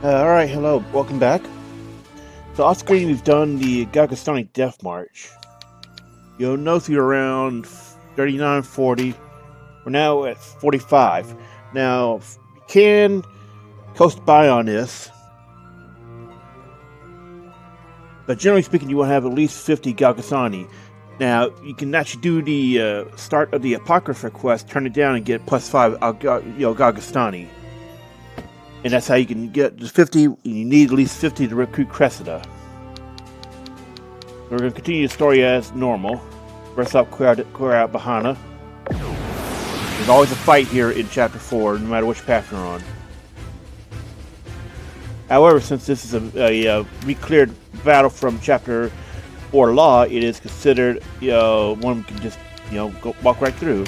Alright, hello, welcome back. So off screen we've done the Galgastani Death March. You'll notice you're around 39, 40. We're now at 45. Now, you can coast by on this, but generally speaking you will have at least 50 Galgastani. Now, you can actually do the start of the Apocrypha quest, turn it down and get +5 Galgastani. And that's how you can get the 50. You need at least 50 to recruit Cressida. We're going to continue the story as normal. First off, clear out Bahanna. There's always a fight here in Chapter 4, no matter which path you're on. However, since this is a re-cleared battle from Chapter 4 Law, it is considered, one can just, go walk right through.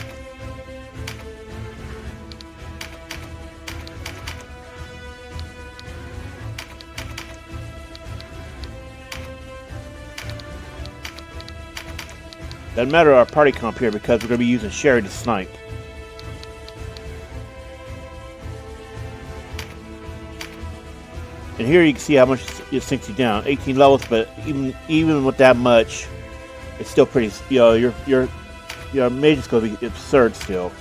Doesn't matter our party comp here because we're going to be using Sherri to snipe. And here you can see how much it sinks you down. 18 levels, but even with that much, it's still pretty. Your mage is going to be absurd still.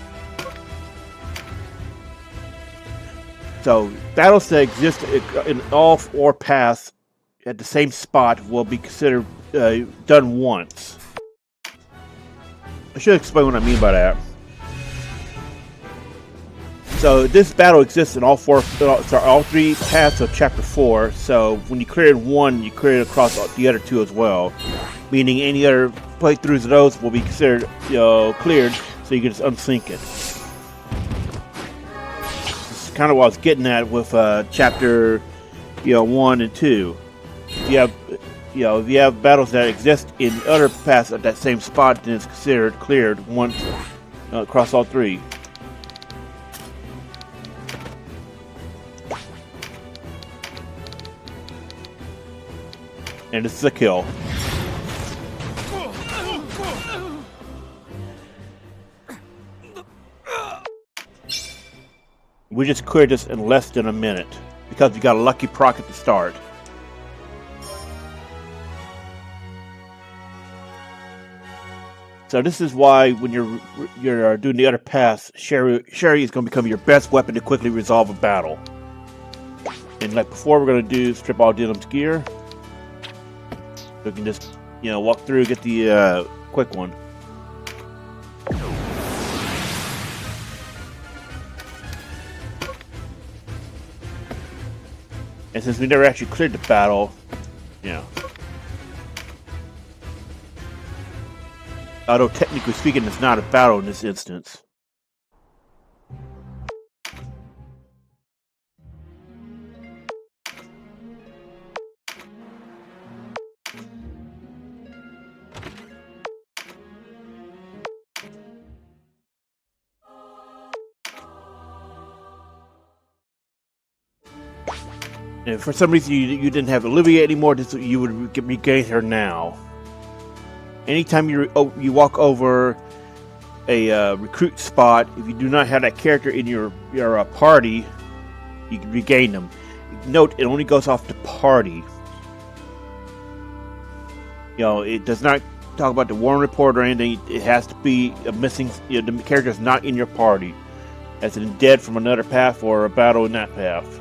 So battles that exist in all 4 paths at the same spot will be considered done once. I should explain what I mean by that. So this battle exists in all 3 paths of Chapter 4. So when you clear one, you clear it across the other 2 as well. Meaning any other playthroughs of those will be considered cleared, so you can just unsync it. This is kind of what I was getting at with Chapter 1 and 2. If you have battles that exist in other paths at that same spot, then it's considered cleared once across all 3. And this is a kill. We just cleared this in less than a minute because we got a lucky proc at the start. So this is why when you're doing the other paths, Sherri is going to become your best weapon to quickly resolve a battle. And like before, we're going to do strip all Deneb's gear. So we can just walk through, get the quick one. And since we never actually cleared the battle, although technically speaking, it's not a battle in this instance. And if for some reason you didn't have Olivia anymore, you would regain her now. Anytime you walk over a recruit spot, if you do not have that character in your party, you can regain them. Note, it only goes off the party. It does not talk about the Warren report or anything. It has to be a missing. The character is not in your party, as in dead from another path or a battle in that path.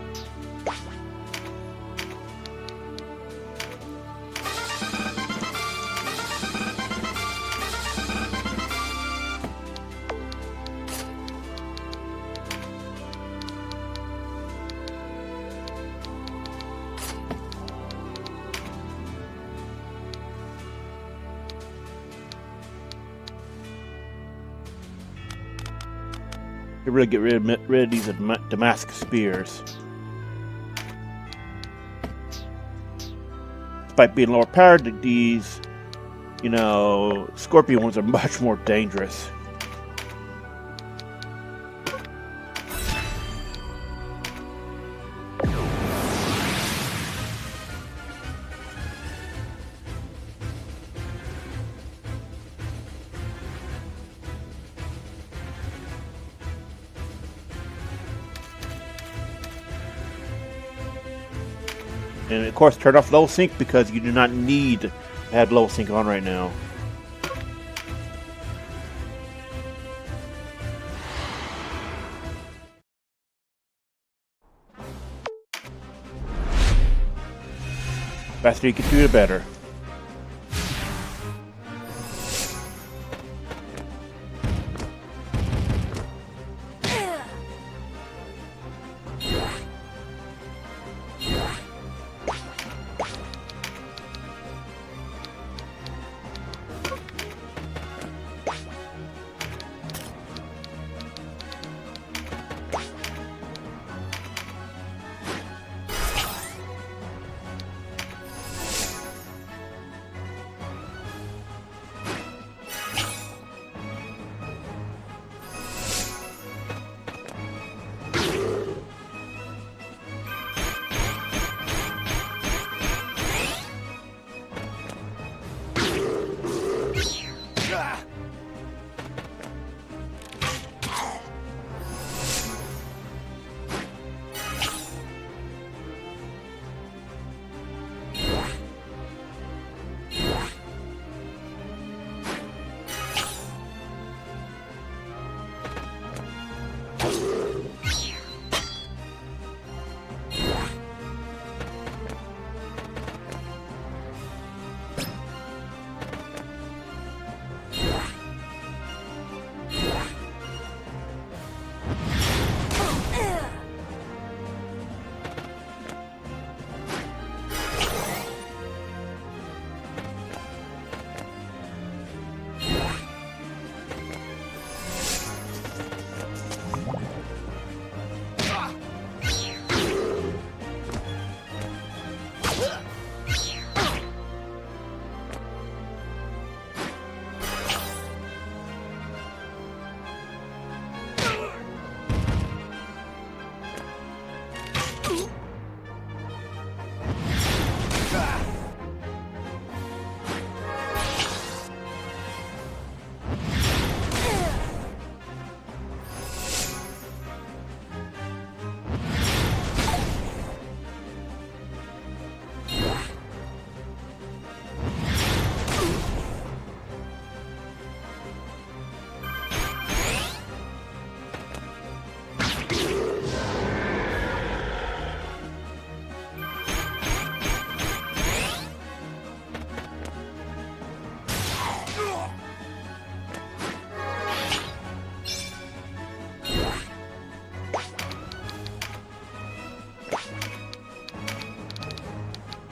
To really get rid of these Damascus spears. Despite being lower powered, these, scorpion ones are much more dangerous. And of course, turn off low sync because you do not need to have low sync on right now. Faster you can do, the better.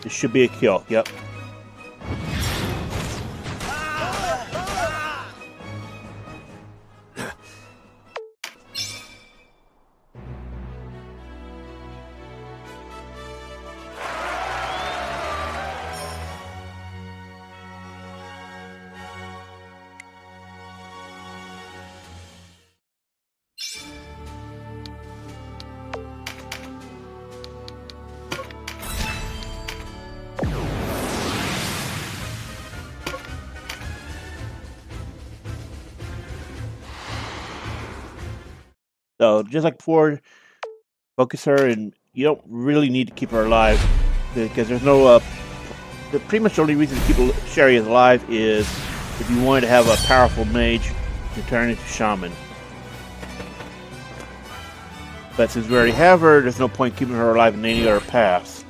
This should be a kill, yep. So, just like before, focus her, and you don't really need to keep her alive, because there's no, pretty much the only reason to keep Sherri alive is if you wanted to have a powerful mage to turn into shaman. But since we already have her, there's no point keeping her alive in any other paths.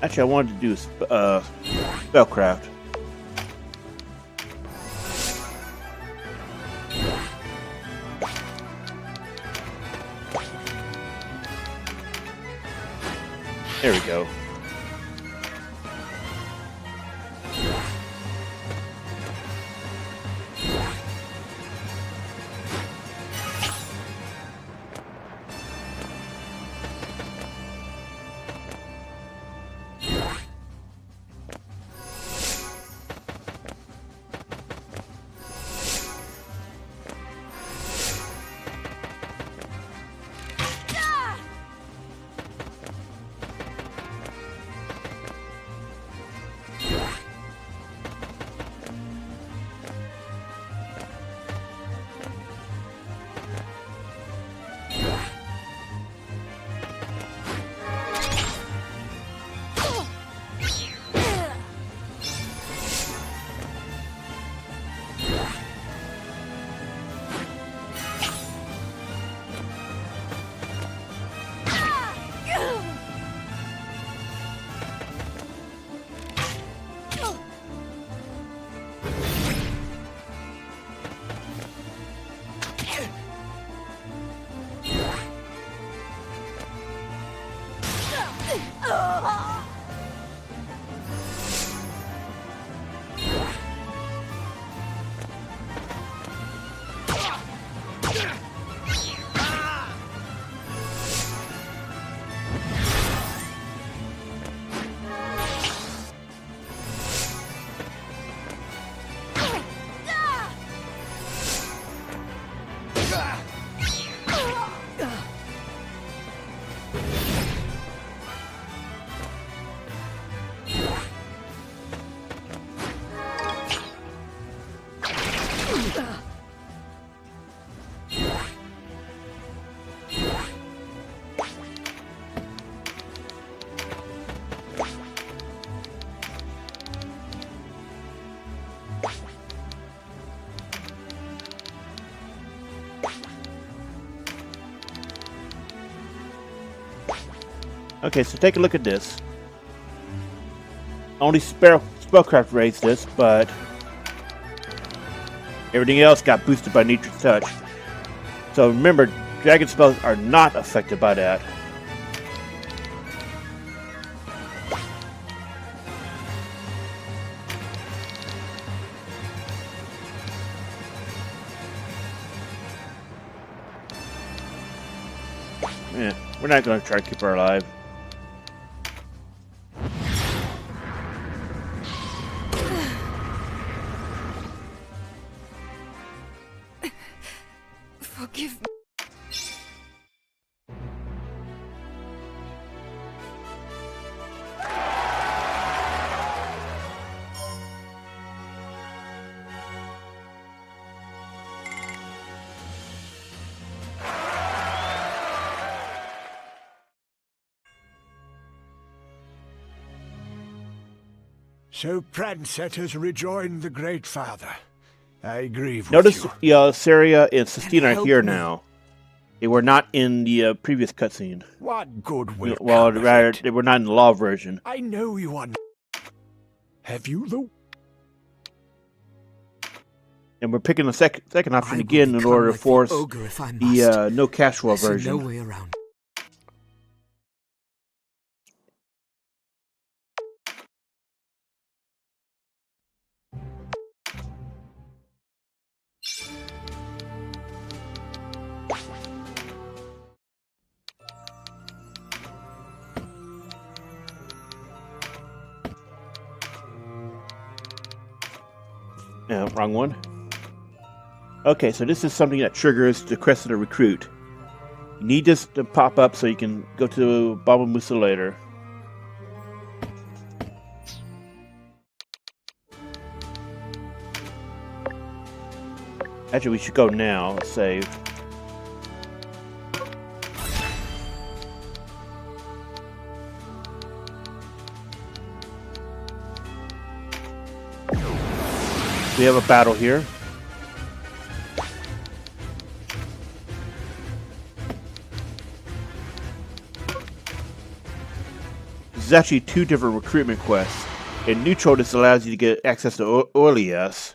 Actually, I wanted to do spellcraft. There we go. Okay, so take a look at this. Only spellcraft raised this, but everything else got boosted by Nature's Touch. So remember, dragon spells are not affected by that. Yeah, we're not going to try to keep her alive. Forgive me. So Prancet has rejoined the Great Father. I grieve with Notice, you. Syria and Sistine are help here me. now. They were not in the previous cutscene. What good will Well, come of rather, it? they were not in the law version. I know you are not. Have you, though? And we're picking the second I option will again in become order to like the force ogre if I must. the no cash roll I see no version. way around. No, wrong one. Okay, so this is something that triggers the Cressida recruit. You need this to pop up so you can go to Balmamusa later. Actually, we should go now. Let's save. We have a battle here. This is actually two different recruitment quests. In neutral, this allows you to get access to Oeilas.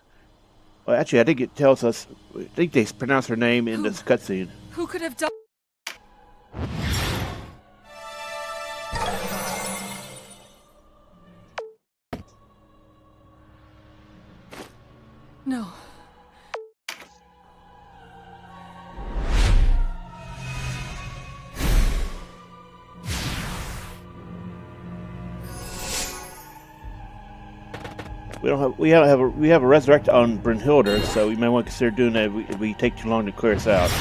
Well, actually, I think it tells us. I think they pronounce her name in this cutscene. Who could have done? No. We have a resurrect on Brynhildr, so we may want to consider doing that if we take too long to clear us out.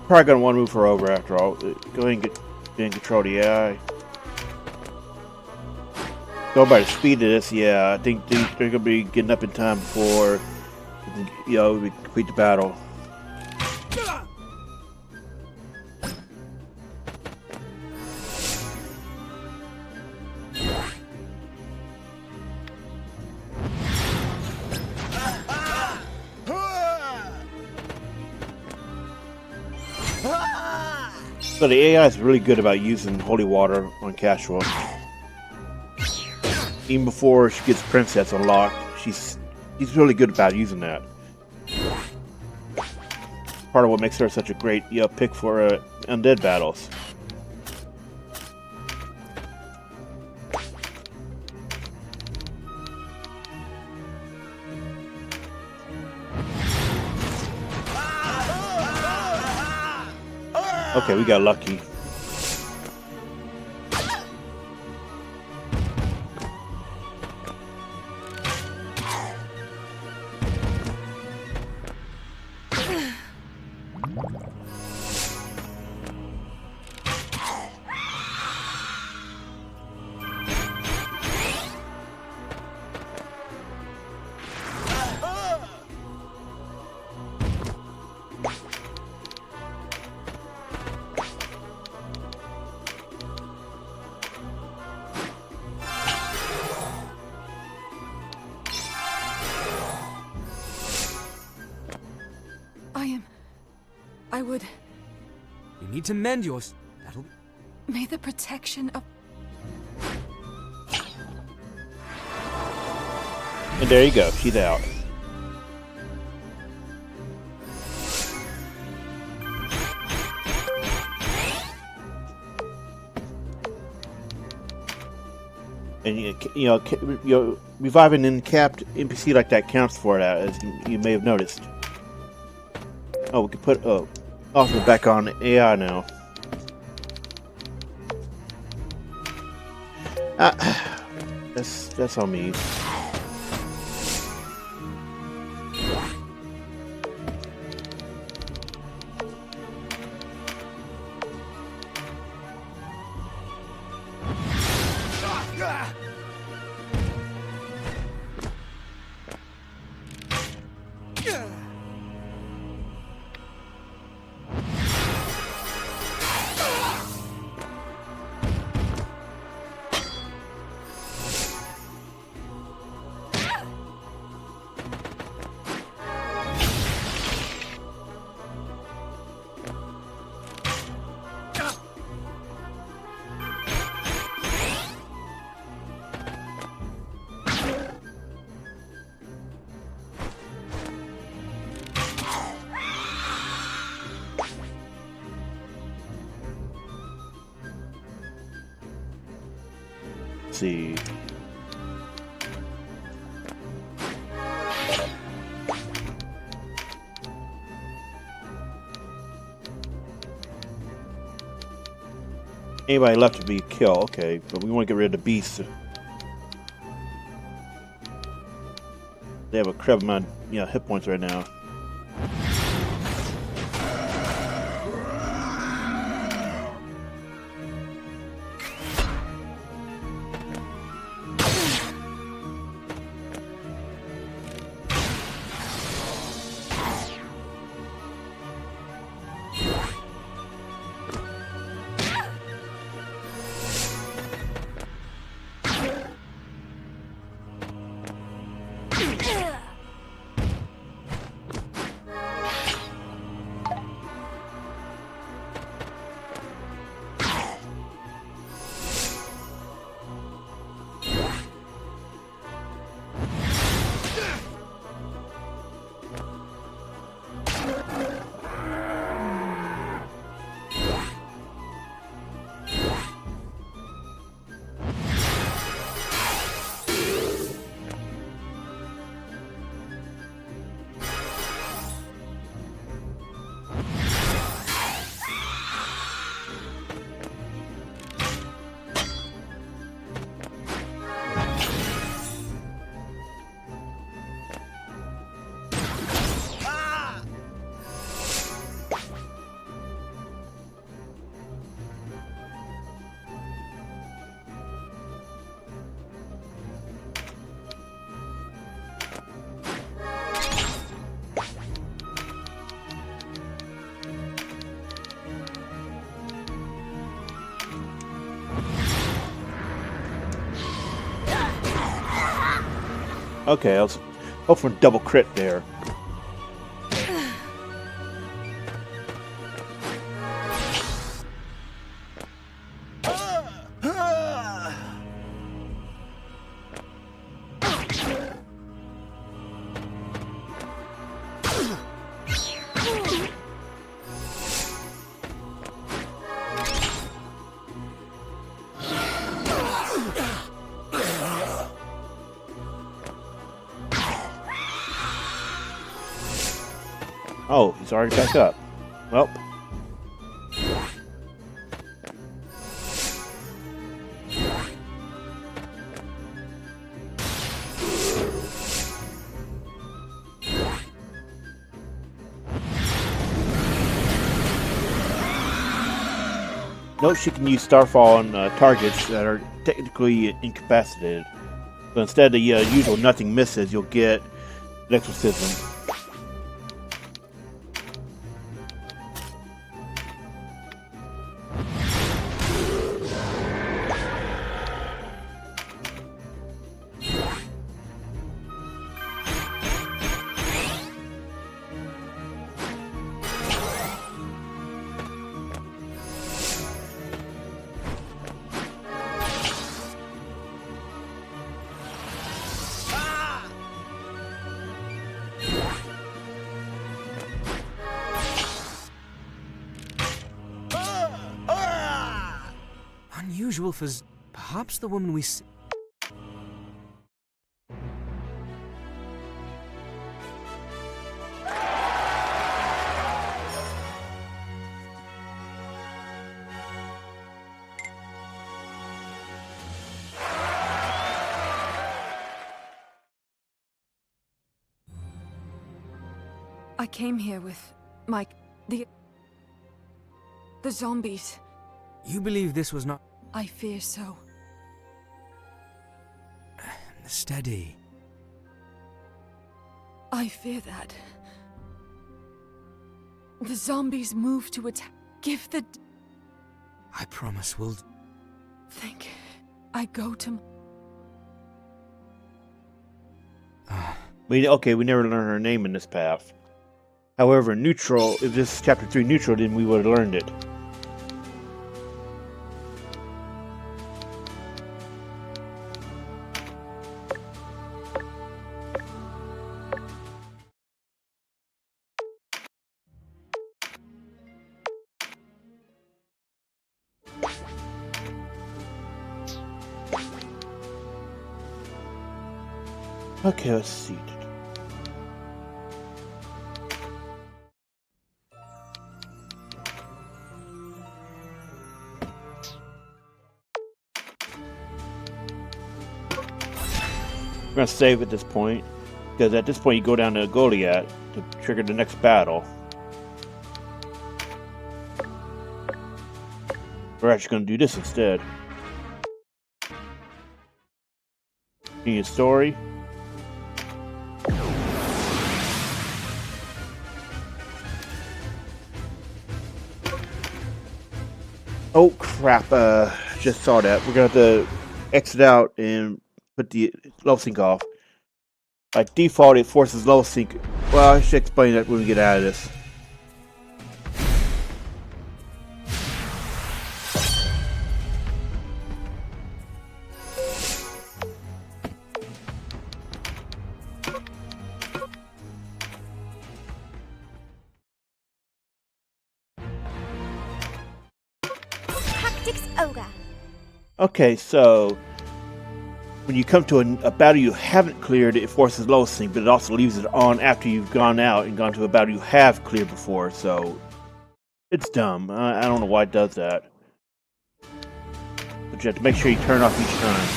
Probably gonna want to move her over after all. Go ahead and get in control of the AI. Go by the speed of this, yeah. I think they're gonna be getting up in time before we complete the battle. So the AI is really good about using holy water on Casual. Even before she gets Princess unlocked, she's really good about using that. Part of what makes her such a great pick for undead battles. Okay, we got lucky. I would... You need to mend yours. That'll... May the protection of... And there you go, she's out. And reviving an capped NPC like that counts for that, as you may have noticed. Oh, we can put Osmo back on AI now. That's on me. See. Anybody left to be killed, okay, but we want to get rid of the beast. They have a crap amount of hit points right now. Okay, I was hoping for a double crit there. Oh, he's already back up. Well. Note she can use Starfall on targets that are technically incapacitated. But instead of the usual nothing misses, you'll get an exorcism. Unusual for perhaps the woman we see. I came here with the zombies. You believe this was not... I fear so. Steady. I fear that. The zombies move to attack. Give the... I promise we'll... Think I go to... We never learned her name in this path. However, neutral, if this is chapter 3 neutral, then we would have learned it. Okay, let's see. We're gonna save at this point, because at this point you go down to Golyat to trigger the next battle. We're actually gonna do this instead. Need a story. Oh crap, just saw that. We're gonna have to exit out and put the low sync off. By default, it forces low sync. Well, I should explain that when we get out of this. Tactics Ogre. Okay, so when you come to a battle you haven't cleared, it forces low sync, but it also leaves it on after you've gone out and gone to a battle you have cleared before, so it's dumb. I don't know why it does that. But you have to make sure you turn off each time.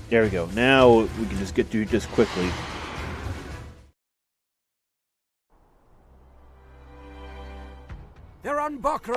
There we go. Now we can just get through this quickly. They're on Bakra.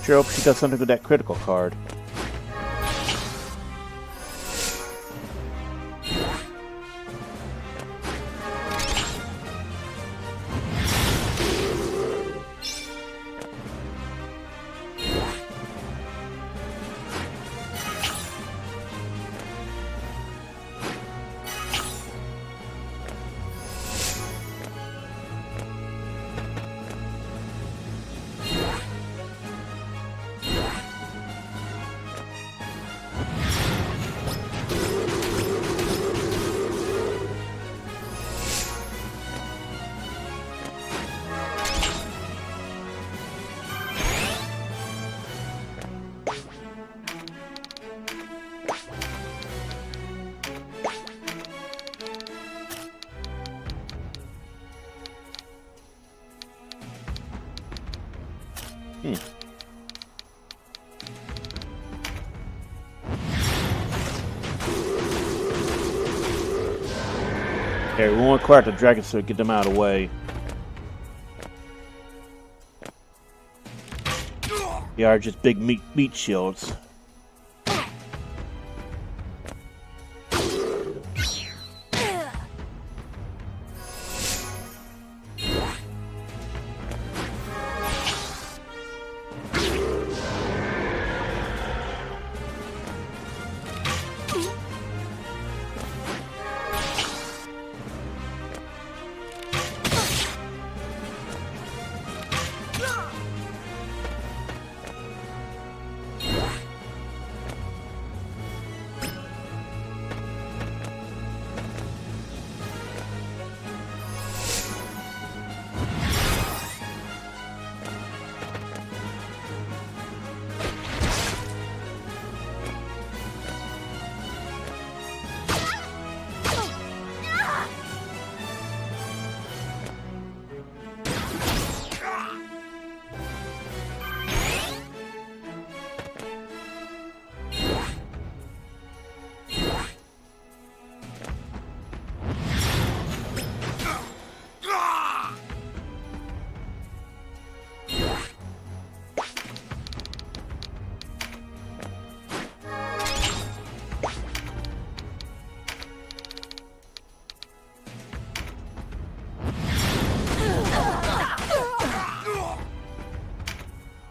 Sure hope she does something with that critical card. Okay, we won't acquire the dragons to get them out of the way. They are just big meat shields.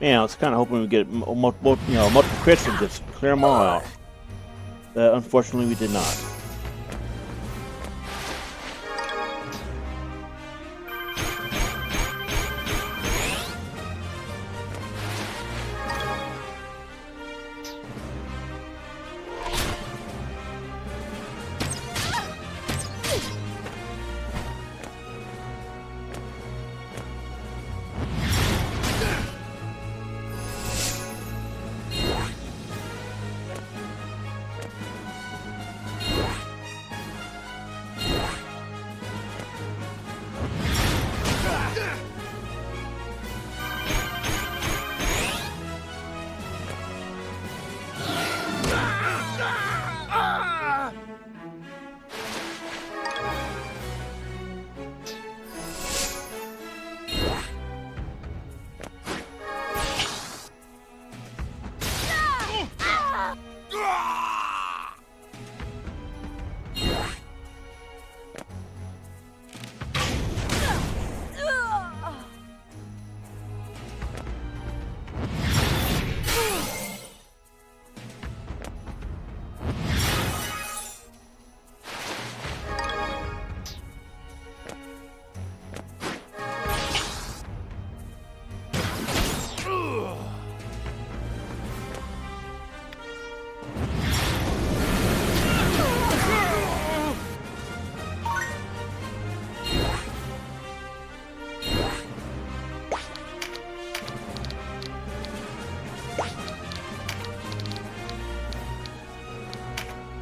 Yeah, I was kind of hoping we get multiple crits and just clear them all out. Unfortunately, we did not.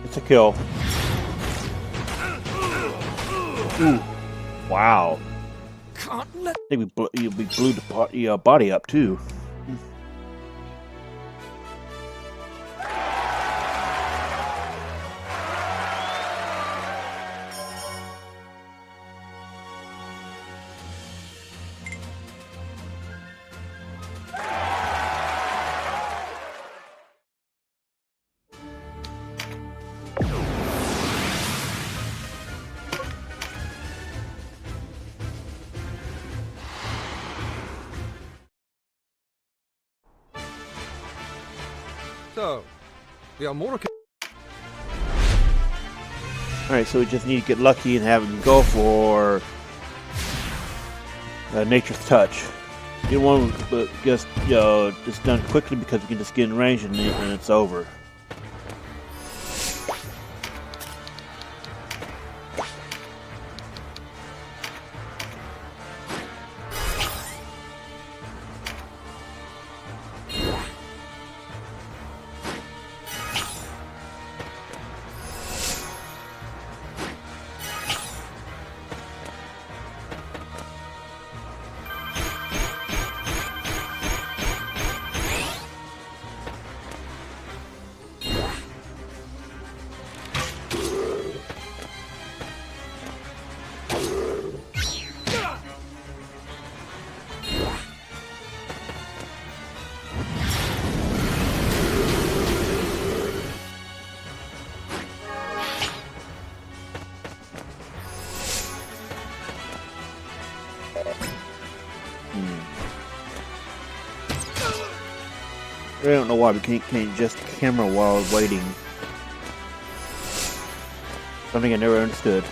It's a kill. Ooh. Wow. I think we blew the body up too. Hector, the Almorica. Alright, so we just need to get lucky and have him go for Nature's Touch. You want to just, just done quickly because we can just get in range and it's over. I don't know why we can't just camera while waiting. Something I never understood.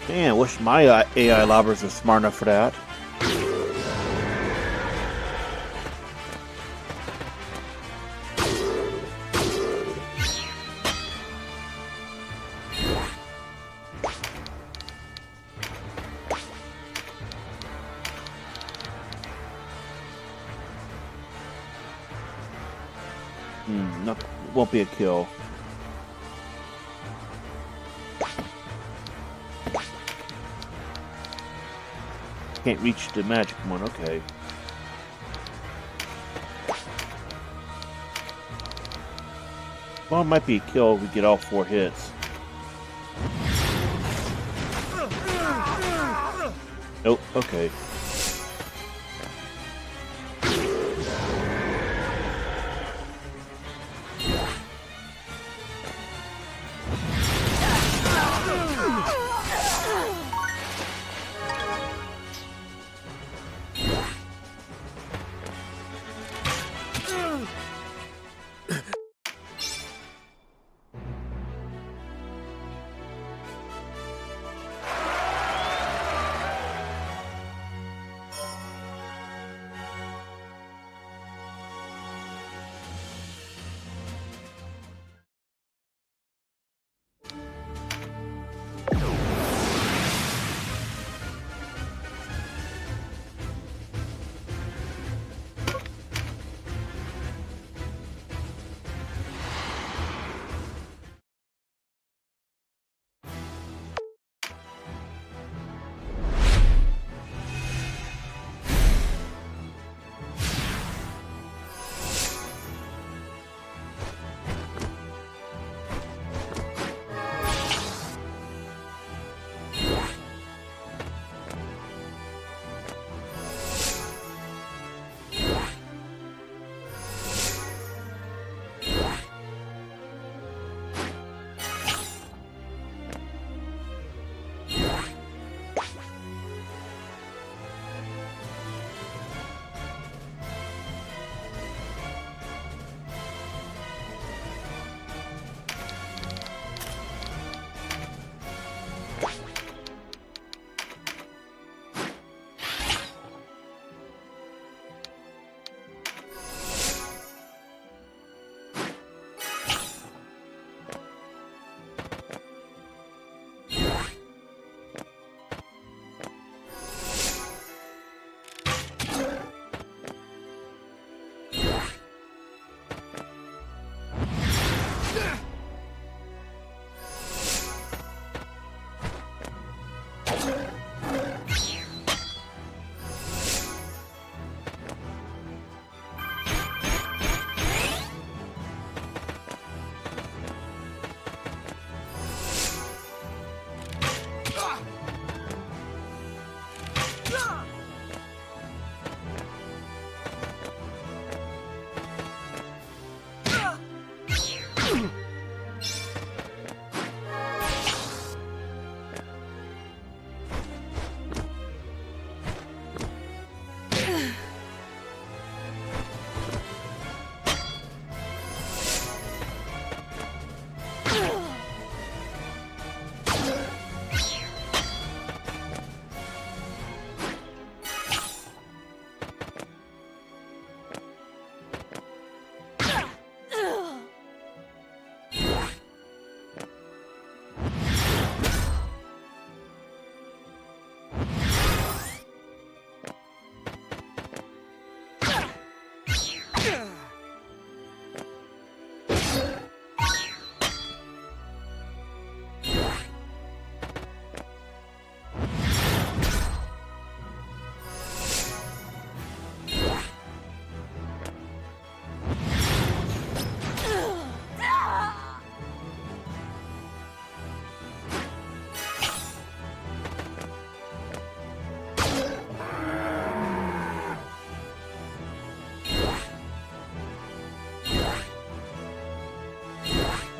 Man, I wish my AI lobbers are smart enough for that. No, won't be a kill. Can't reach the magic one, okay. Well, it might be a kill if we get all 4 hits. Nope, okay.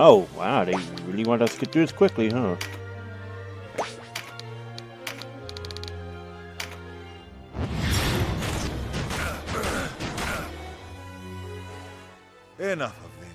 Oh, wow, they really want us to get through this quickly, huh? Enough of this.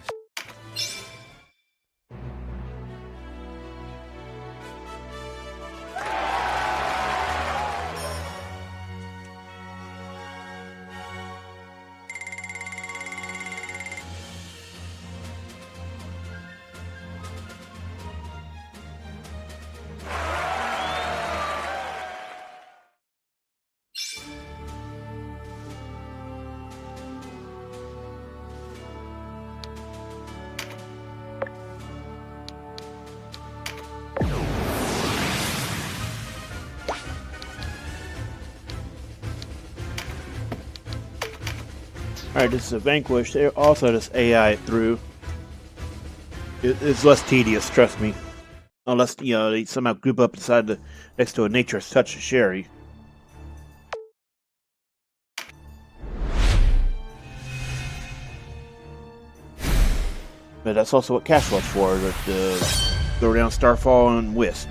Alright, this is a vanquish. They also just AI it through. It's less tedious, trust me. Unless, you know, they somehow group up inside next to a nature's touch of Sherri. But that's also what Caswell's for, to throw down Starfall and Wisp.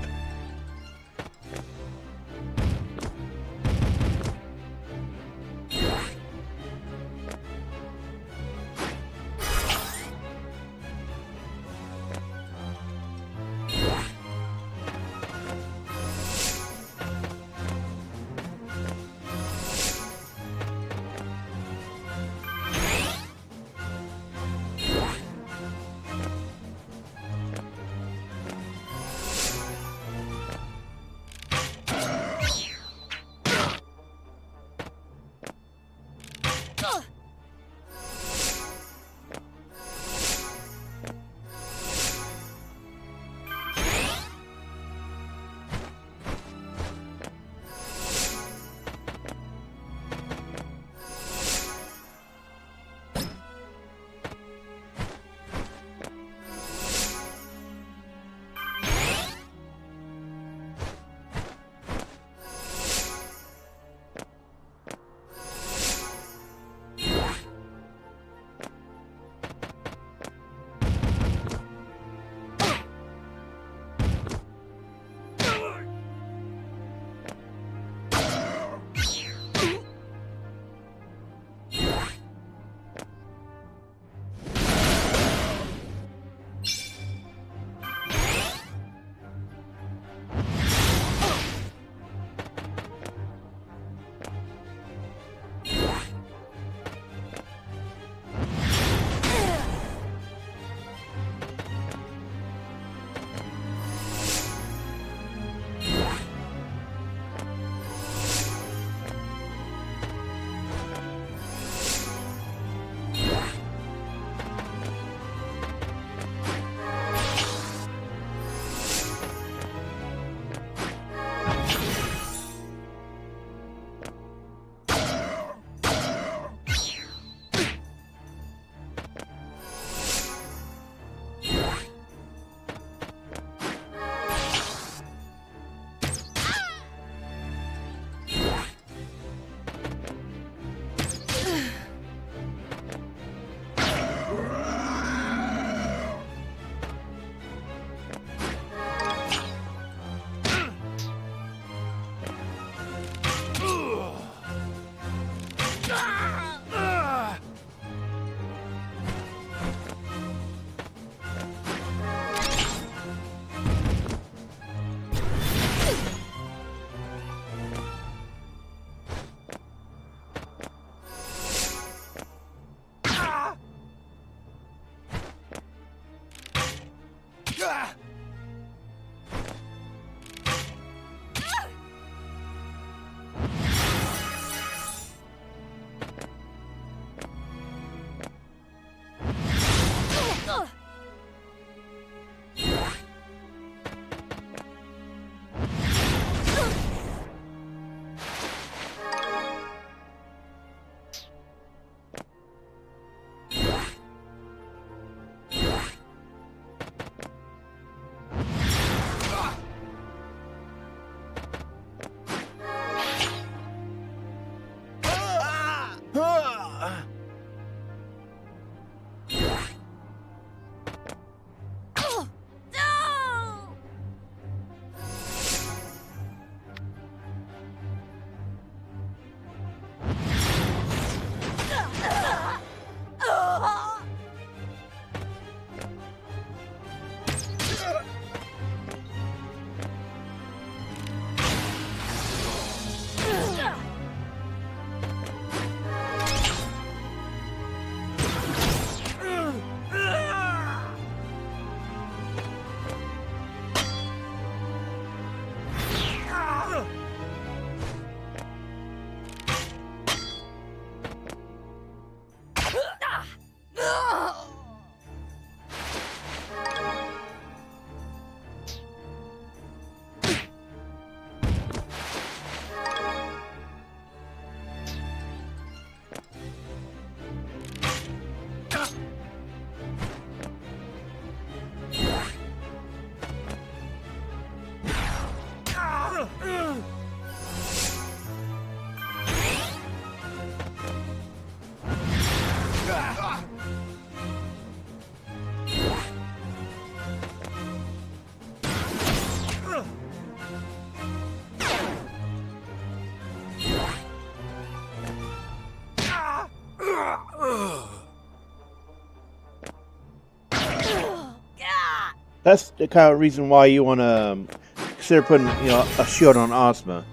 That's the kind of reason why you want to consider putting, a shield on Ozma.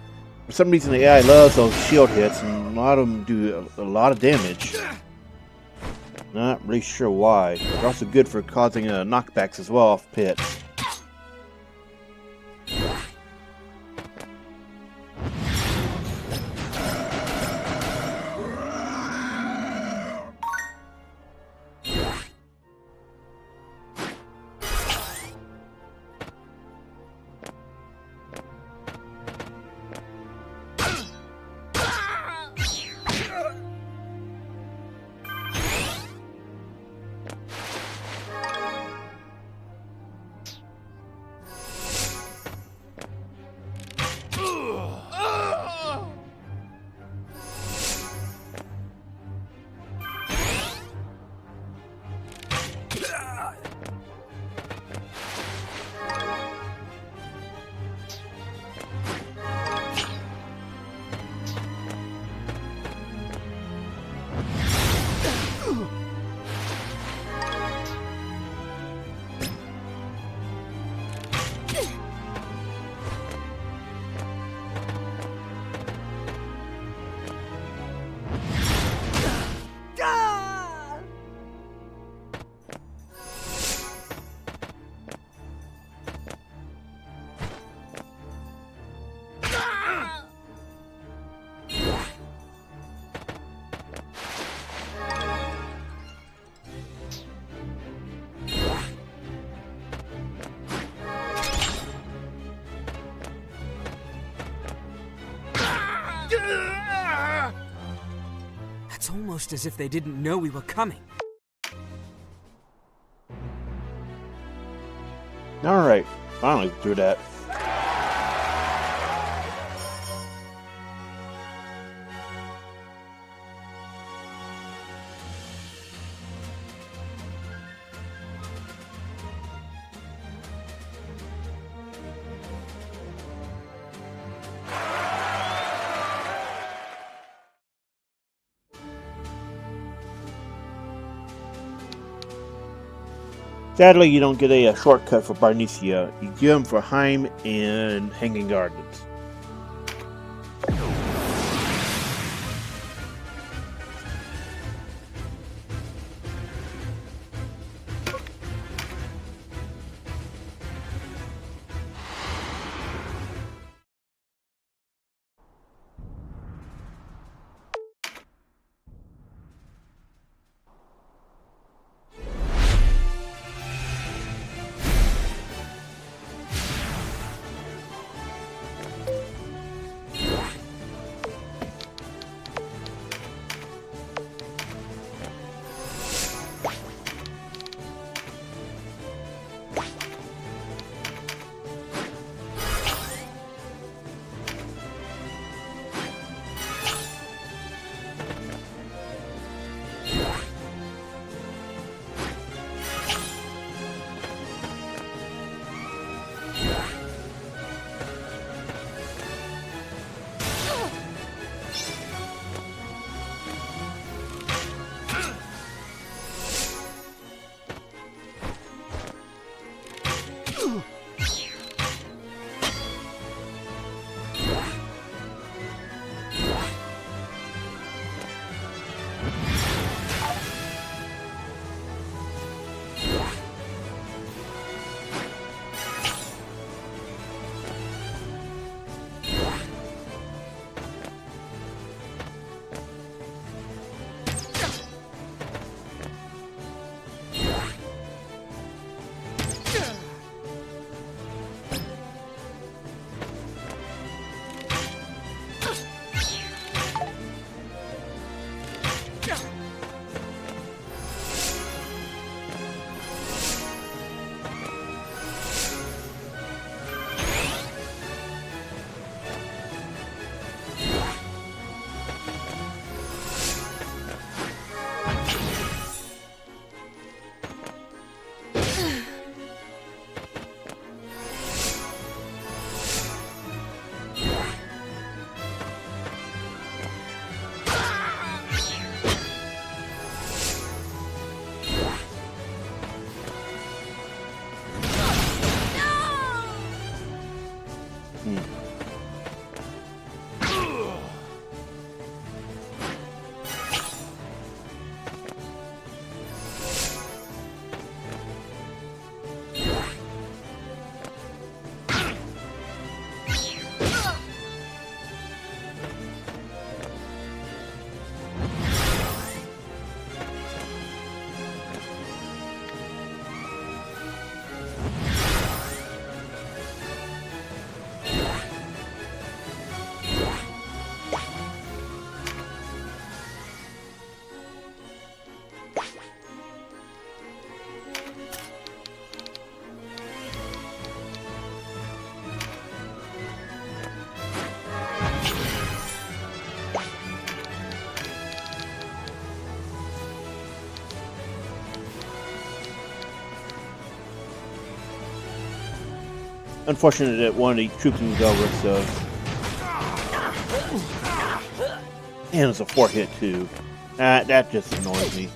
For some reason, the AI loves those shield hits, and a lot of them do a lot of damage. Not really sure why. They're also good for causing knockbacks as well off pits. It's almost as if they didn't know we were coming. Alright, finally through that. Sadly, you don't get a shortcut for Barnicia. You get them for Heim and Hanging Gardens. Unfortunate that one of the troops moved over, so. And it's a 4-hit too. That just annoys me.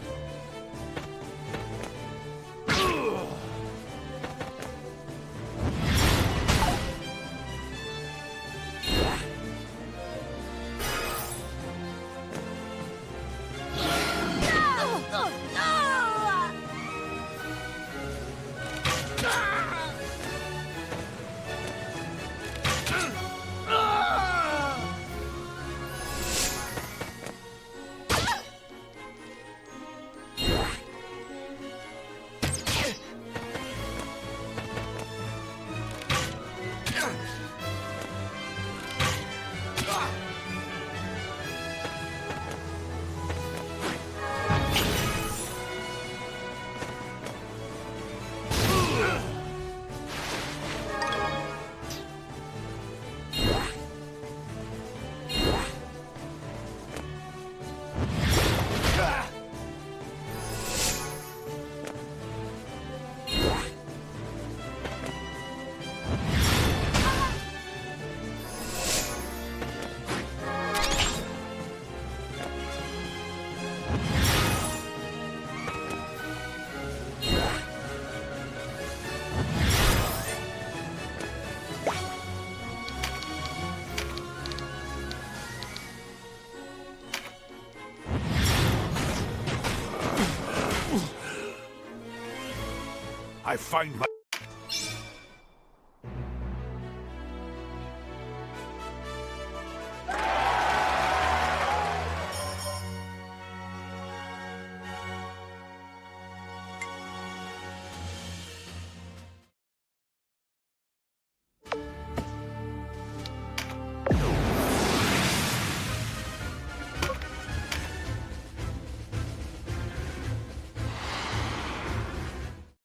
I find my...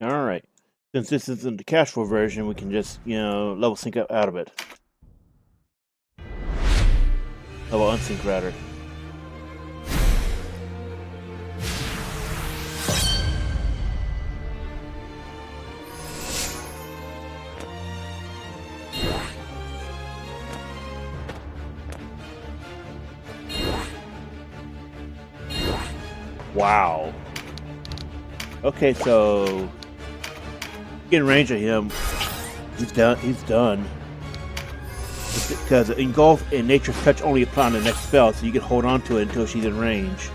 Alright. Since this isn't the cash flow version, we can just, level sync up out of it. Level unsync, rather. Wow. Okay, so get in range of him. He's done. He's done. Because engulf and nature's touch only apply on the next spell, so you can hold on to it until she's in range.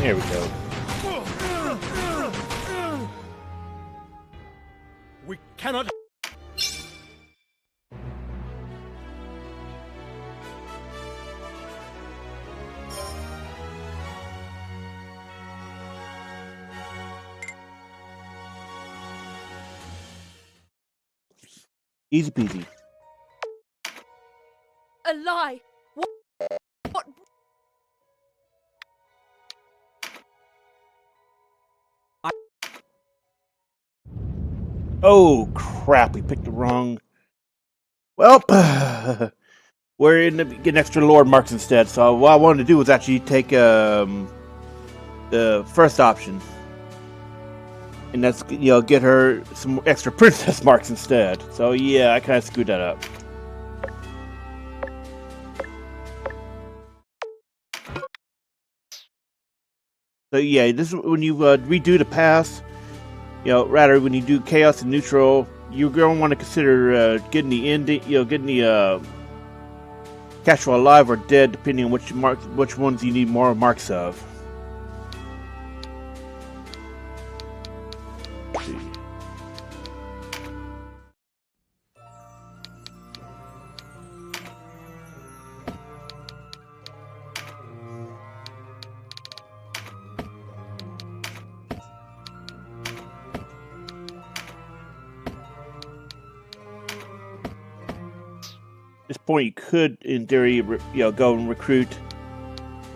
There we go. We cannot... Easy peasy. A lie! What? Oh, crap. We picked the wrong... Well, we're in getting extra Lord marks instead. So what I wanted to do was actually take the first option. And that's, get her some extra princess marks instead. So yeah, I kind of screwed that up. So yeah, this is when you redo the pass. Rather when you do chaos and neutral, you're going to want to consider getting the ending. Getting the casual alive or dead, depending on which ones you need more marks of. Let's see. At this point, you could, in theory, go and recruit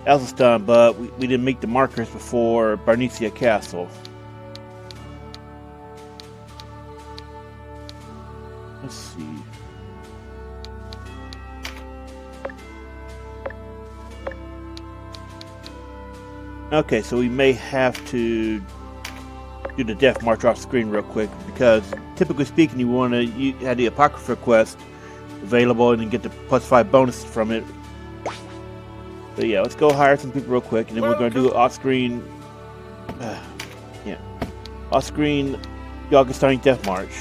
Asyton, but we didn't make the markers before Barnicia Castle. Let's see. Okay, so we may have to do the death march off screen real quick, because typically speaking, you had the Apocrypha quest available and then get the +5 bonus from it. So yeah, let's go hire some people real quick, and then we're going to do off-screen, off-screen Galgastani Death March.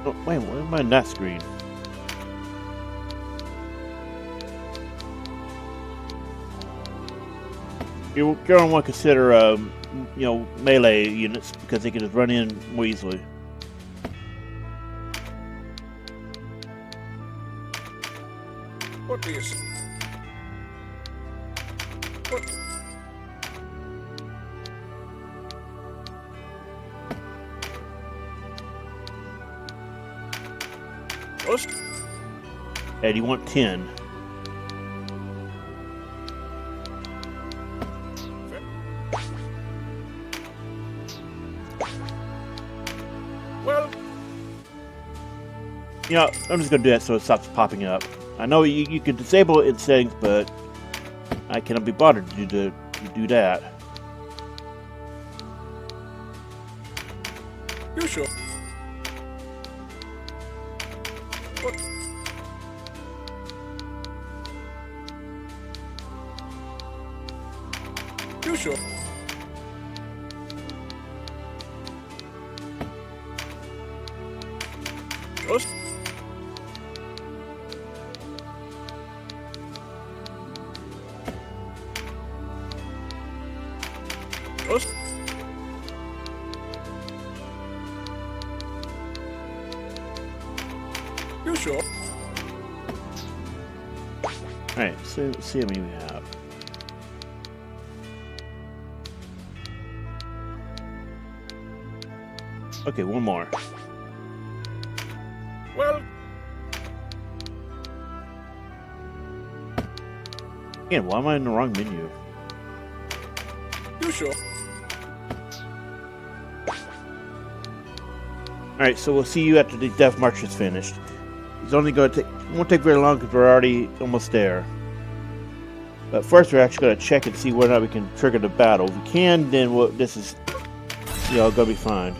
Oh, wait, what am I on that screen? You're going to want to consider, melee units, because they can just run in more easily. What do you say? What? What? And you want 10. Well, I'm just going to do that so it stops popping up. I know you can disable it in settings, but I cannot be bothered to do that. you sure? What? You sure? Just? Just? You sure? Alright, so let's see how many we have. Okay, one more. Well, Again, why am I in the wrong menu? you sure? Alright, so we'll see you after the Death March is finished. It's only going to take, won't take very long because we're already almost there. But first we're actually going to check and see whether or not we can trigger the battle. If we can, then this is, going to be fine.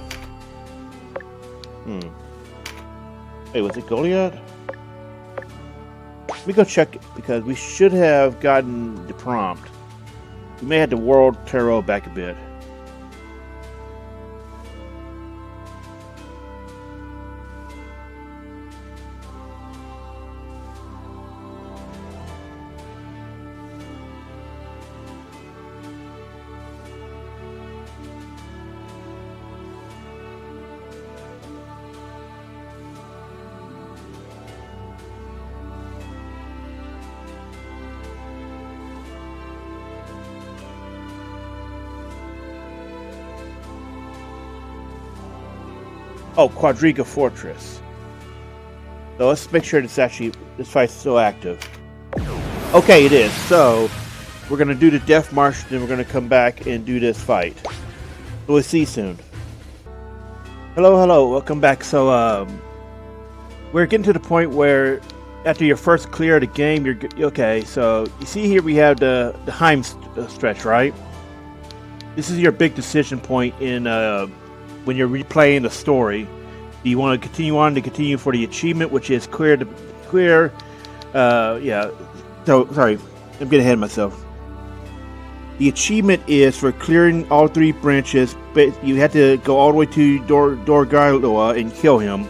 Wait, was it Golyat? Let me go check it, because we should have gotten the prompt. We may have to world tarot back a bit. Oh, Qadriga Fortress. So let's make sure this fight's still active. Okay, it is. So we're gonna do the Death March, then we're gonna come back and do this fight. So we'll see you soon. Hello, welcome back. So we're getting to the point where after your first clear of the game, you're okay. So you see here we have the Heim stretch, right? This is your big decision point in when you're replaying the story. Do you want to continue for the achievement, which is clear? Yeah. So sorry, I'm getting ahead of myself. The achievement is for clearing all 3 branches, but you have to go all the way to Dorgailoa and kill him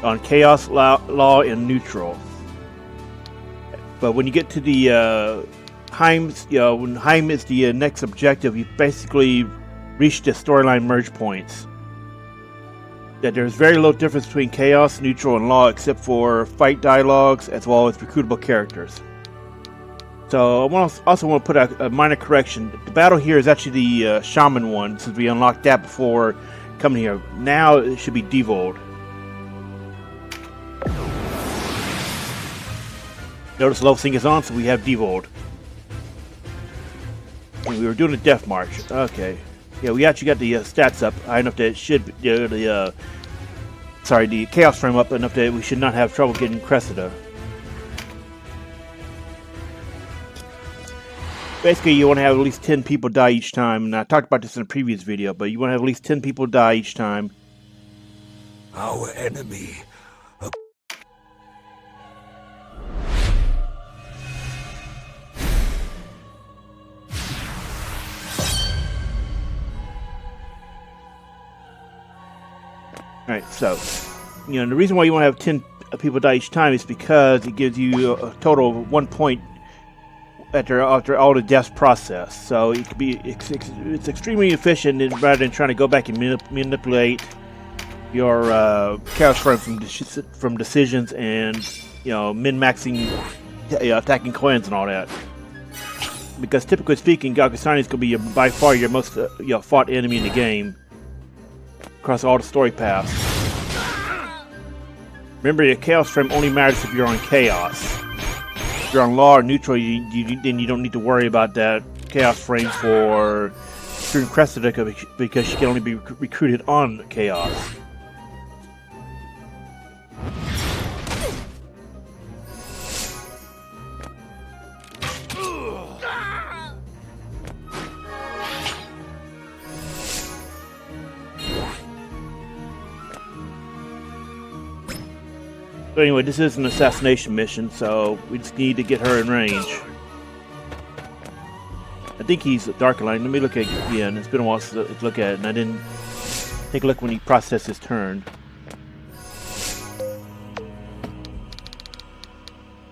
on Chaos, Law, and Neutral. But when you get to the Heim's, when Heim is the next objective, you basically reach the storyline merge points. That there's very little difference between Chaos, Neutral, and Law, except for fight dialogues as well as recruitable characters. So I also want to put a minor correction. The battle here is actually the Shaman one, since we unlocked that before coming here. Now it should be Dievold. Notice Low Sync is on, so we have Dievold. And we were doing a Death March. Okay. Yeah, we actually got the stats up high enough that it should the Chaos frame up enough that we should not have trouble getting Cressida. Basically, you want to have at least 10 people die each time, and I talked about this in a previous video, but you want to have at least 10 people die each time. Our enemy. Alright, so, the reason why you want to have 10 people die each time is because it gives you a total of 1 point after all the deaths process. So it could be it's extremely efficient rather than trying to go back and manipulate your chaos from decisions and min-maxing attacking clans and all that. Because typically speaking, Galgastani is going to be by far your most fought enemy in the game across all the story paths. Remember, your chaos frame only matters if you're on chaos. If you're on Law or Neutral, then you don't need to worry about that chaos frame for recruiting Cressida because she can only be recruited on chaos. So anyway, this is an assassination mission, so we just need to get her in range. I think he's Dark Line. Let me look at it again. It's been a while since I look at it, and I didn't take a look when he processed his turn.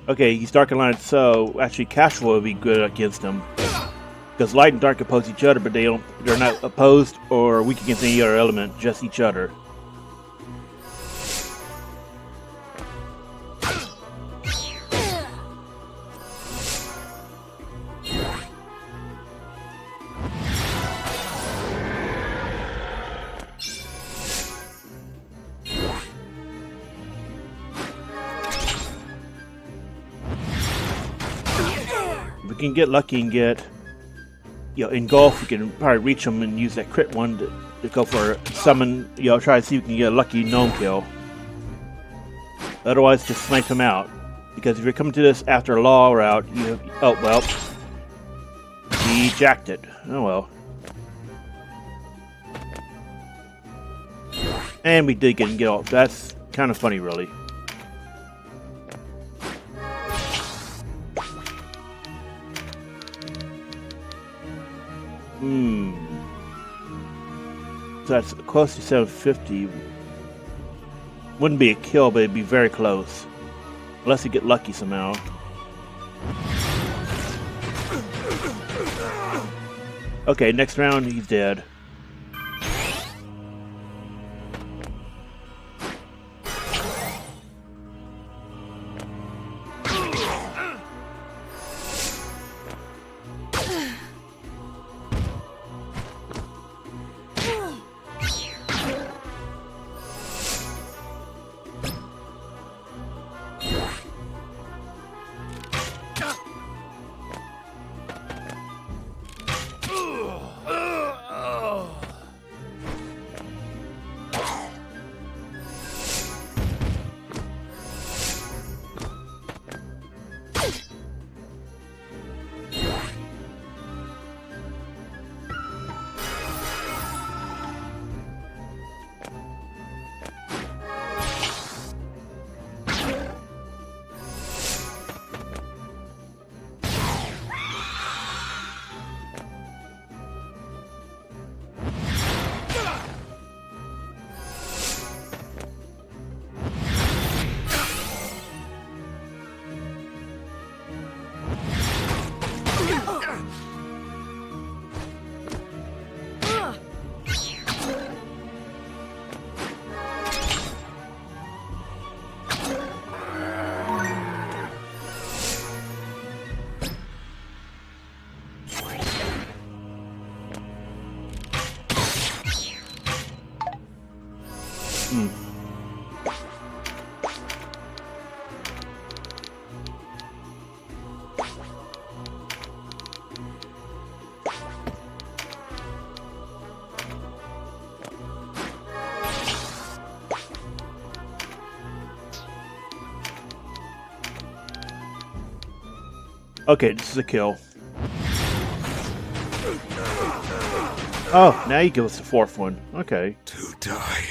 Okay, he's Dark Line, so actually Casual would be good against him. Because Light and Dark oppose each other, but they're not opposed or weak against any other element, just each other. We can get lucky and get, engulf. We can probably reach them and use that crit one to go for summon. Try to see if we can get a lucky gnome kill. Otherwise, just snipe him out. Because if you're coming to this after a Law route, he jacked it. Oh well. And we did get off. That's kind of funny, really. So that's close to 750. Wouldn't be a kill, but it'd be very close. Unless you get lucky somehow. Okay, next round, he's dead. Okay, this is a kill. Oh, now you give us the fourth one. Okay. To die.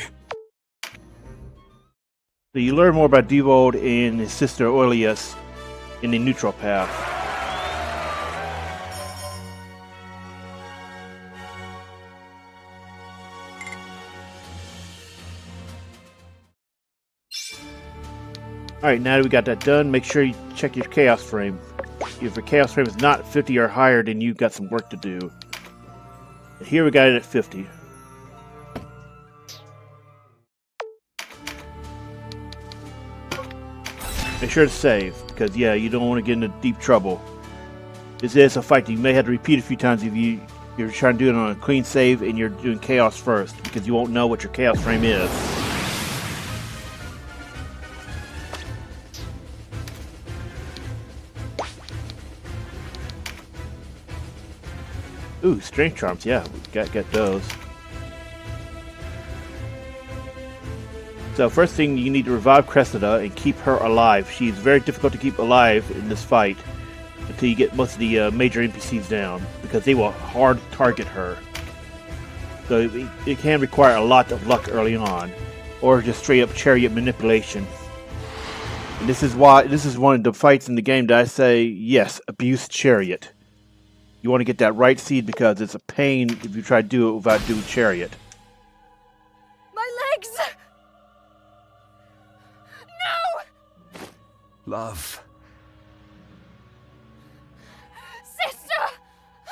So you learn more about Dievold and his sister Oeilas in the neutral path. Alright, now that we got that done, make sure you check your chaos frame. If your chaos frame is not 50 or higher, then you've got some work to do. Here we got it at 50. Make sure to save, because yeah, you don't want to get into deep trouble. This is a fight that you may have to repeat a few times if you're trying to do it on a clean save and you're doing chaos first, because you won't know what your chaos frame is. Ooh, strength charms, yeah, we got those. So first thing, you need to revive Cressida and keep her alive. She's very difficult to keep alive in this fight until you get most of the major NPCs down, because they will hard target her. So it can require a lot of luck early on, or just straight up chariot manipulation. And this is one of the fights in the game that I say, yes, abuse chariot. You want to get that right seed because it's a pain if you try to do it without doing chariot. My legs! No! Love. Sister!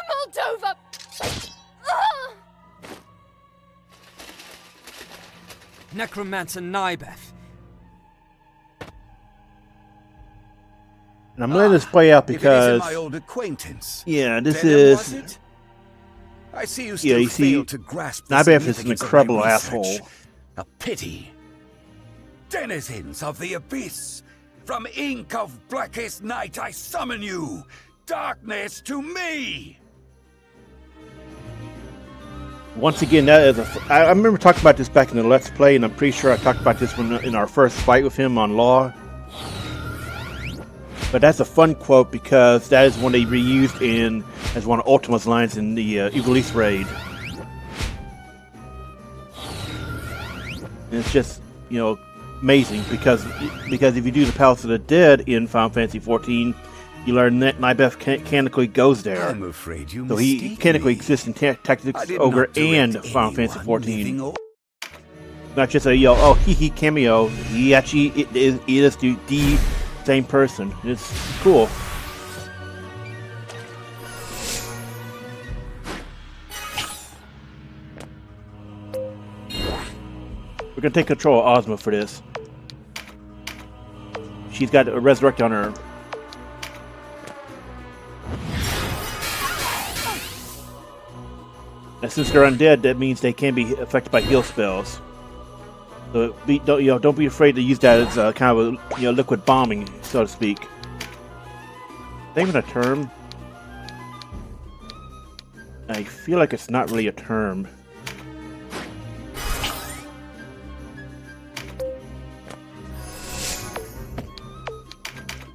Moldova! Ugh! Necromancer Nybeth. And I'm letting this play out because my old acquaintance. Yeah, this Deneb, is. was it? I see you still You see, fail to grasp the Nybeth is an significance of my incredible research. asshole. A pity. Denizens of the abyss, from ink of blackest night I summon you, darkness to me. Once again, that is I remember talking about this back in the Let's Play, and I'm pretty sure I talked about this in our first fight with him on Law. But that's a fun quote because that is one they reused as one of Ultima's lines in the Oeilas raid. And it's just, amazing because if you do the Palace of the Dead in Final Fantasy XIV, you learn that Nybeth canonically goes there. I'm afraid you So he mistake canonically me. exists in Tactics I did Ogre not direct and Final Fantasy anyone XIV. leaving Not just a hee cameo. He actually is the same person. It's cool. We're gonna take control of Ozma for this. She's got a resurrect on her. And since they're undead, that means they can be affected by heal spells. So don't be afraid to use that as a kind of a liquid bombing, so to speak. Is that even a term? I feel like it's not really a term.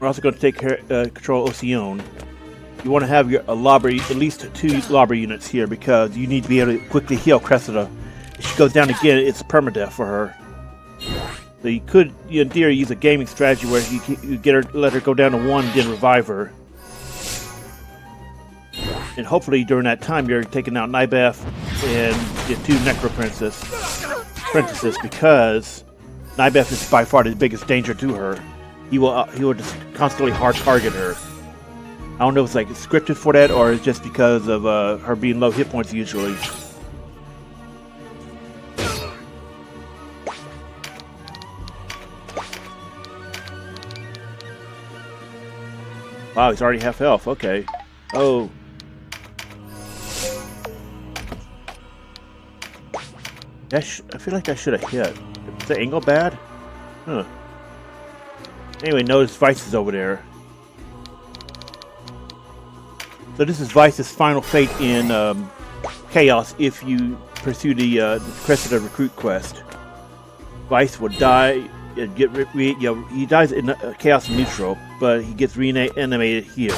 We're also going to take control of Asyton. You want to have a lobby, at least 2 lobby units here, because you need to be able to quickly heal Cressida. If she goes down again, it's permadeath for her. So you could, in theory, use a gaming strategy where you let her go down to 1, then revive her. And hopefully during that time you're taking out Nybeth and the 2 Necro Princesses, because Nybeth is by far the biggest danger to her. He will just constantly hard target her. I don't know if it's like scripted for that or it's just because of her being low hit points usually. Wow, he's already half health. Okay. Oh. I feel like I should have hit. the angle bad? Huh. Anyway, notice Vice is over there. So this is Vice's final fate in Chaos if you pursue the Cressida recruit quest. Vice will die. He dies in Chaos Neutral, but he gets reanimated here.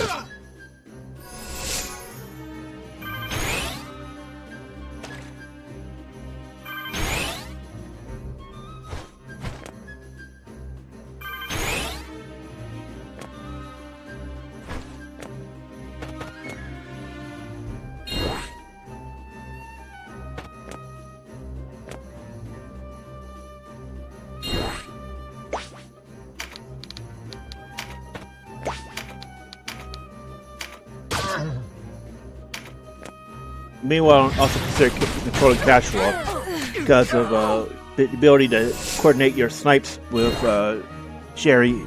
Meanwhile, also consider controlling casual because of the ability to coordinate your snipes with Sherri.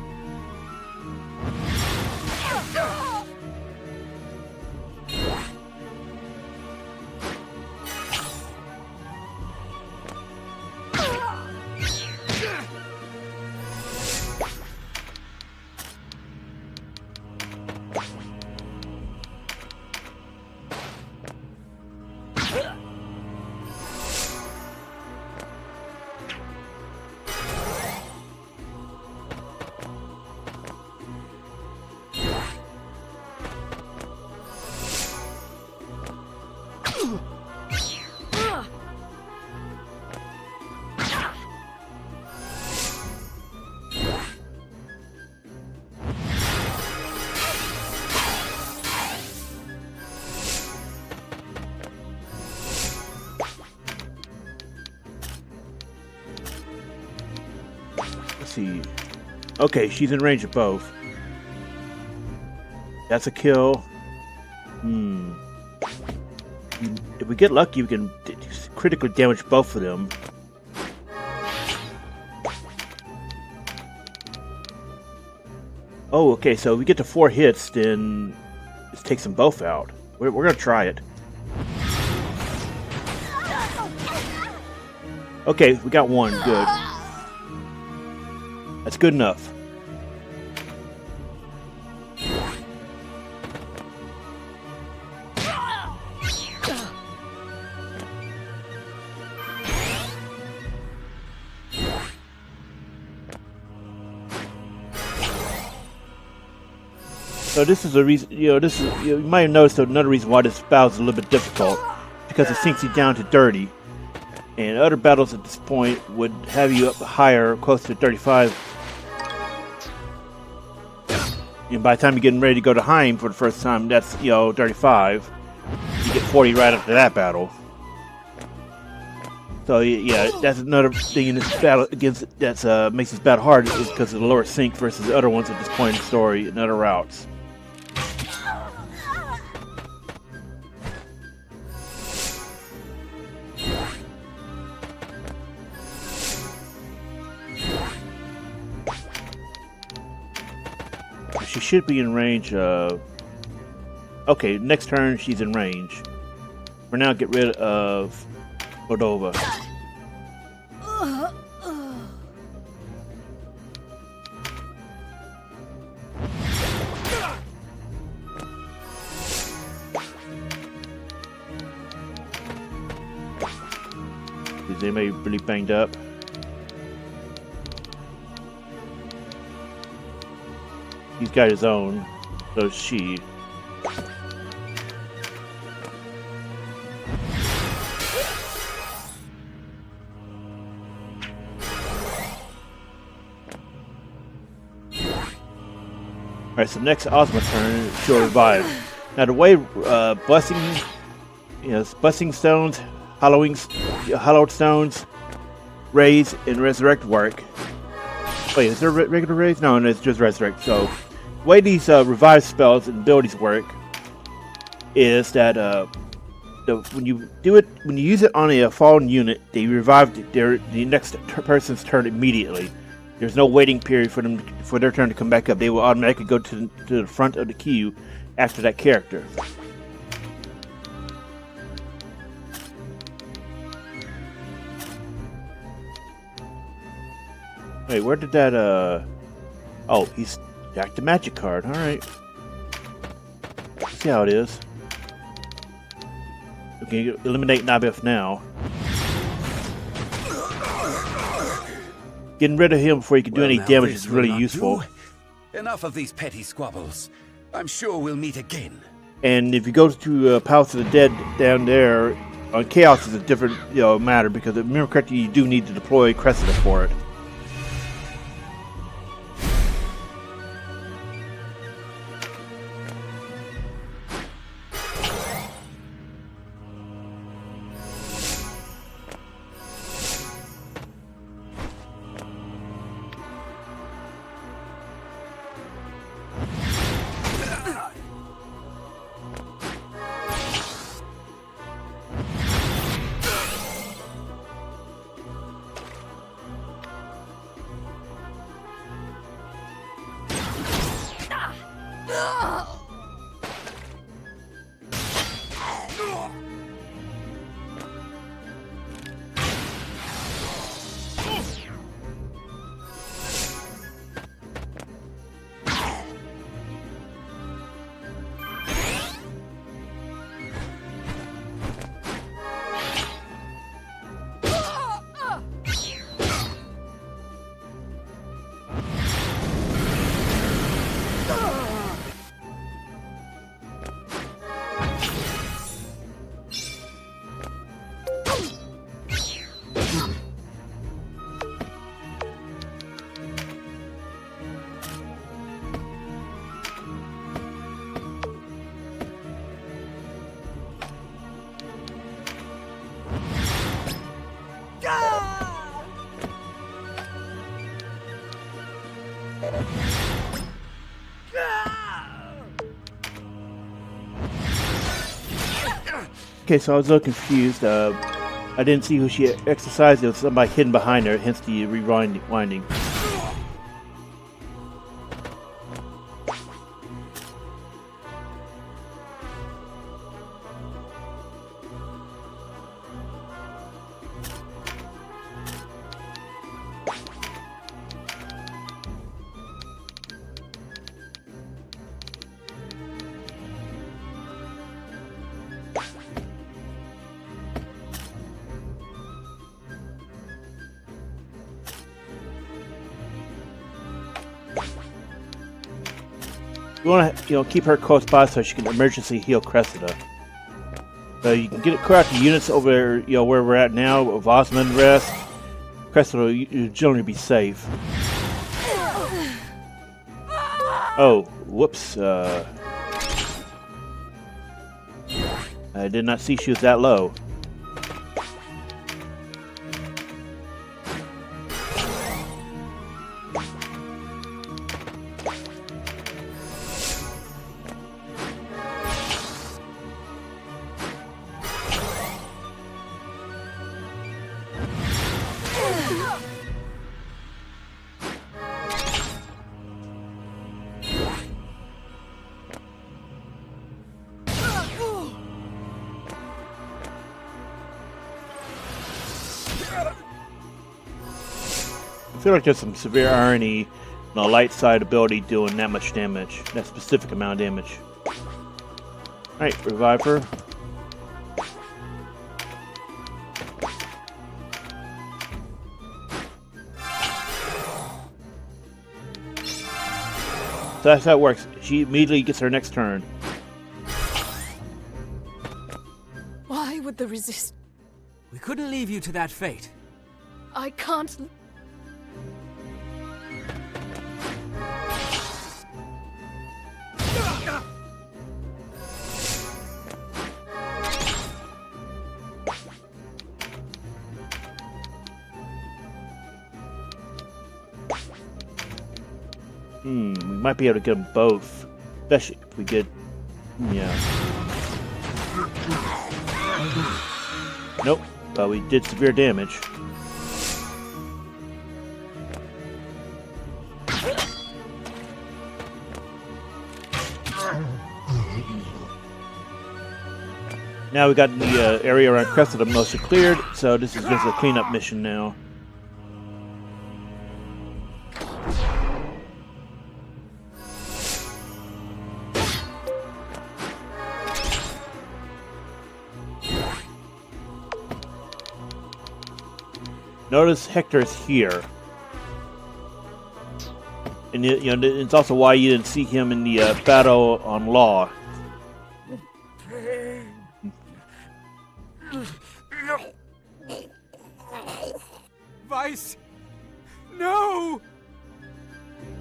See. Okay, she's in range of both. That's a kill. If we get lucky, we can critically damage both of them. Oh, okay, so if we get to 4 hits, then this takes them both out. We're gonna try it. Okay, we got one. Good. That's good enough. So this is a reason, you might have noticed another reason why this battle is a little bit difficult, because it sinks you down to 30. And other battles at this point would have you up higher, close to 35. And by the time you're getting ready to go to Heim for the first time, that's 35. You get 40 right after that battle. So yeah, that's another thing in this battle that makes this battle hard, is because of the lower sync versus the other ones at this point in the story and other routes. She should be in range of... Okay, next turn she's in range. For now, get rid of Moldova. Is anybody really banged up? He's got his own, so is she. Alright, so next Ozma's turn, she'll revive. Now the way blessing stones, hallowed stones, raise, and resurrect work. Wait, is there regular raise? No, it's just resurrect. So the way these revive spells and abilities work is that when you use it on a fallen unit, they revive the next person's turn immediately. There's no waiting period for their turn to come back up. They will automatically go to the front of the queue after that character. Wait, where did that, Oh, he's jacked a magic card. Alright. See how it is. We can eliminate Nybeth now. Getting rid of him before he can do any now damage this is will really not useful. do. Enough of these petty squabbles. I'm sure we'll meet again. And if you go to Palace of the Dead down there, on Chaos is a different matter, because if I remember correctly, you do need to deploy Cressida for it. Okay, so I was a little confused. I didn't see who she exercised. It was somebody hidden behind her, hence the rewinding. You want to, keep her close by so she can emergency heal Cressida. So you can get correct the units over, where we're at now, of Osmond rest. Cressida will generally be safe. Oh, whoops. I did not see she was that low. I feel like there's some severe irony on the light side ability doing that much damage, that specific amount of damage. Alright, revive her. So that's how it works. She immediately gets her next turn. Why would the resist? We couldn't leave you to that fate. I can't. We might be able to get them both. Especially if we get... Yeah. Nope. But we did severe damage. Now we got the area around Cressida mostly cleared, so this is just a cleanup mission now. Notice Hector's here. And it's also why you didn't see him in the battle on Law. Vice! No!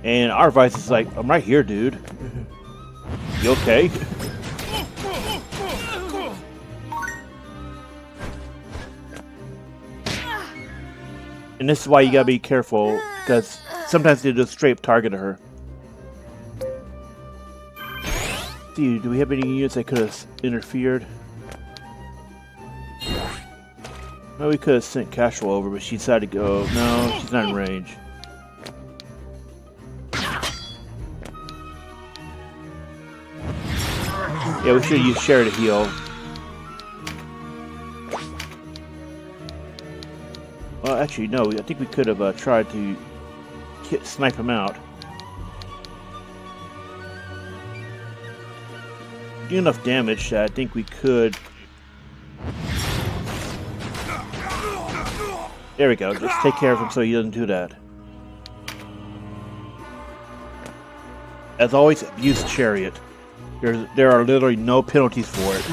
And our Vice is like, I'm right here, dude. You okay? And this is why you gotta be careful, because sometimes they just straight up target her. Dude, do we have any units that could have interfered? No, we could have sent Casual over, but she decided to go. No, she's not in range. Yeah, we should have used Sherri to heal. Well, actually, no. I think we could have tried to snipe him out. Do enough damage that I think we could. There we go. Just take care of him so he doesn't do that. As always, abuse Chariot. There are literally no penalties for it.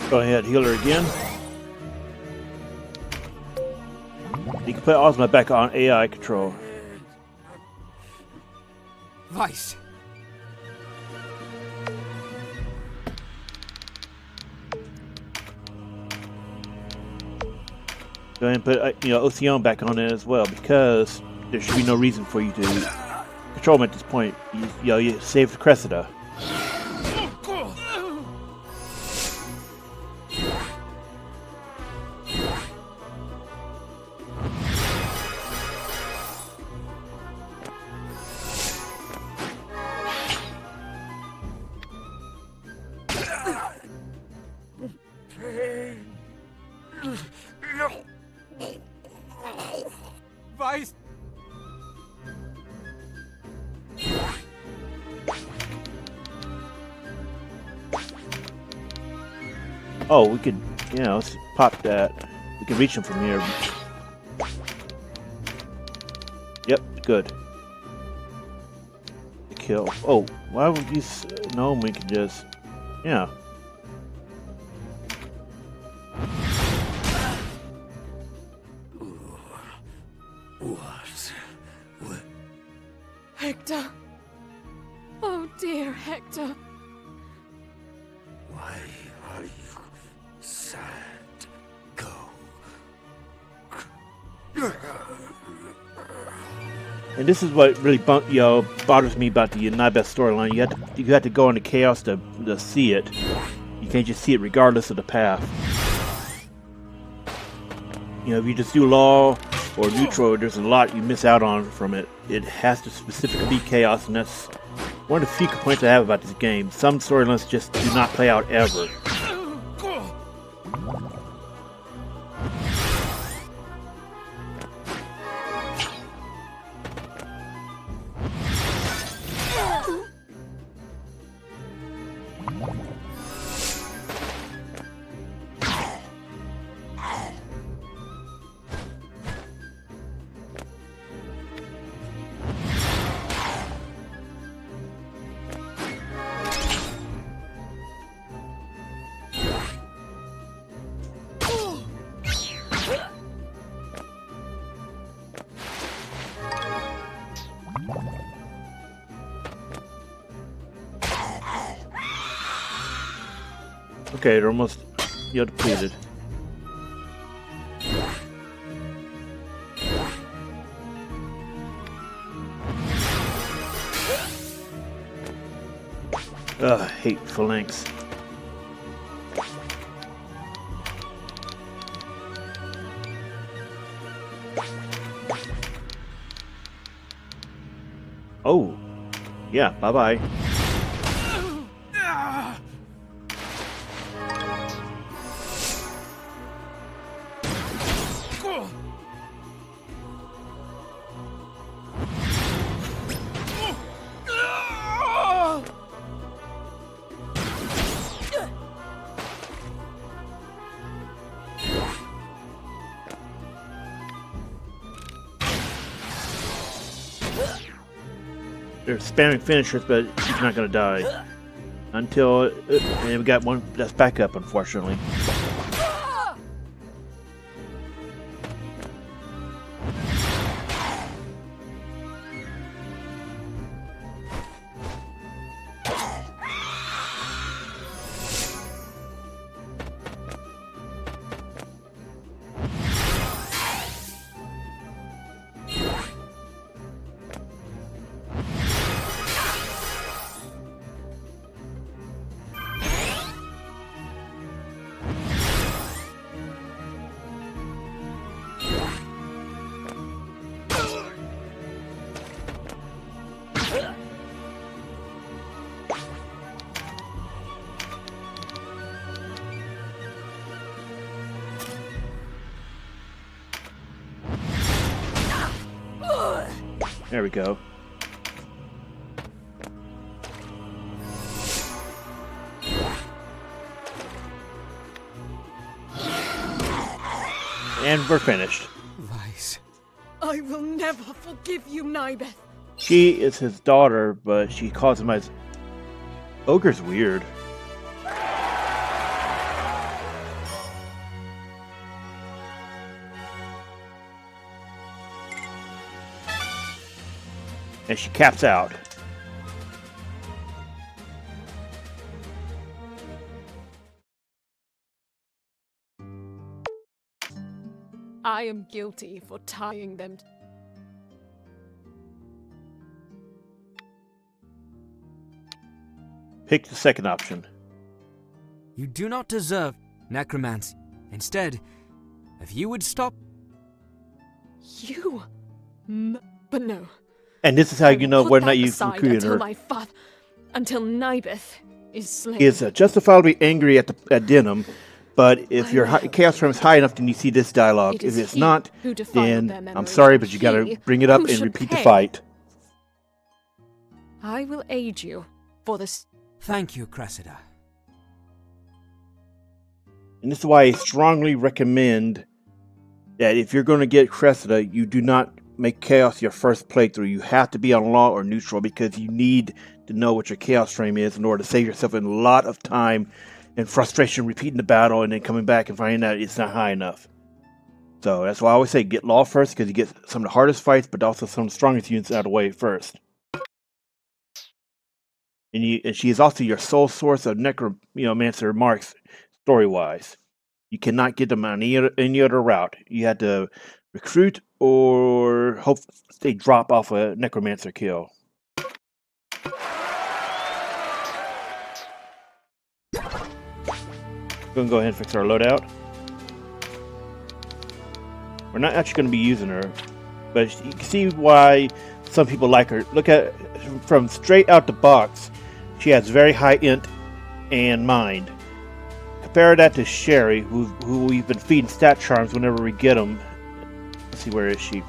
Go ahead, heal her again. You can put Ozma back on AI control. Vice! Go ahead and put Ocean back on it as well, because there should be no reason for you to control him at this point. You saved Cressida. Vice! Oh, we could, let's pop that. We can reach him from here. Yep, good. The kill. Oh, why would you know we can just, yeah. Hector. Oh dear, Hector. Why are you sad? Go. And this is what really bothers me about the Nybeth storyline. You have to go into chaos to see it. You can't just see it regardless of the path. If you just do law or neutral, there's a lot you miss out on from it. It has to specifically be chaos, and that's one of the few complaints I have about this game. Some storylines just do not play out ever. Okay, they're almost depleted. Ugh, hate phalanx. Oh, yeah, bye-bye. They're spamming finishers, but he's not going to die. Until... and we got one that's back up, unfortunately. There we go. And we're finished. Vice. I will never forgive you, Nybeth. She is his daughter, but she calls him as... Ogre's weird. And she caps out. I am guilty for tying them. Pick the second option. You do not deserve necromancy. Instead, if you would stop... You? But no. And this is how you know whether or not you've recruited her. Until Nybeth is slain. He is justifiably angry at Deneb, but if your chaos frame is high enough, then you see this dialogue. If it's not, then I'm sorry, but you gotta bring it up and repeat the fight. I will aid you for this. Thank you, Cressida. And this is why I strongly recommend that if you're going to get Cressida, you do not make Chaos your first playthrough. You have to be on law or neutral because you need to know what your Chaos frame is in order to save yourself a lot of time and frustration repeating the battle and then coming back and finding out it's not high enough. So that's why I always say get law first, because you get some of the hardest fights, but also some of the strongest units out of the way first. And she is also your sole source of necromancer marks story-wise. You cannot get them on any other route. You had to recruit or hope they drop off a necromancer kill. Gonna go ahead and fix our loadout. We're not actually going to be using her, but you can see why some people like her. Look at from straight out the box. She has very high int and mind. Compare that to Sherri, who we've been feeding stat charms whenever we get them. Let's see, where is she?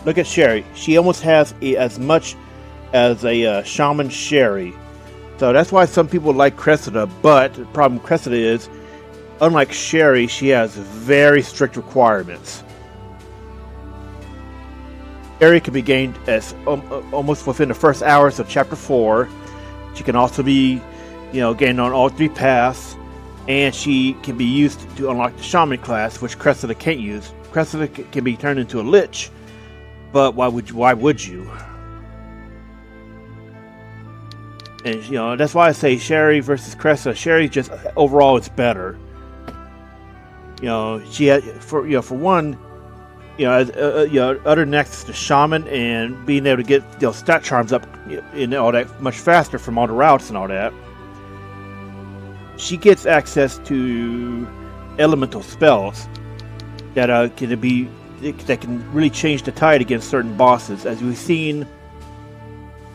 Look at Sherri. She almost has as much as a shaman Sherri. So that's why some people like Cressida, but the problem with Cressida is, unlike Sherri, she has very strict requirements. Sherri can be gained as almost within the first hours of Chapter 4. She can also be, gained on all 3 paths, and she can be used to unlock the Shaman class, which Cressida can't use. Cressida can be turned into a Lich, but why would you? And that's why I say Sherri versus Cressida. Sherri just overall is better. She had for one, other next to shaman and being able to get stat charms up and all that much faster from all the routes and all that. She gets access to elemental spells that can really change the tide against certain bosses. As we've seen,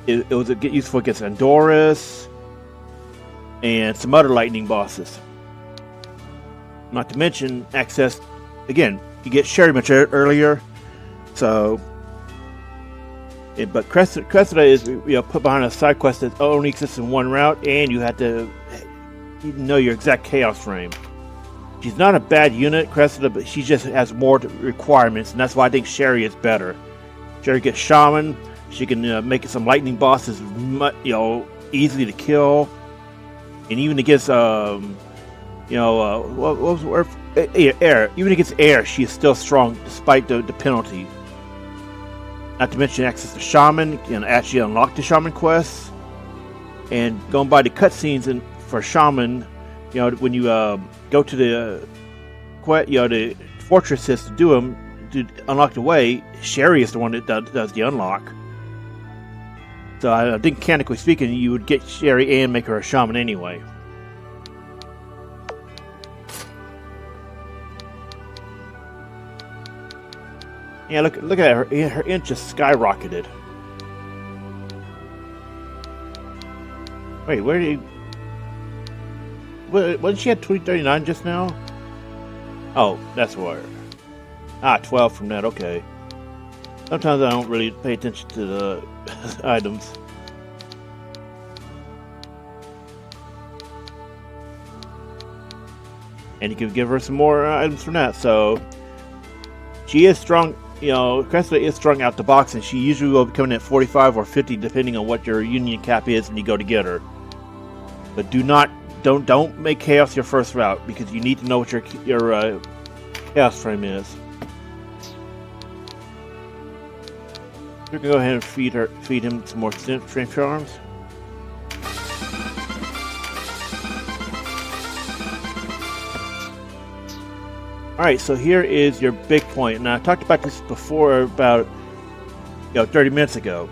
it was useful against Andoris and some other lightning bosses. Not to mention access, again, you get Sherri much earlier, so. But Cressida is put behind a side quest that only exists in one route, and you have to know your exact chaos frame. She's not a bad unit, Cressida, but she just has more requirements, and that's why I think Sherri is better. Sherri gets shaman. She can make some lightning bosses, easily to kill, and even against what was the word? Air. Even against air, she is still strong despite the penalty. Not to mention access to shaman, can actually unlock the shaman quests. And going by the cutscenes and for shaman, when you go to the the fortresses to do them, to unlock the way, Sherri is the one that does the unlock. So I think mechanically speaking, you would get Sherri and make her a shaman anyway. Yeah, look at her. Her int just skyrocketed. Wait, where did he... Wasn't she at 2039 just now? Oh, that's where. 12 from that, okay. Sometimes I don't really pay attention to the items. And you can give her some more items from that, so... She is strong, Cressida is strong out the box, and she usually will be coming at 45 or 50 depending on what your union cap is when you go to get her. But don't make Chaos your first route, because you need to know what your Chaos frame is. We can go ahead and feed him some more strength charms. Alright, so here is your big point. Now, I talked about this before, about 30 minutes ago.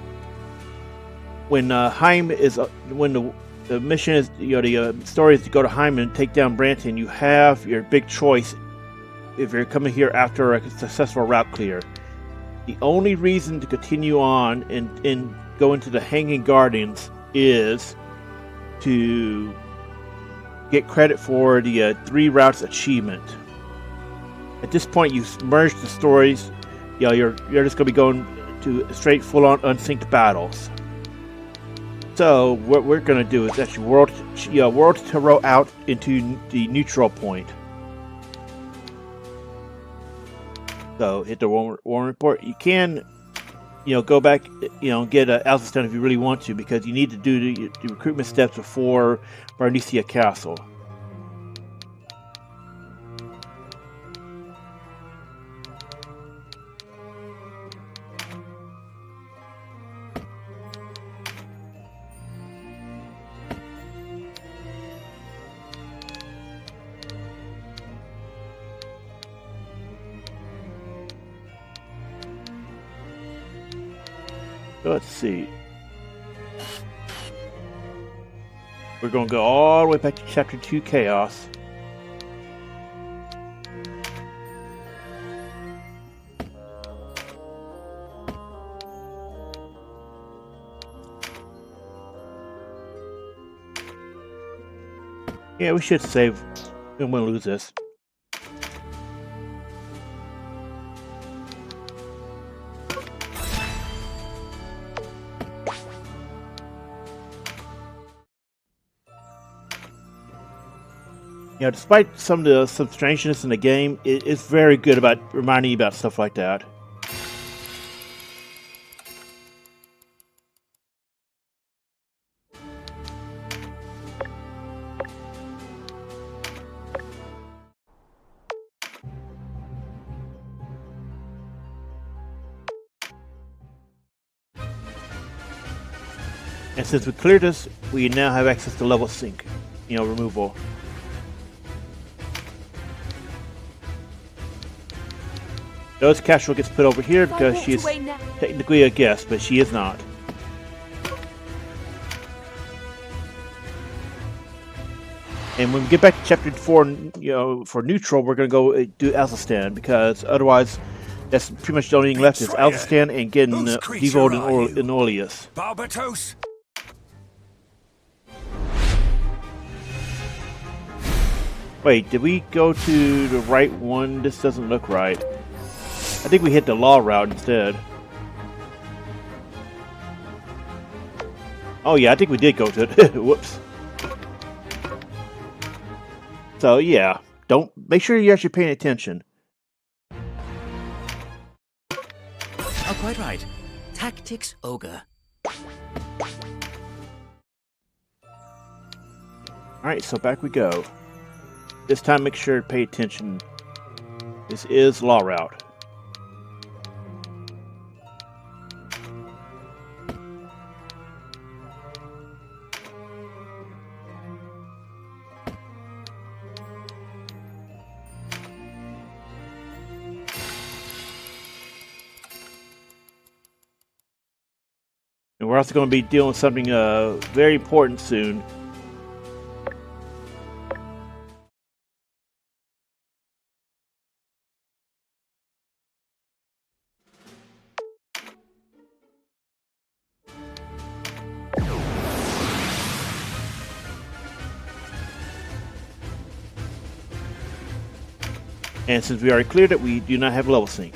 When Heim is, when the mission is, the story is to go to Heim and take down Branton, you have your big choice if you're coming here after a successful route clear. The only reason to continue on and go into the Hanging Guardians is to get credit for the 3 routes achievement. At this point, you merge the stories. You're just going to be going to straight, full-on unsynced battles. So what we're going to do is actually world to row out into the neutral point. So hit the war report. You can, go back, get Asyton if you really want to, because you need to do the recruitment steps before Barnicia Castle. Let's see. We're going to go all the way back to Chapter 2 Chaos. Yeah, we should save. We don't want to lose this. Despite some of the strangeness in the game, it's very good about reminding you about stuff like that. And since we cleared this, we now have access to level sync, removal. Notice Castro gets put over here because she is technically a guest, but she is not. And when we get back to chapter 4, for neutral, we're going to go do Asyton, because otherwise, that's pretty much the only thing left is Asyton and getting Dievold and Oeilas. Barbatos? Wait, did we go to the right one? This doesn't look right. I think we hit the law route instead. Oh yeah, I think we did go to it. Whoops. So yeah, make sure you're actually paying attention. Oh, quite right. Tactics Ogre. Alright, so back we go. This time make sure to pay attention. This is law route. And we're also going to be dealing with something very important soon. And since we already cleared it, we do not have level sync.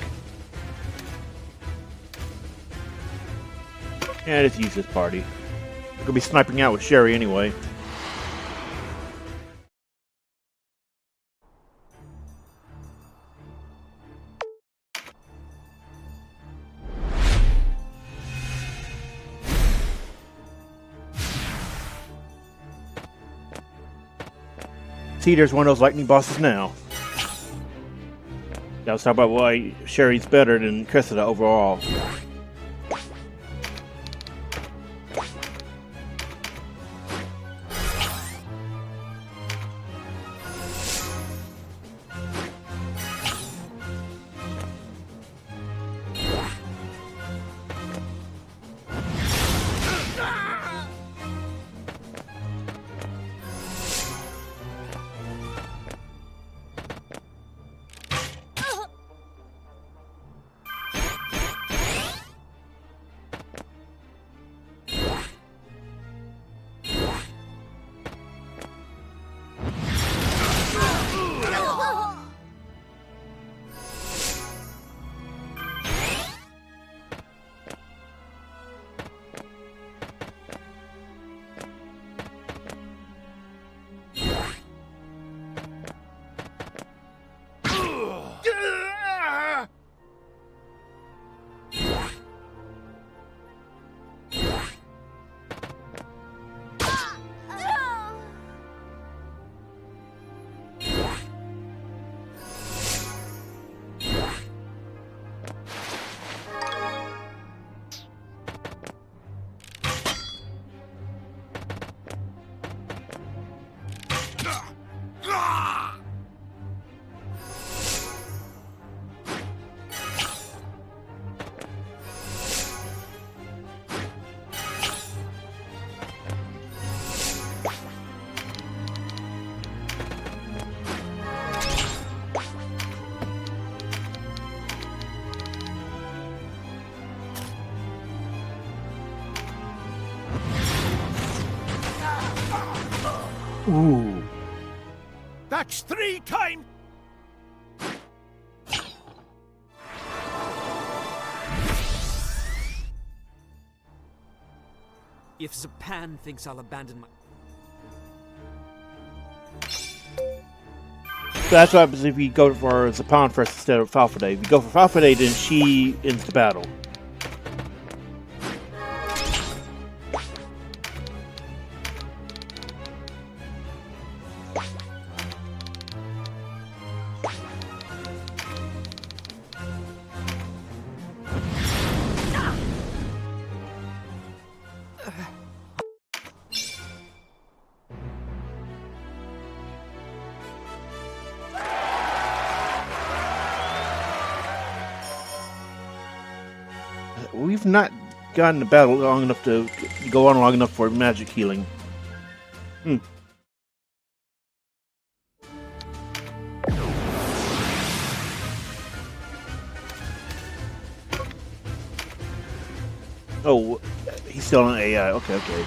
Yeah, let's use this party. We're going to be sniping out with Sherri anyway. See, there's one of those lightning bosses now. Now let's talk about why Sherri's better than Cressida overall. Ooh. That's 3 times. If Zapan thinks I'll abandon my... So that's what happens if you go for Zapan first instead of Falfade. If you go for Falfade, then she ends the battle. we've not gotten the battle long enough to go on long enough for magic healing. Oh, he's still on AI. Okay.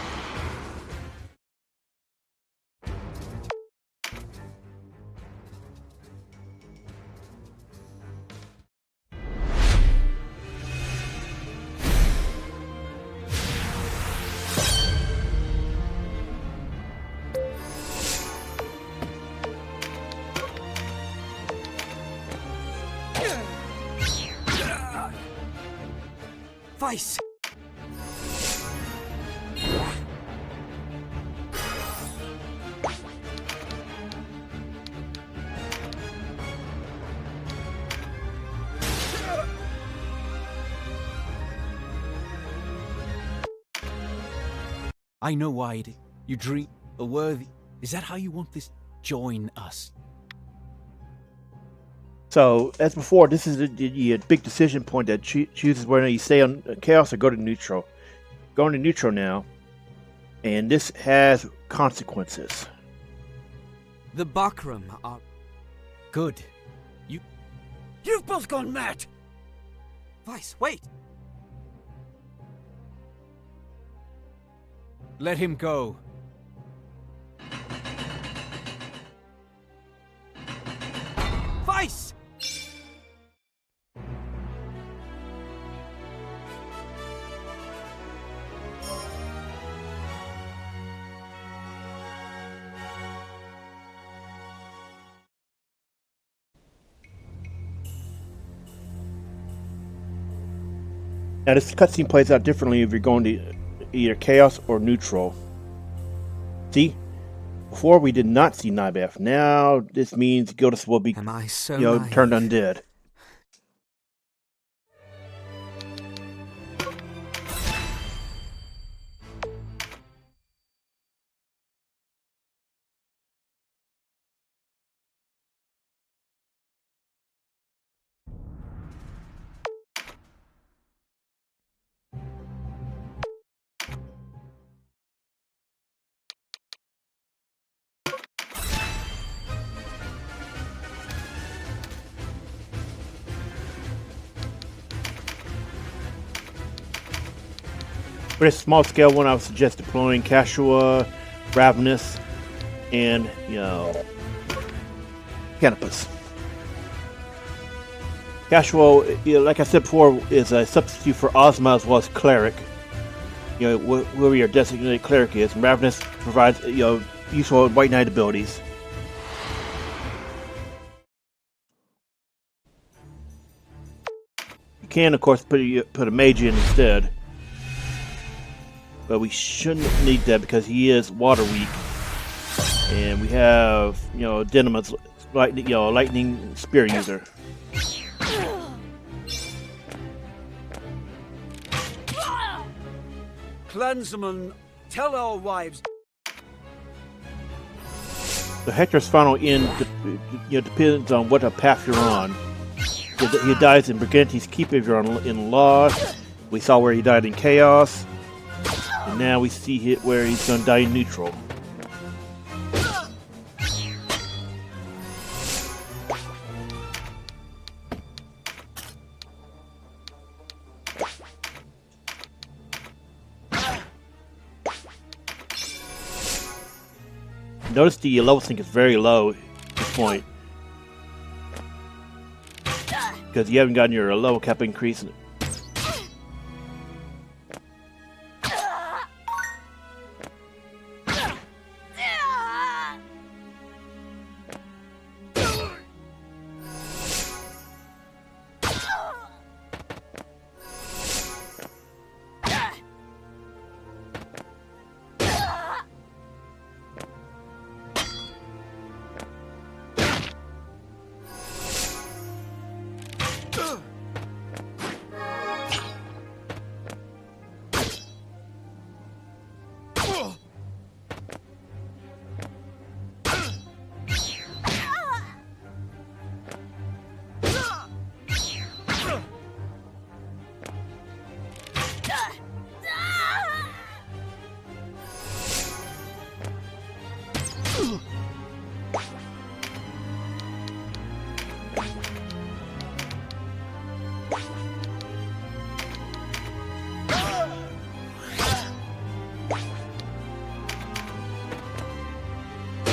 Vice! I know why it is. You dream a worthy. Is that how you want this? Join us. So, as before, this is a big decision point that chooses whether you stay on Chaos or go to neutral. Going to neutral now, and this has consequences. The Bakram are Good. You've both gone mad! Vice, wait! Let him go. Vice! Now, this cutscene plays out differently if you're going to either Chaos or Neutral. See? Before we did not see Nybeth. Now, this means Gildas will be Am I so turned undead. For this small scale one, I would suggest deploying Cashua, Ravenous, and, Canopus. Cashua, like I said before, is a substitute for Ozma as well as Cleric. Where your designated Cleric is. And Ravenous provides, useful White Knight abilities. You can, of course, put a Mage in instead. But we shouldn't need that because he is water weak, and we have Deneb's lightning spear user. Clansmen, tell our wives. The Hector's final end depends on what path you're on. He dies in Brigantys Keep if you're in Law. We saw where he died in Chaos. And now we see where he's going to die in neutral. Notice the level sync is very low at this point. Because you haven't gotten your level cap increase.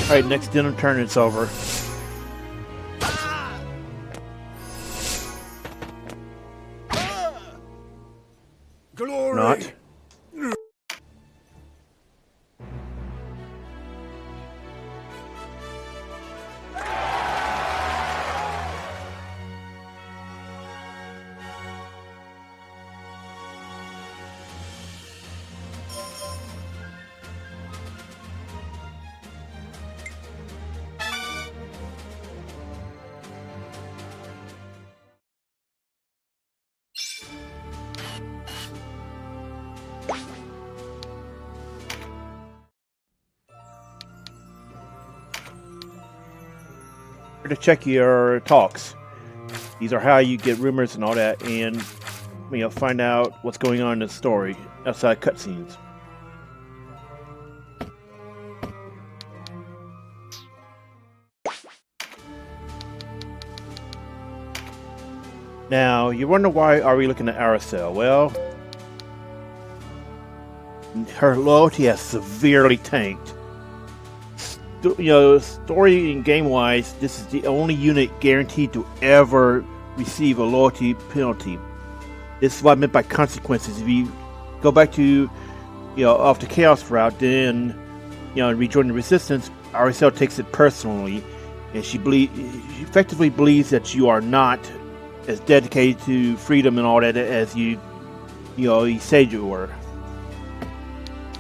Alright, next dinner turn, it's over. Glory! Not. To check your talks. These are how you get rumors and all that, and find out what's going on in the story outside cutscenes. Now, you wonder why are we looking at Aracel? Well, her loyalty has severely tanked. Story and game-wise, this is the only unit guaranteed to ever receive a loyalty penalty. This is what I meant by consequences. If you go back to, off the Chaos route, then, rejoin the Resistance, Aracel takes it personally, and she effectively believes that you are not as dedicated to freedom and all that as you said you were.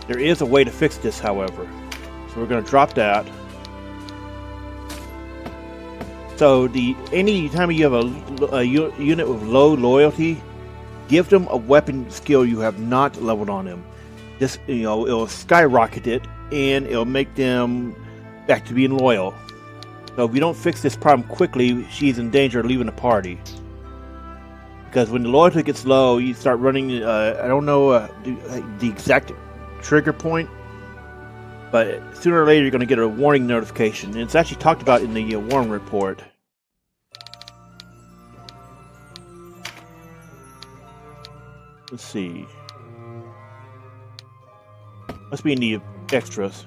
There is a way to fix this, however. So we're going to drop that. So any time you have a unit with low loyalty, give them a weapon skill you have not leveled on them. This, it'll skyrocket it, and it'll make them back to being loyal. So if you don't fix this problem quickly, she's in danger of leaving the party. Because when the loyalty gets low, you start running. I don't know the exact trigger point. But sooner or later, you're going to get a warning notification. And it's actually talked about in the warning report. Let's see. Must be in the extras.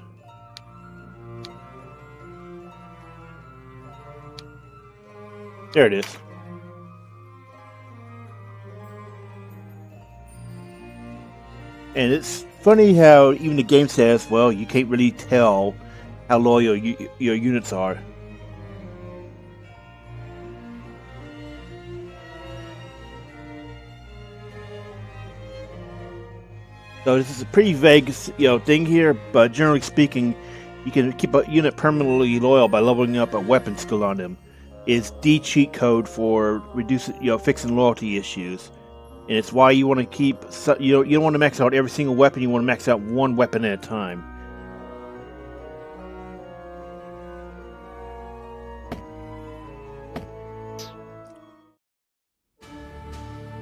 There it is. And it's funny how even the game says, well, you can't really tell how loyal your units are. So this is a pretty vague, thing here, but generally speaking, you can keep a unit permanently loyal by leveling up a weapon skill on them. It's the cheat code for reducing, fixing loyalty issues. And it's why you want to keep, you don't want to max out every single weapon, you want to max out one weapon at a time.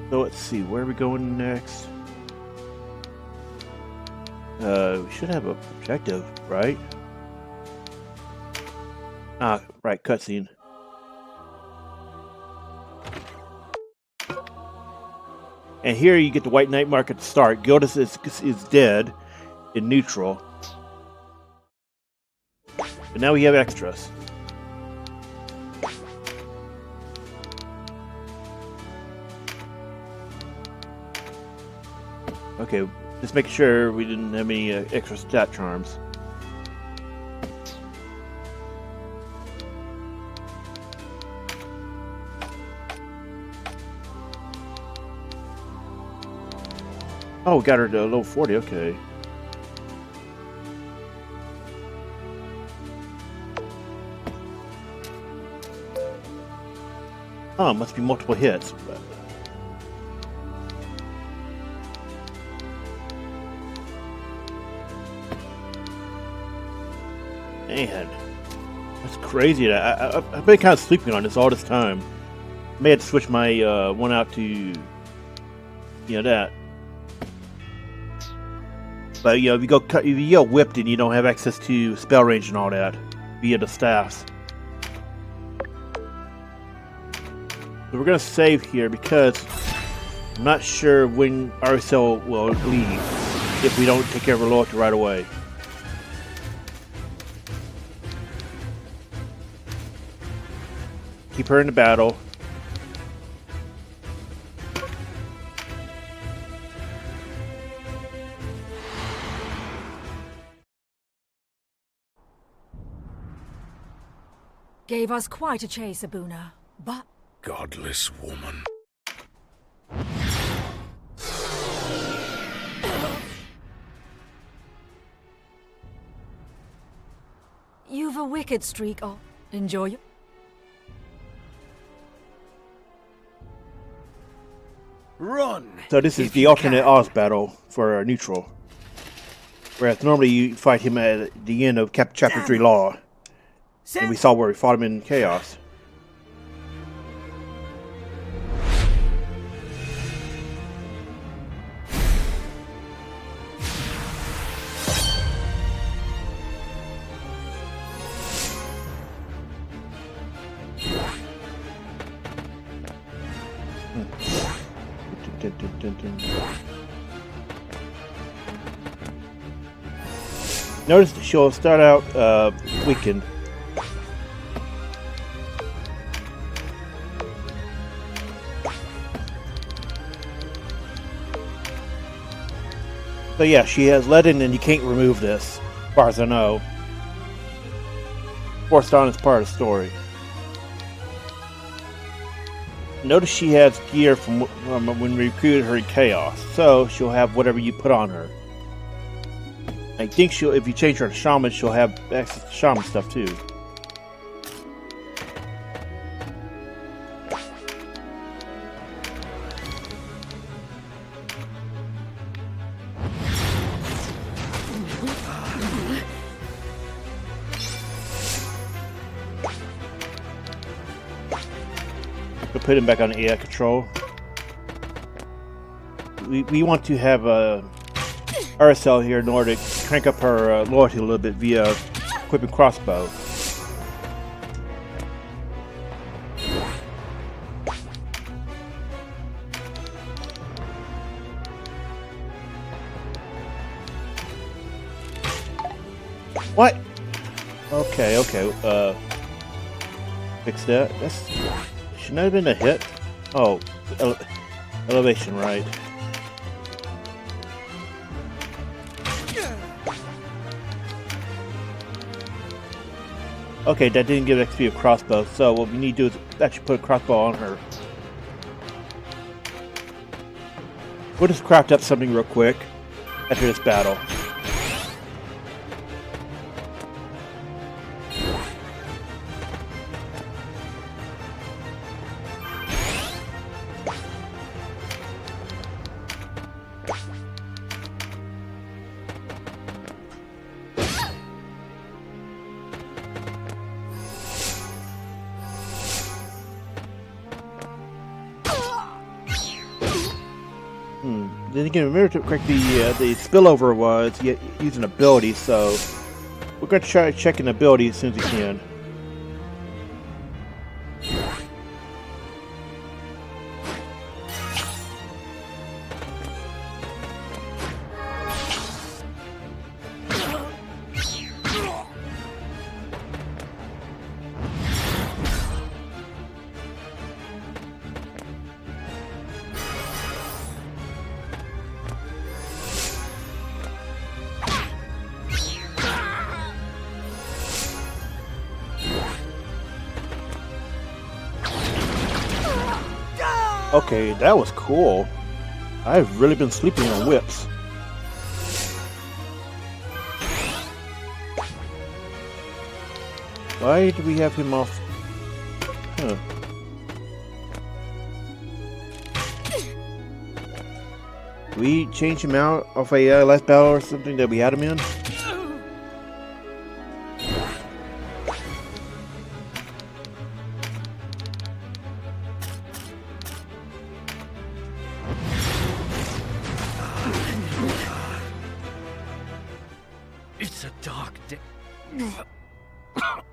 So let's see, where are we going next? We should have an objective, right? Ah, right, cutscene. And here you get the White Knight mark at the start. Gildas is dead in neutral. But now we have extras. Okay, just making sure we didn't have any extra stat charms. Oh, we got her to level 40, okay. Oh, must be multiple hits. But... Man, that's crazy. I've been kind of sleeping on this all this time. I may have to switch my one out to, that. But if you get whipped and you don't have access to spell range and all that via the staffs. So we're gonna save here because I'm not sure when RSL will leave if we don't take care of our loyalty right away. Keep her in the battle. Gave us quite a chase, Abuna, but Godless woman. you've a wicked streak. Oh, enjoy it. Run! So this is the alternate Oz battle for neutral. Whereas normally you fight him at the end of Chapter 3 Law. And we saw where we fought him in Chaos. Notice that she'll start out weakened. So yeah, she has Hedon, and you can't remove this, as far as I know. Forced on is part of the story. Notice she has gear from when we recruited her in Chaos, so she'll have whatever you put on her. I think she'll, if you change her to Shaman, she'll have access to Shaman stuff too. We'll put him back on AI control. We want to have RSL here in order to crank up her loyalty a little bit via equipping crossbow. What? Okay. Fix that. That's should not have been a hit. Oh, elevation, right? Okay, that didn't give XP a crossbow, so what we need to do is actually put a crossbow on her. We'll just craft up something real quick after this battle. Then again, remember to correct the spillover was using ability, so we're going to try checking ability as soon as we can. Okay, that was cool. I've really been sleeping on whips. Why do we have him off? Huh. We changed him out of a last battle or something that we had him in?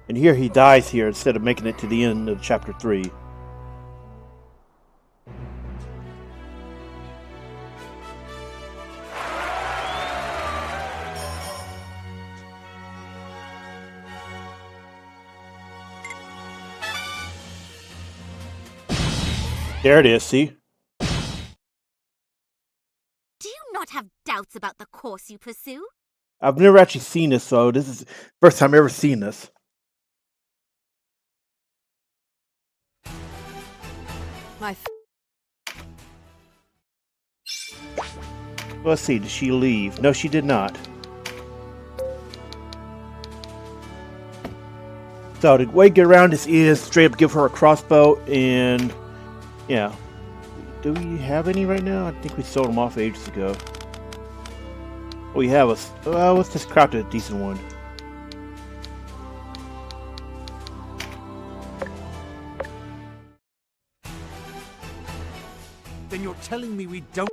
And here he dies here instead of making it to the end of Chapter 3. There it is, see? Do you not have doubts about the course you pursue? I've never actually seen this, so this is the first time I've ever seen this. Let's see, did she leave? No, she did not. So the way to get around this is straight up give her a crossbow and yeah. Do we have any right now? I think we sold them off ages ago. We have a well, let's just craft a decent one. Then you're telling me we don't...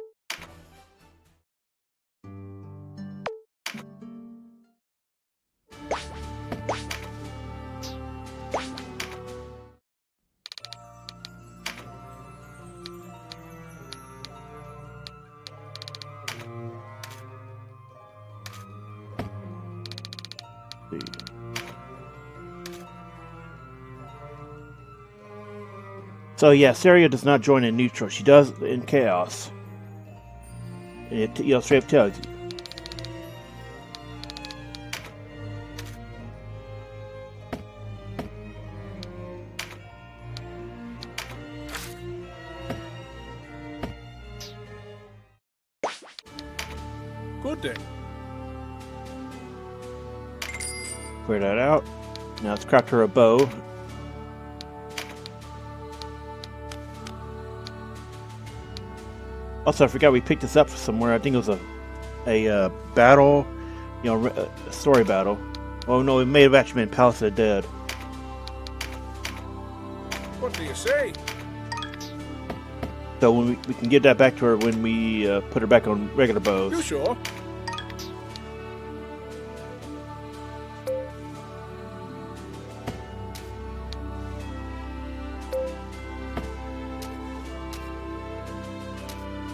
So yeah, Saria does not join in neutral. She does in chaos. And it straight up tells you. Good day. Clear that out. Now let's craft her a bow. Also, I forgot we picked this up somewhere. I think it was a battle, a story battle. Oh no, it may have actually been Palace of the Dead. What do you say? So when we can give that back to her when we put her back on regular bows. You sure?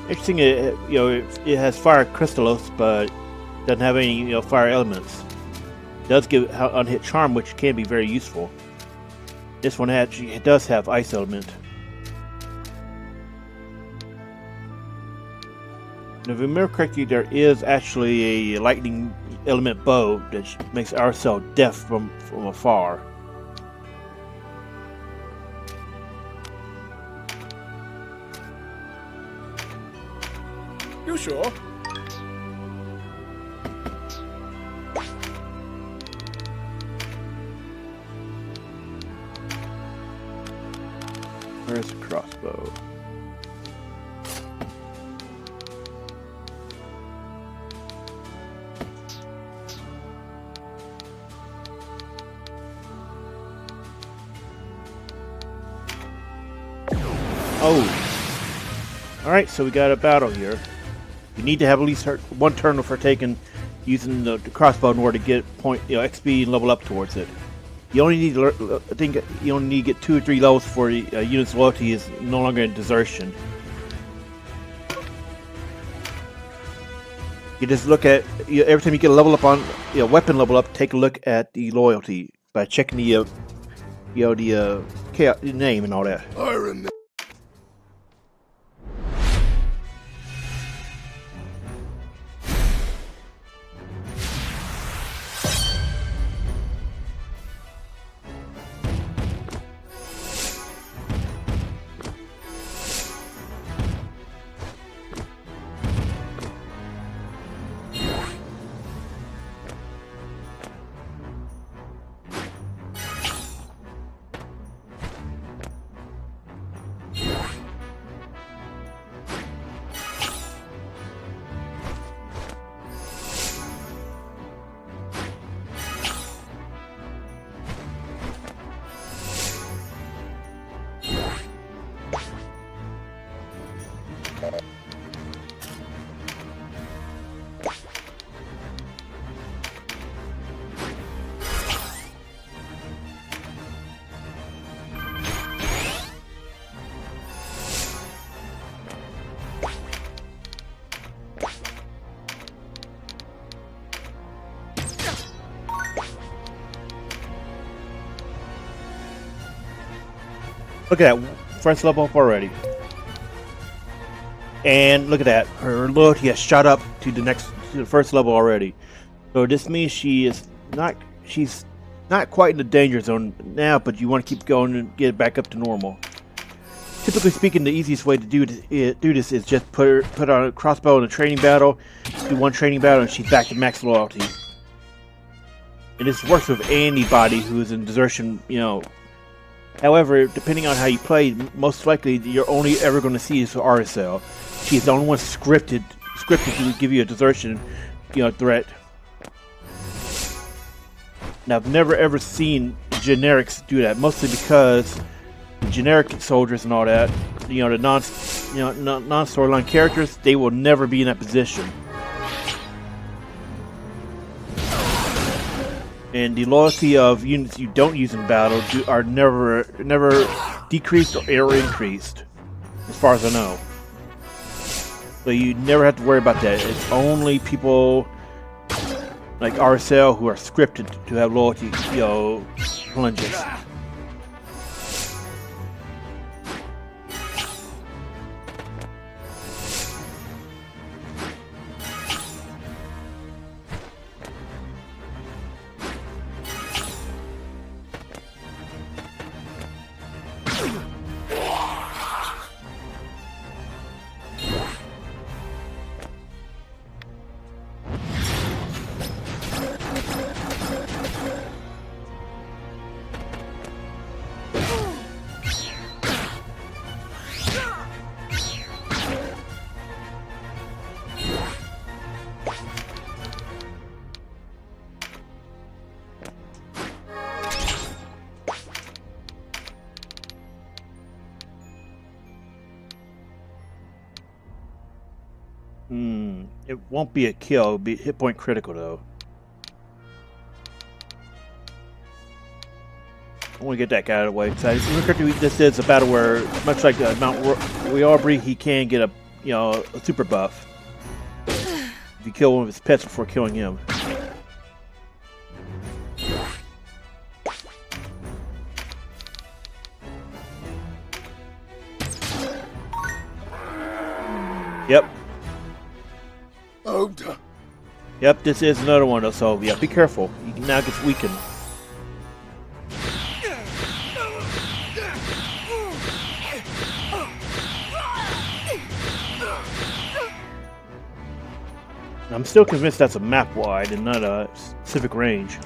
Interesting, it has fire crystallos, but doesn't have any fire elements. It does give unhit charm, which can be very useful. This one actually does have ice element. Now, if I remember correctly, there is actually a lightning element bow that makes our cell deaf from afar. You sure? Where's the crossbow? Oh. Alright, so we got a battle here. You need to have at least one turn of her taken using the crossbow in order to get XP and level up towards it. You only need I think you only need to get 2 or 3 levels for unit's loyalty is no longer in desertion. You just look at every time you get a level up on weapon level up, take a look at the loyalty by checking the name and all that. I remember. Look at that, friends level up already. And look at that. Her loyalty has shot up to the first level already. So this means she's not quite in the danger zone now, but you want to keep going and get it back up to normal. Typically speaking, the easiest way to do this is just put on a crossbow in a training battle, do one training battle, and she's back to max loyalty. And this works with anybody who's in desertion, you know. However, depending on how you play, most likely you're only ever going to see is RSL. She's the only one scripted to give you a desertion, you know, threat. Now, I've never ever seen generics do that, mostly because generic soldiers and all that, you know, the non-storyline characters, they will never be in that position. And the loyalty of units you don't use in battle are never decreased or increased, as far as I know. So you never have to worry about that. It's only people like RSL who are scripted to have loyalty, you know, plunges. It won't be a kill, it'll be hit point critical though. I want to get that guy out of the way. So this is a battle where, much like Mount Weobry, he can get a super buff if you kill one of his pets before killing him. Yep. Yep, this is another one though, so yeah, be careful. He now gets weakened. I'm still convinced that's a map wide and not a specific range.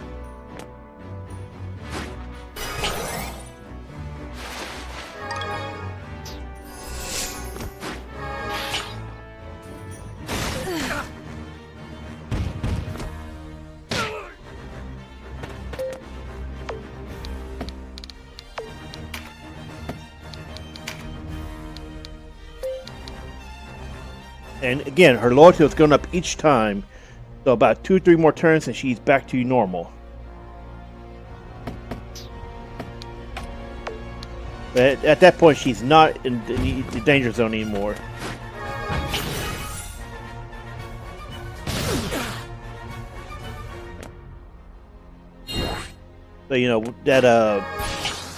And again, her loyalty is going up each time. So about 2 or 3 more turns and she's back to normal. But at that point, she's not in the danger zone anymore. So, you know, that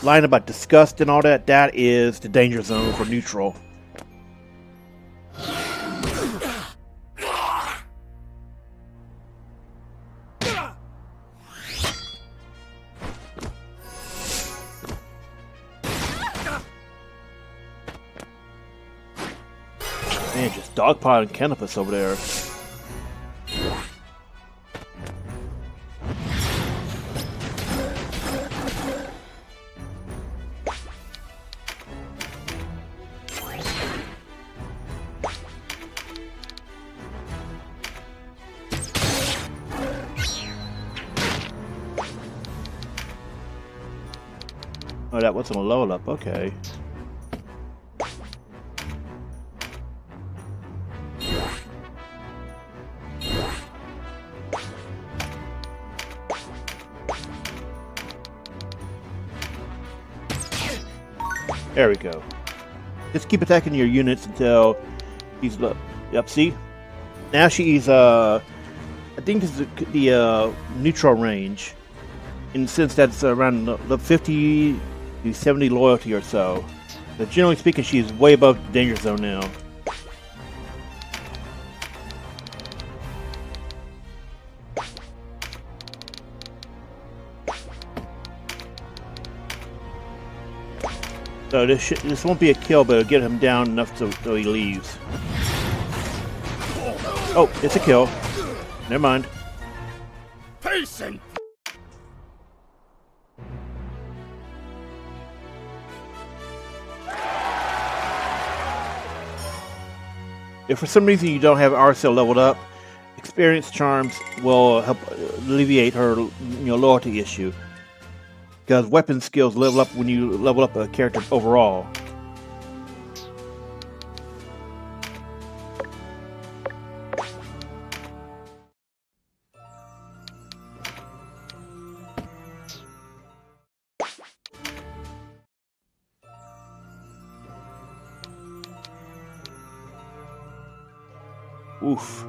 line about disgust and all that, that is the danger zone for neutral. Man, just dogpiling Canopus over there. Oh, that wasn't a level up, okay. There we go. Just keep attacking your units until he's look. Yep, see? Now she's I think this is the neutral range. And since that's around the 50 to 70 loyalty or so. But generally speaking, she's way above the danger zone now. So this won't be a kill, but it'll get him down enough so he leaves. Oh, it's a kill. Never mind. Patient! If for some reason you don't have RSL leveled up, experience charms will help alleviate her loyalty issue. Because weapon skills level up when you level up a character overall. Oof.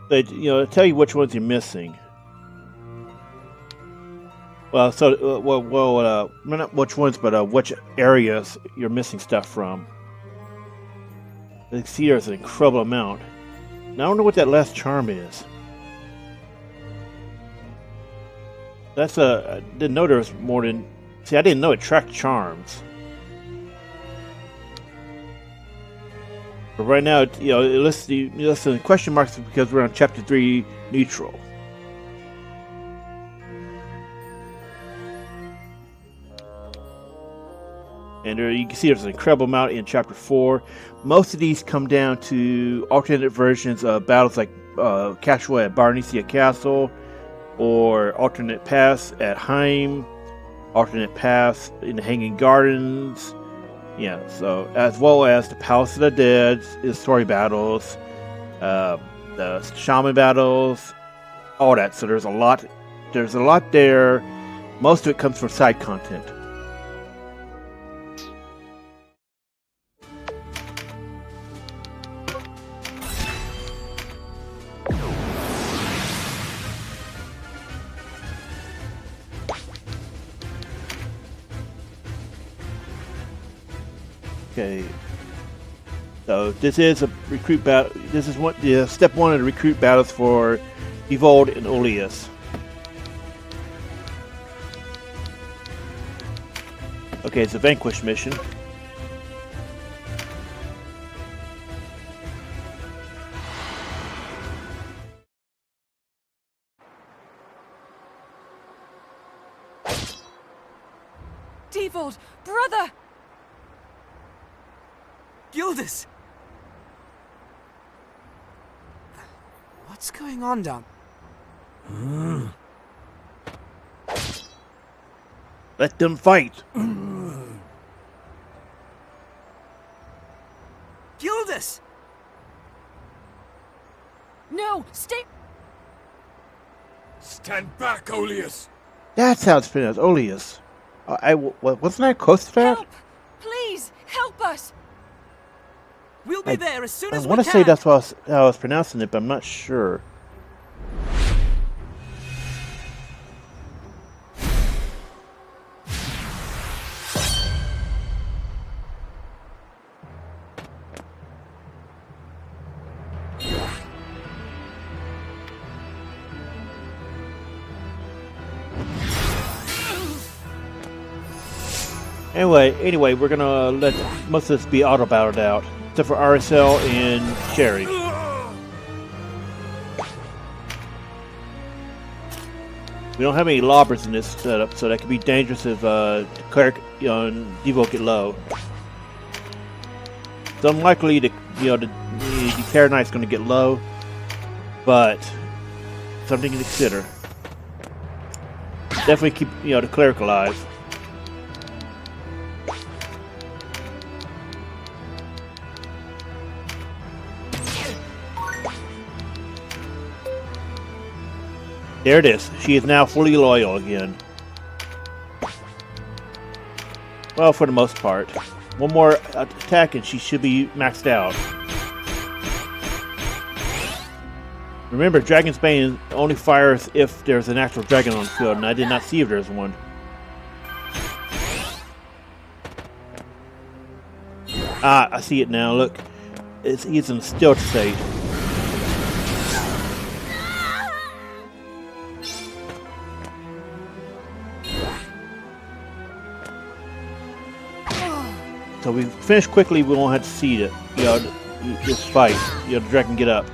They, tell you which ones you're missing. Well, so, not which ones, but which areas you're missing stuff from. You see there's an incredible amount. Now, I don't know what that last charm is. That's I didn't know there was more than... See, I didn't know it tracked charms. But right now, it lists the question marks because we're on Chapter 3 neutral. And there, you can see there's an incredible amount in Chapter 4. Most of these come down to alternate versions of battles like Cashway at Barnicia Castle, or alternate paths at Heim, alternate paths in the Hanging Gardens. Yeah, so as well as the Palace of the Dead, the story battles, the shaman battles, all that. So there's a lot there. Most of it comes from side content. Okay, so this is a recruit battle. This is step 1 of the recruit battles for Dievold and Oeilas. Okay, it's a vanquish mission. Dievold, brother! Gildas! What's going on down? Let them fight! Gildas! No, stay... Stand back, Oeilas! That's how it's pronounced, Oeilas. Wasn't I close to that? Help! Please, help us! We'll be there as soon as we can. I want to say that's how I was pronouncing it, but I'm not sure. Anyway, we're gonna let most of this be auto-battled out, except for RSL and Sherri. We don't have any lobbers in this setup, so that could be dangerous if cleric and Dievold get low. It's unlikely the Terror Knight's going to get low, but something to consider. Definitely keep the cleric alive. There it is. She is now fully loyal again. Well, for the most part. One more attack and she should be maxed out. Remember, Dragon's Bane only fires if there's an actual dragon on the field, and I did not see if there's one. Ah, I see it now. Look. He's in a stealth state. So we finish quickly. We won't have to see it. You know, this fight. You know, the dragon get up.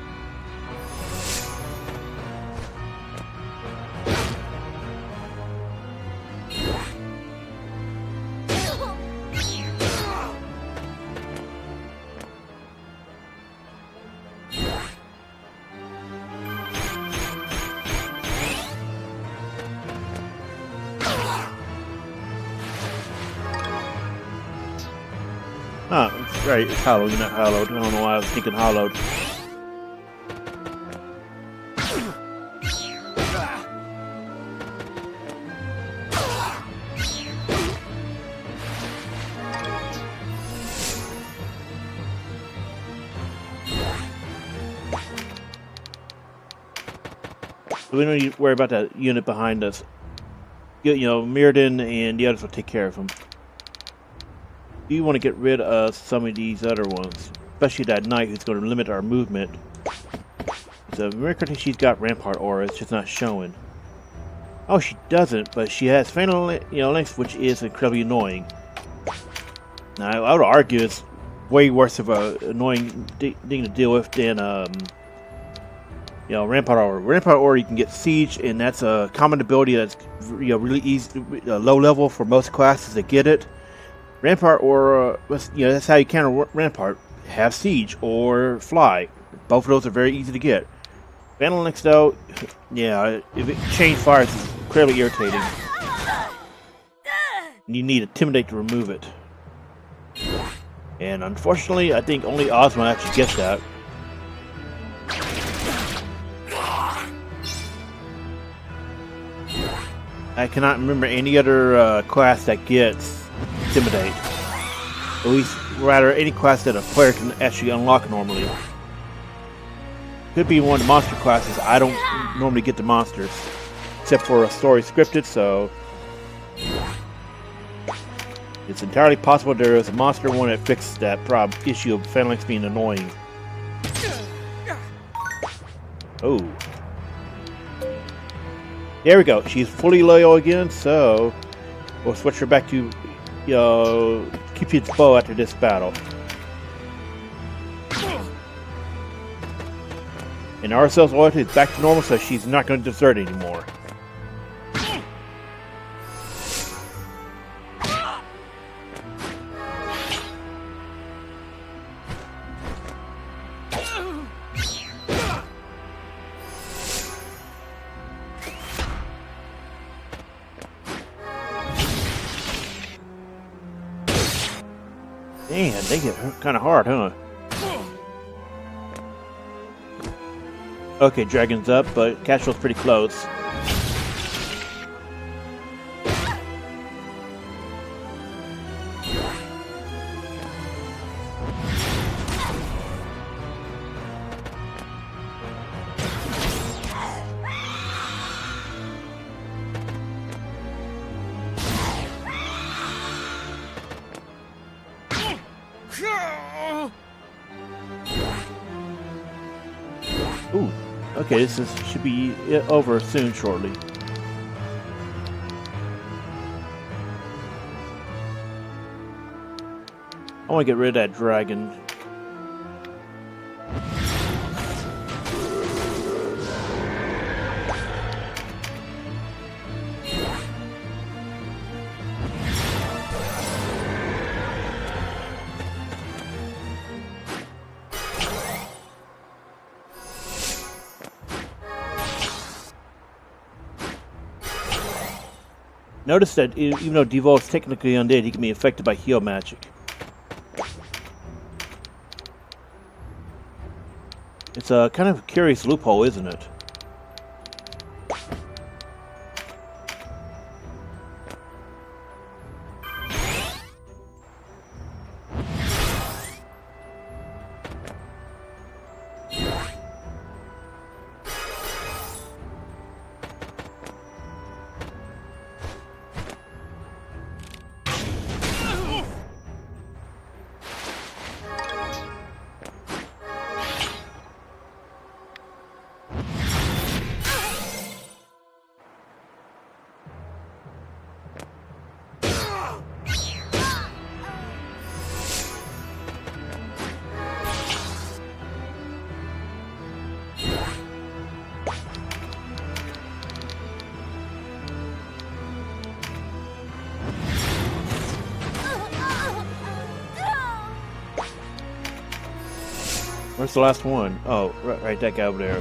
Ah, right, it's hollowed, not hollowed. I don't know why I was thinking hollowed. So we don't need to worry about that unit behind us. You know, Mirrodin and the others will take care of them. You want to get rid of some of these other ones, especially that knight who's going to limit our movement. So America, she's got Rampart Aura, it's just not showing. Oh, she doesn't, but she has Phantom Length, which is incredibly annoying. Now, I would argue it's way worse of a annoying thing to deal with than Rampart Aura. Rampart Aura, you can get Siege, and that's a common ability that's really easy, low level for most classes to get it. Rampart Aura, that's how you counter Rampart. Have Siege or Fly. Both of those are very easy to get. Phantom Lynx, though, yeah, if it chain fires, it's incredibly irritating. And you need Intimidate to remove it. And unfortunately, I think only Ozma actually gets that. I cannot remember any other class that gets Intimidate. At least, rather, any class that a player can actually unlock normally. Could be one of the monster classes. I don't normally get the monsters, except for a story scripted, so it's entirely possible there is a monster one that fixes that issue of Phantom Lynx being annoying. Oh. There we go. She's fully loyal again, so we'll switch her back to Cupid's bow after this battle. And Arcel's loyalty is back to normal, so she's not going to desert anymore. Man, they get kind of hard, huh? Okay, dragon's up, but Castro's pretty close. Ooh, okay, should be over soon, shortly. I want to get rid of that dragon. Notice that even though Dievold is technically undead, he can be affected by heal magic. It's a kind of curious loophole, isn't it? Where's the last one? Oh, right, that guy over there.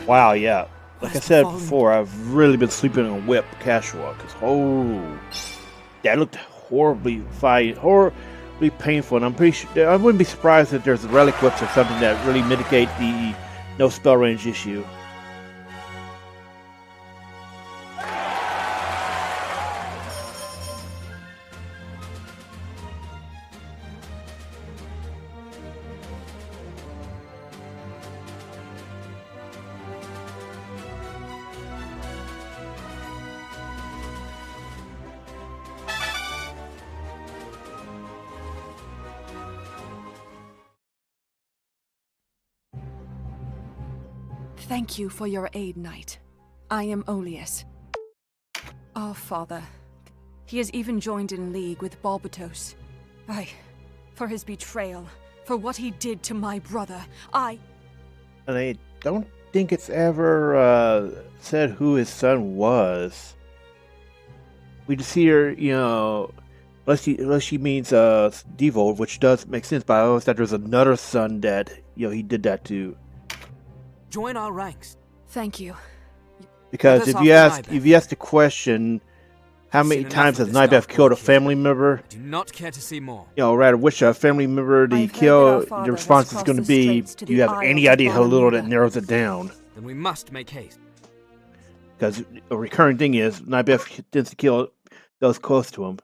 Wow, yeah. Like I said before, I've really been sleeping on whip casual because that looked horribly painful, and I'm pretty sure I wouldn't be surprised if there's relic whips or something that really mitigate the no spell range issue. Thank you for your aid, Knight. I am Oeilas. Our father. He has even joined in league with Balbatos. For his betrayal, for what he did to my brother, And I don't think it's ever said who his son was. We just hear, unless she means Dievold, which does make sense, but I always thought there was another son that, he did that to. Join our ranks. Thank you. Because if you ask the question, how many times has Nybeth killed a family member? I do not care to see more. Rather which family member do you kill? The response is going to be, do you have any idea how little that narrows it down? Then we must make haste. Because a recurring thing is, Nybeth tends to kill those close to him.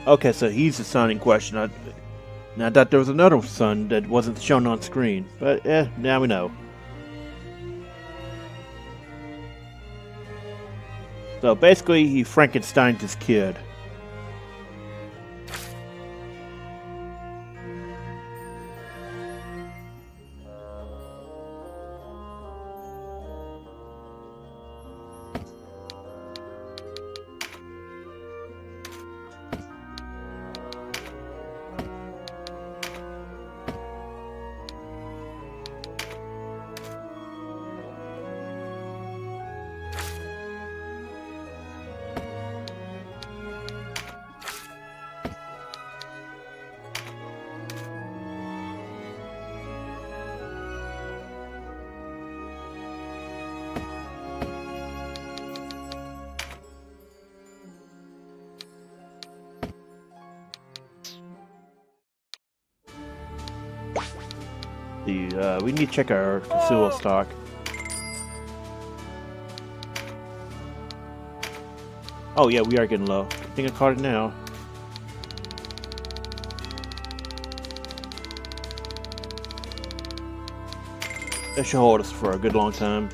Okay, so he's the son in question. I thought there was another son that wasn't shown on screen, but now we know. So basically, he Frankensteined his kid. We need to check our consumable stock. Oh yeah, we are getting low. I think I caught it now. That should hold us for a good long time.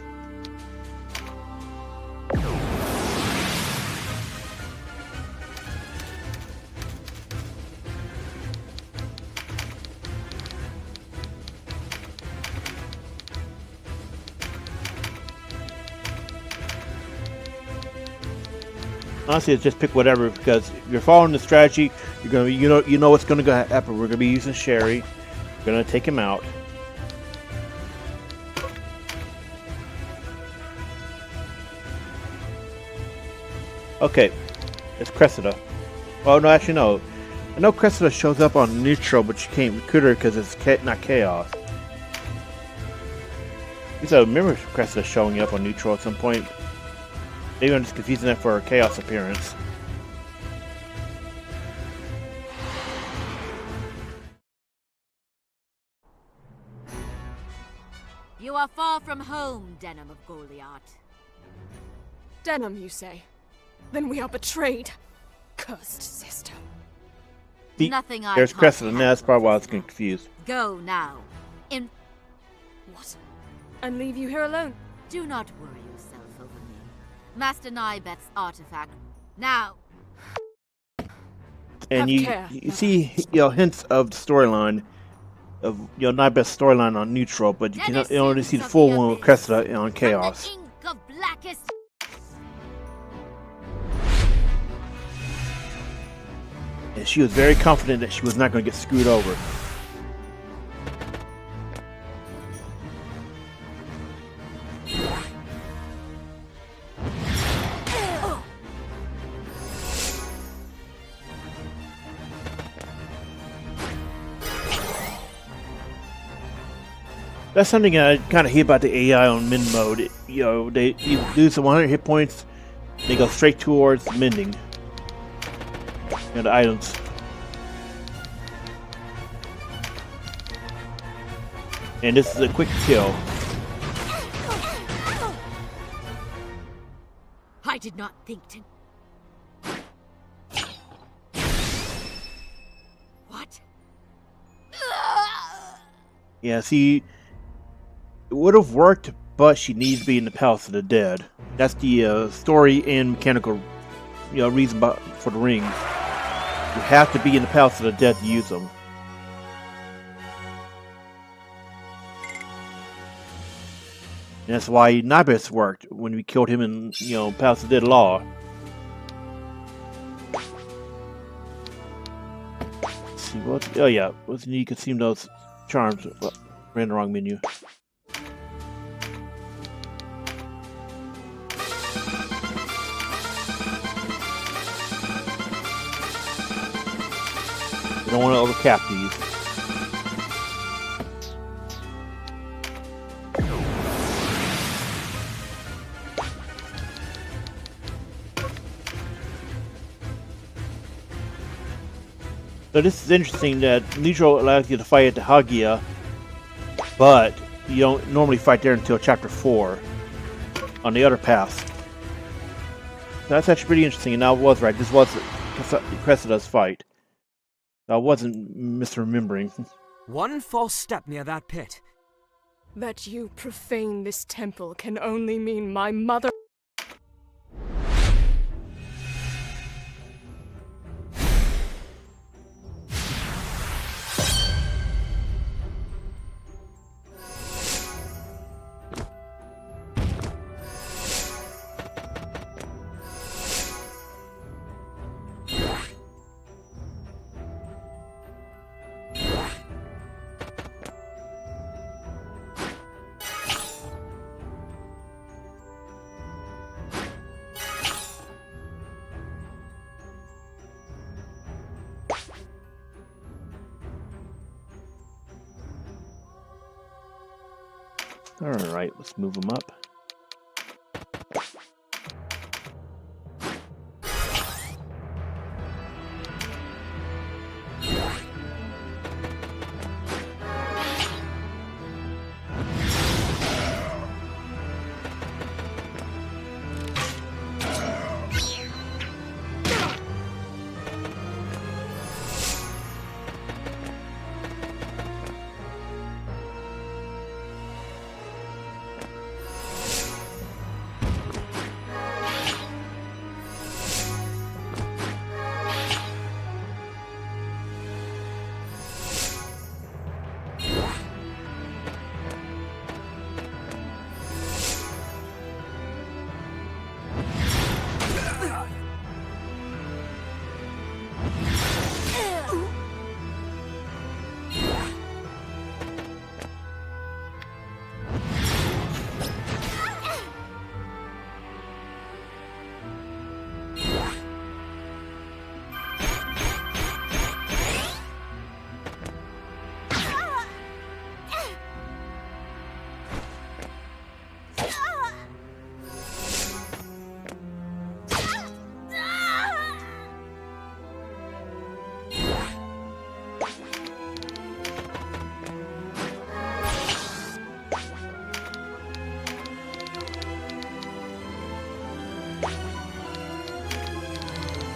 Honestly, just pick whatever, because if you're following the strategy, you're gonna, you know what's gonna happen. We're gonna be using Sherri. We're gonna take him out. Okay, it's Cressida. Oh no, actually no. I know Cressida shows up on neutral, but you can't recruit her because it's not chaos. I remember Cressida showing up on neutral at some point. Maybe I'm just confusing that for her chaos appearance. You are far from home, Deneb of Golyat. Deneb, you say? Then we are betrayed. Cursed sister. Nothing I There's can't Cressida, and handle, that's probably why I was prisoner. confused. Go now. What? And leave you here alone? Do not worry yourself over me. Master Nybeth's artifact. Now! And Have care, you see, hints of the storyline of Nybeth's storyline on neutral, but you cannot only see the full one with Cressida on chaos. From the ink of blackest... And she was very confident that she was not going to get screwed over. That's something I kind of hate about the AI on mend mode. They lose the 100 hit points, they go straight towards mending. The items. And this is a quick kill. I did not think to... What? Yeah, see, it would have worked, but she needs to be in the Palace of the Dead. That's the story and mechanical, reason for the rings. You have to be in the Palace of the Dead to use them. And that's why Nybeth worked when we killed him in, Palace of the Dead Law. Let's see what? Oh yeah, you can see those charms. Well, ran the wrong menu. Don't want to overcap these. So this is interesting that neutral allows you to fight at the Hagia, but you don't normally fight there until chapter 4 on the other paths. So that's actually pretty interesting, and I was right. This was Cressida's fight. I wasn't misremembering. One false step near that pit. That you profane this temple can only mean my mother... Alright, let's move them up.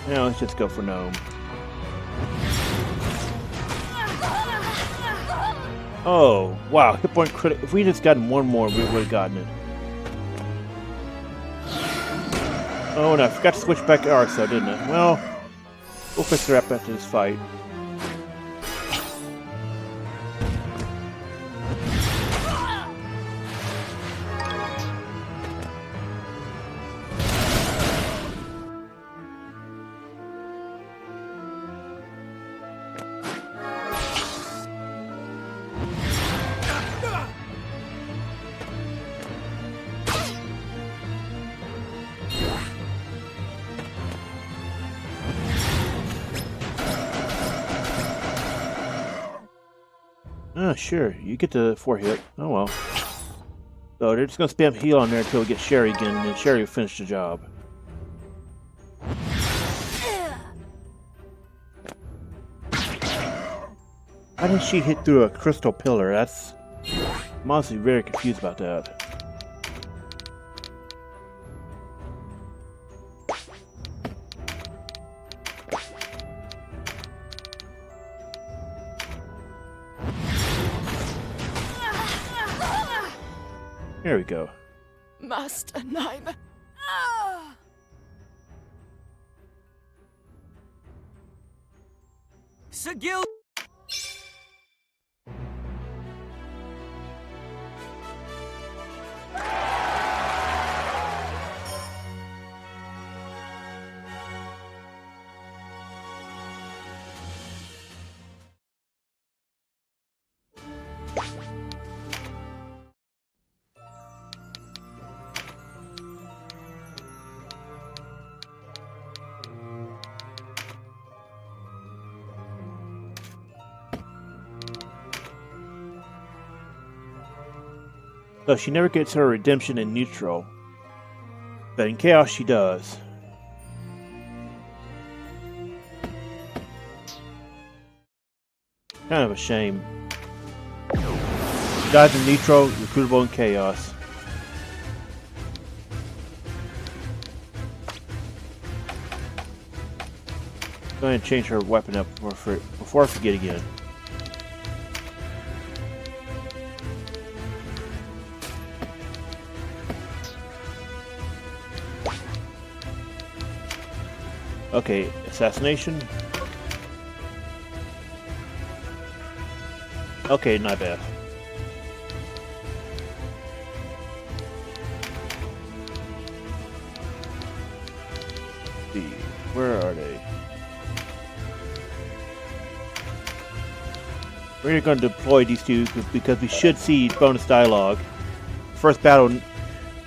Now let's just go for gnome. Oh, wow. Hit point crit. If we just gotten one more, we would have gotten it. Oh, and I forgot to switch back to Arso, didn't I? Well, we'll fix her up after this fight. Ah, sure. You get the 4 hit. Oh well. So they're just gonna spam heal on there until we get Sherri again, and then Sherri will finish the job. How did she hit through a crystal pillar? I'm honestly very confused about that. Here we go. Master Nybeth. Sigil! So she never gets her redemption in neutral, but in chaos she does. Kind of a shame. She dies in neutral, recruitable in chaos. Go ahead and change her weapon up before I forget again. Okay, assassination. Okay, Nybeth. See, where are they? We're going to deploy these two because we should see bonus dialogue. First battle.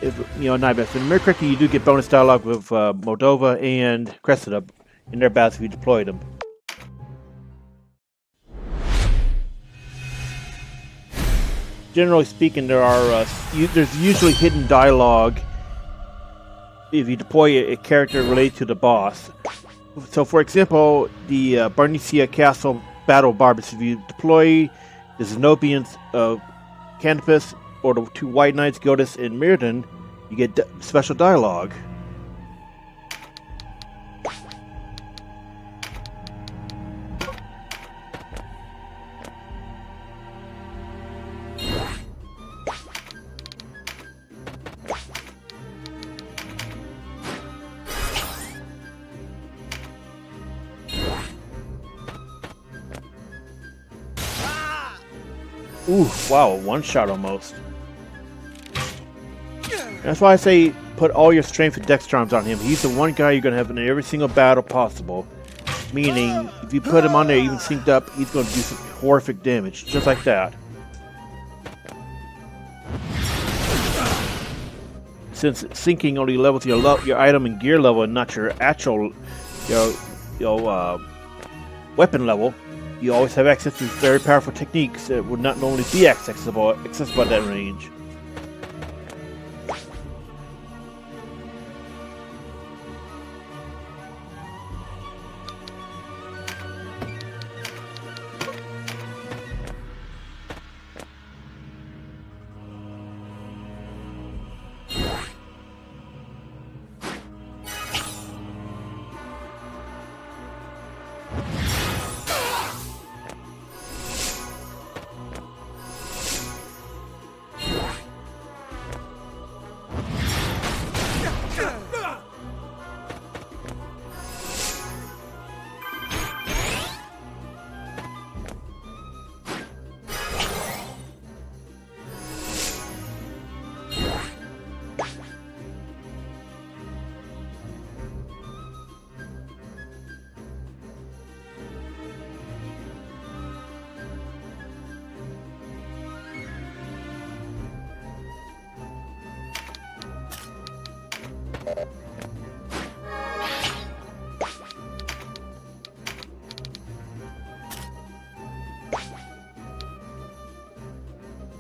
If Nybeth, in remember correctly, you do get bonus dialogue with Moldova and Cressida in their battles if you deploy them. Generally speaking, there's usually hidden dialogue if you deploy a character related to the boss. So, for example, the Barnicia Castle battle barbers, if you deploy the Zenobians of Ganpp or the 2 White Knights, Golyat and Mirrodin, you get special dialogue. Ooh, wow, one shot almost. That's why I say put all your strength and dex charms on him. He's the one guy you're going to have in every single battle possible. Meaning, if you put him on there even synced up, he's going to do some horrific damage. Just like that. Since syncing only levels your item and gear level and not your actual weapon level, you always have access to very powerful techniques that would not normally be accessible at that range.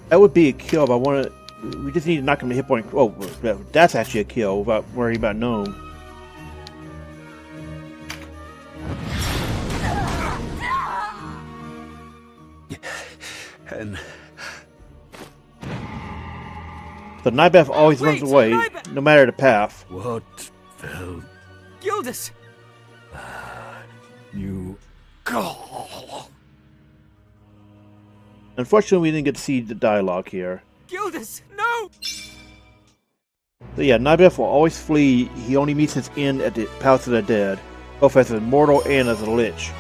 That would be a kill, but I want to... We just need to knock him to hit point. Oh, that's actually a kill without worrying about Gnome. And So Nybeth always runs away, Nybeth! no matter the path. what will Gildas! you go? Unfortunately, we didn't get to see the dialogue here. Gildas! No! So yeah, Nybeth will always flee. He only meets his end at the Palace of the Dead, both as a mortal and as a lich.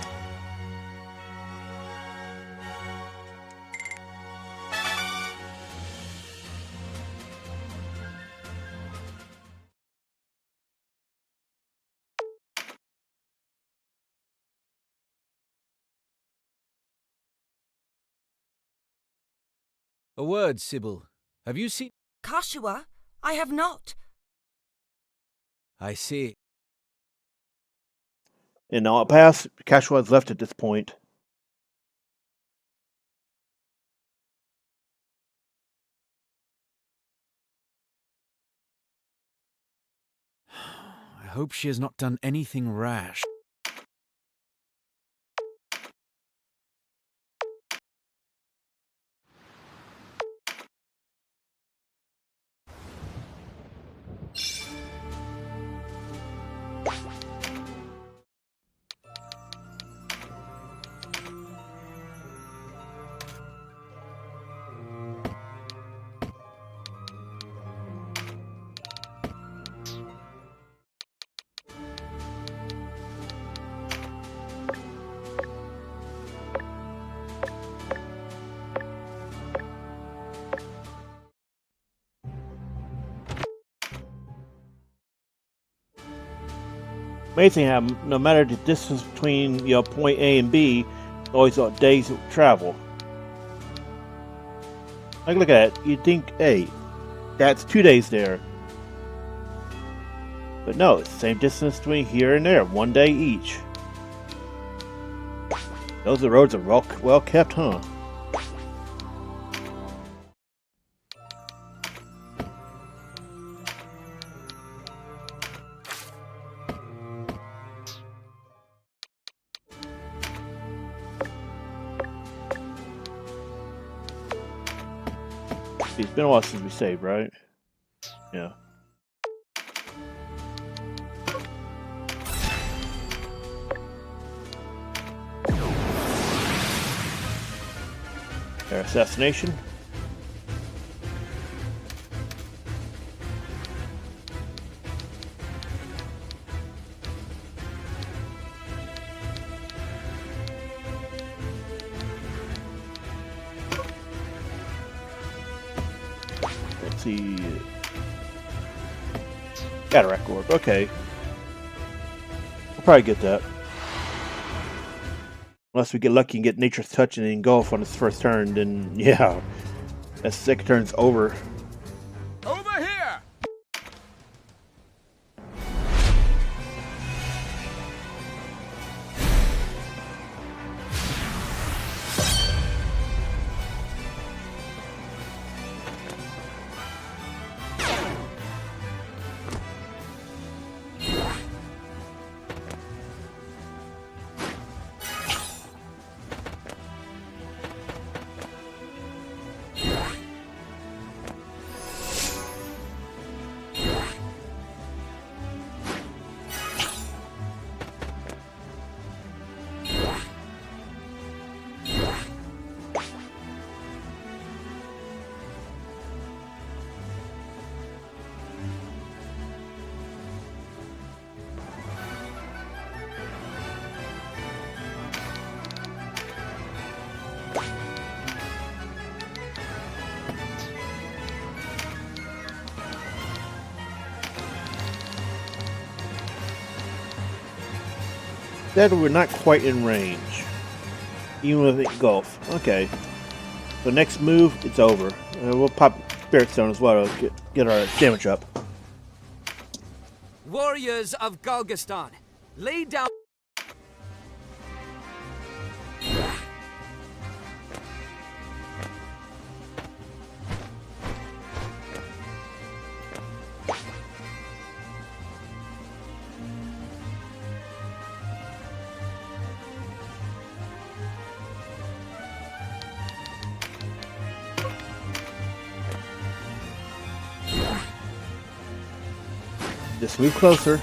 A word, Sybil. Have you seen... Kashua? I have not. I see. In all paths, Kashua is left at this point. I hope she has not done anything rash. Amazing how no matter the distance between point A and B, always days of travel. Like look at it, you'd think, hey, that's 2 days there. But no, it's the same distance between here and there, 1 day each. Those roads are well kept, huh? It's been a while since we saved, right? Yeah. Their assassination. Let's see. Cataract Orb. Okay. We'll probably get that. Unless we get lucky and get Nature's Touch and engulf on its first turn, then yeah. That second turn's over. Over here! That we're not quite in range. Even with engulf. Okay. So next move, it's over. We'll pop Spirit Stone as well to get our damage up. Warriors of Galgastan, lay down. Just move closer.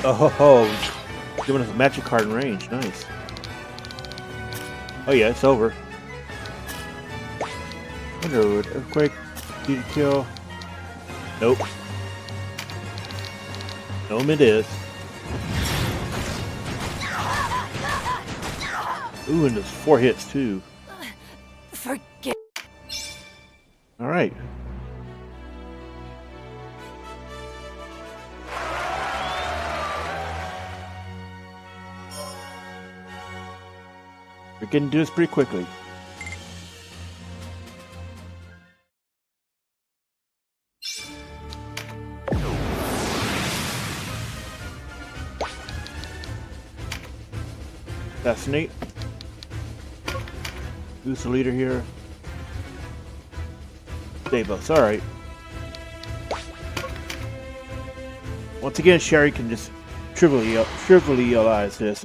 Oh, giving us a magic card in range. Nice. Oh yeah, it's over. Wonder would earthquake do to kill? Nope. It is. Ooh, and there's 4 hits too. Forget. All right. We're getting to this pretty quickly. Assassinate. Who's the leader here? Xaebos, alright. Once again, Sherri can just trivialize this.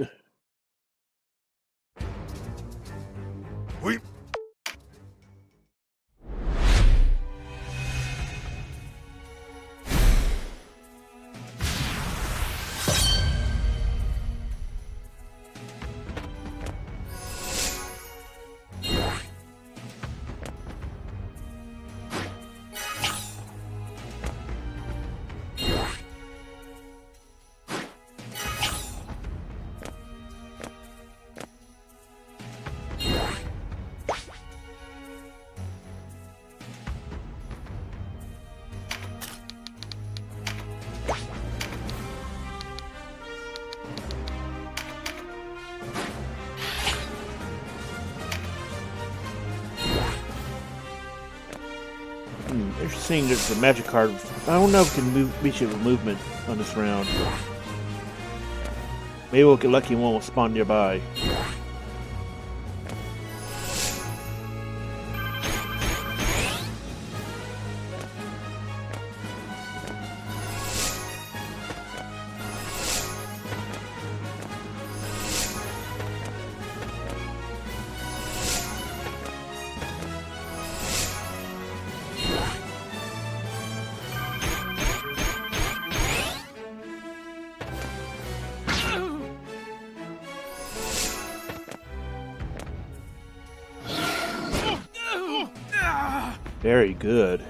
We... Interesting, there's a magic card. I don't know if we can reach it with movement on this round. Maybe we'll get lucky and one will spawn nearby. Very good.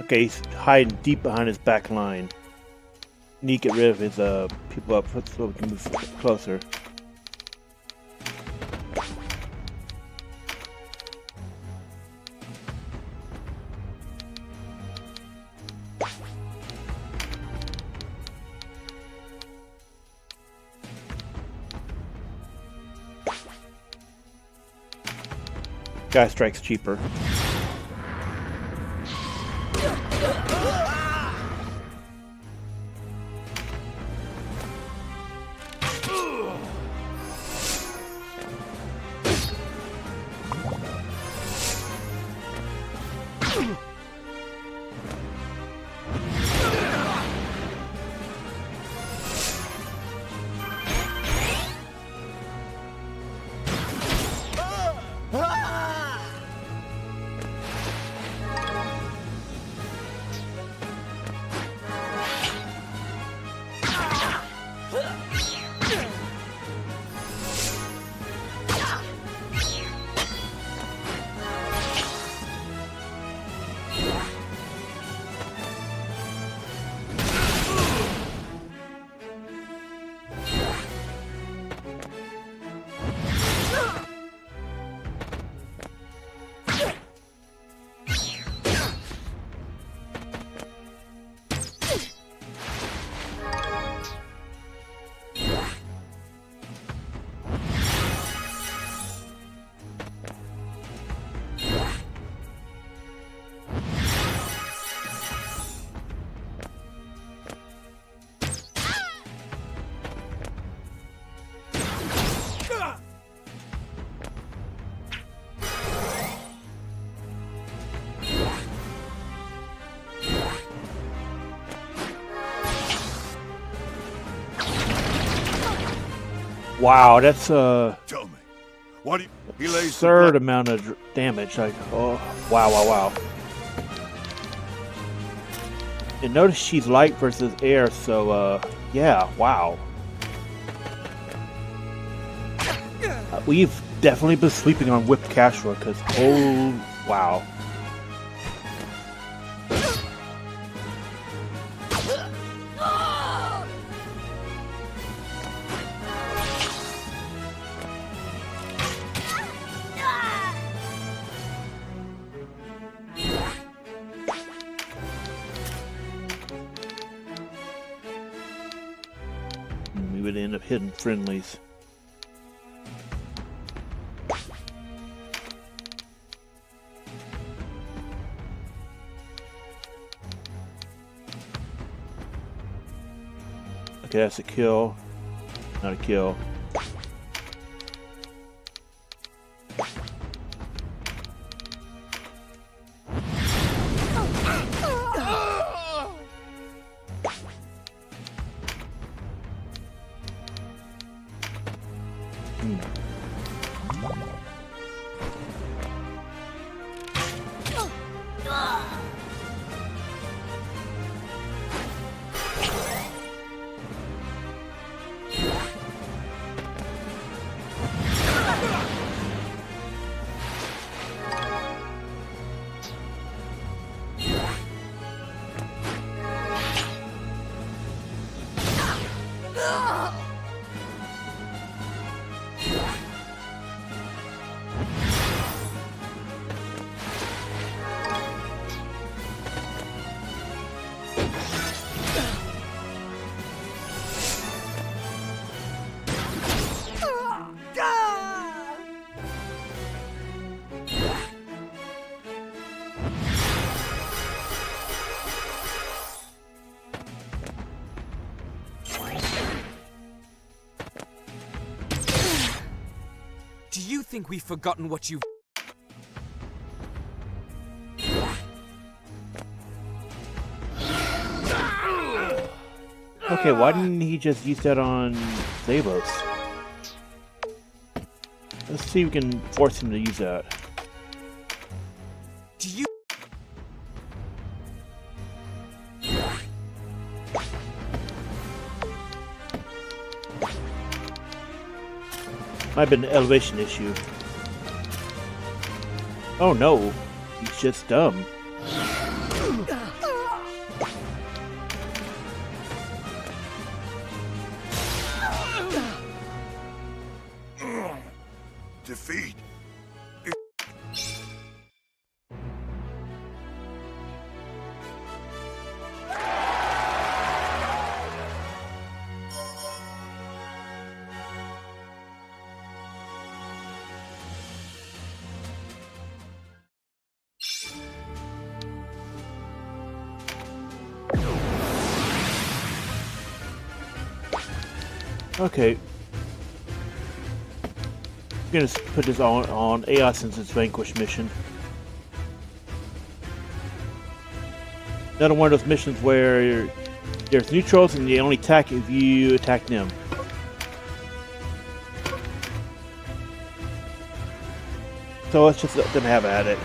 Okay, he's hiding deep behind his back line. Need to get rid of his people up so we can move closer. Guy strikes cheaper. Wow, that's Tell me, what do you... He lays absurd amount of damage. Like, oh, wow. And notice she's light versus air, so yeah, wow. We've definitely been sleeping on whipped Cashra, because oh, wow. We would end up hitting friendlies. Okay, that's a kill. Not a kill. Do you think we've forgotten what you've... Okay, why didn't he just use that on Xaebos? Let's see if we can force him to use that. Do you... Might have been an elevation issue. Oh no, he's just dumb. defeat. Okay. I'm gonna put this on AI since it's Vanquish mission. Another one of those missions where there's neutrals and they only attack if you attack them. So let's just let them have at it.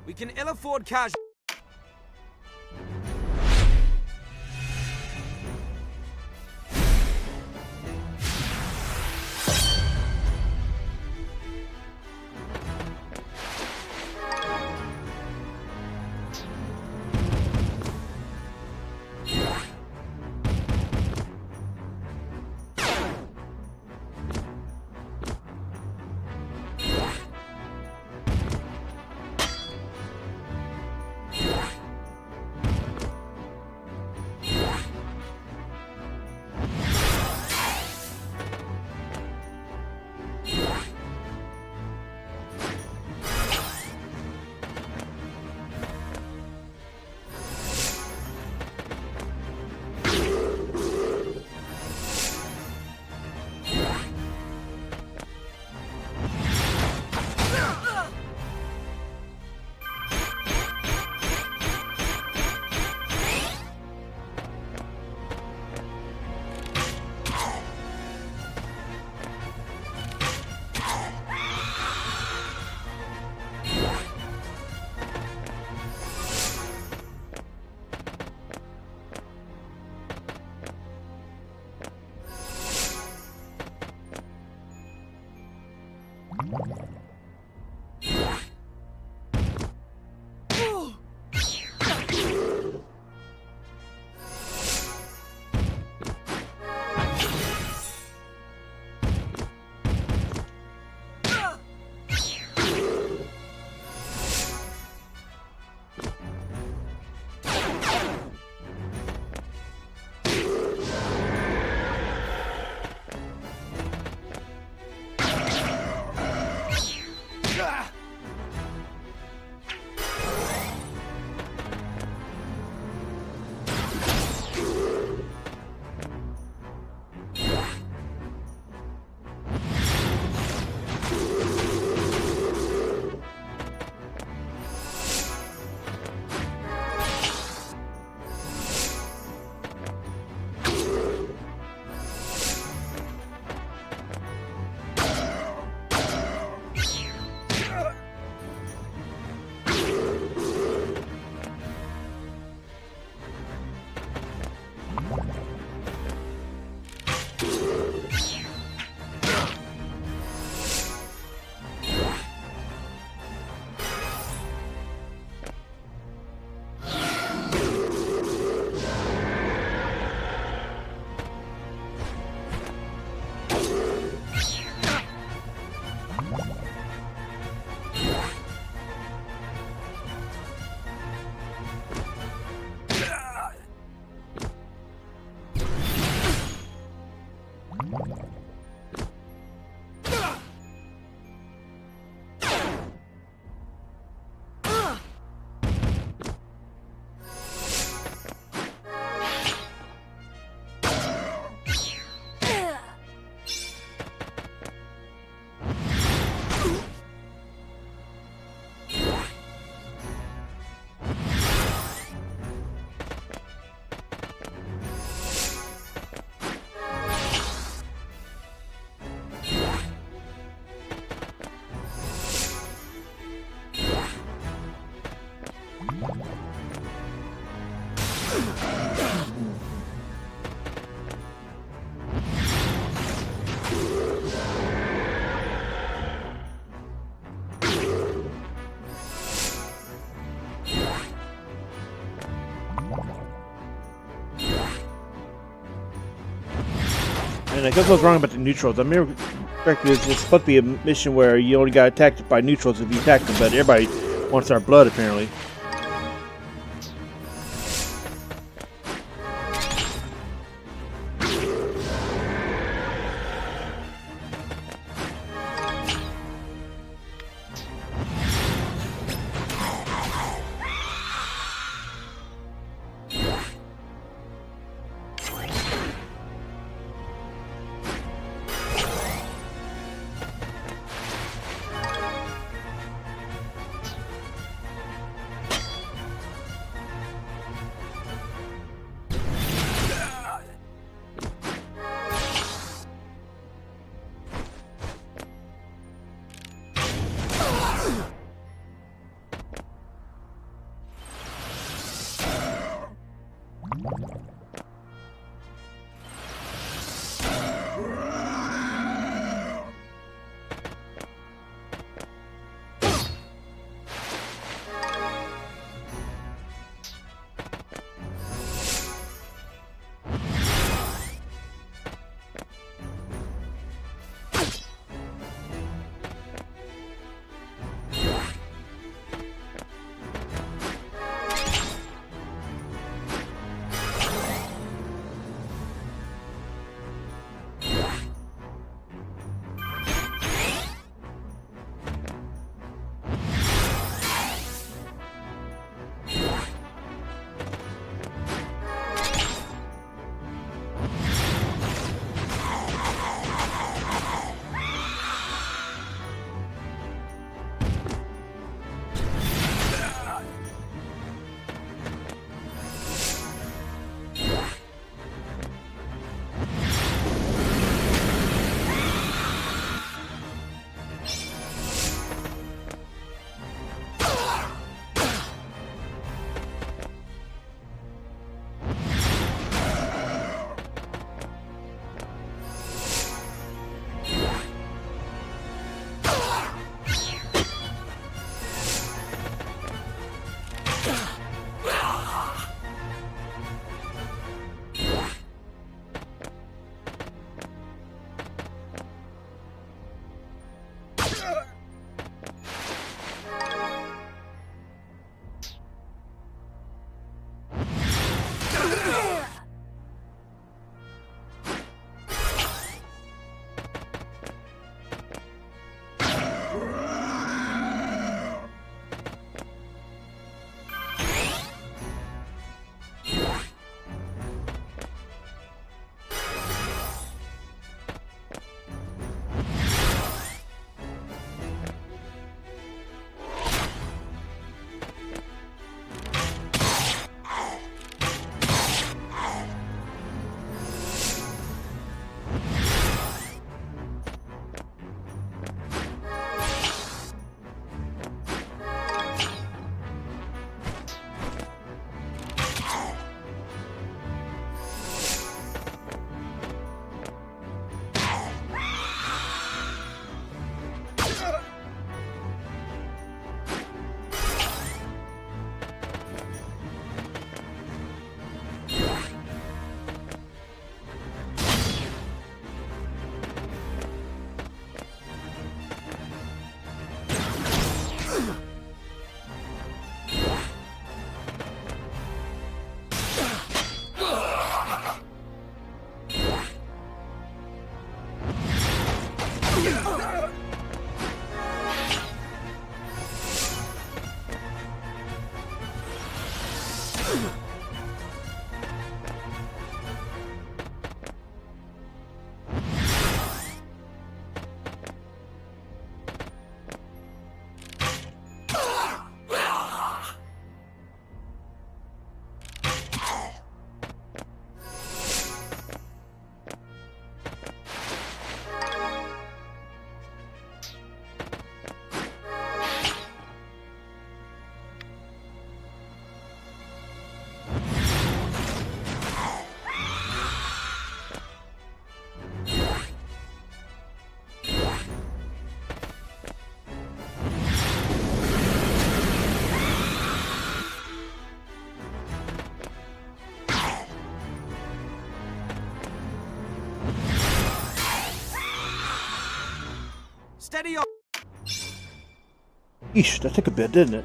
We can ill afford casual. And I guess I was wrong about the neutrals. I remember correctly, it's supposed to be a mission where you only got attacked by neutrals if you attack them, but everybody wants our blood apparently. Steady on. Eesh, that took a bit, didn't it?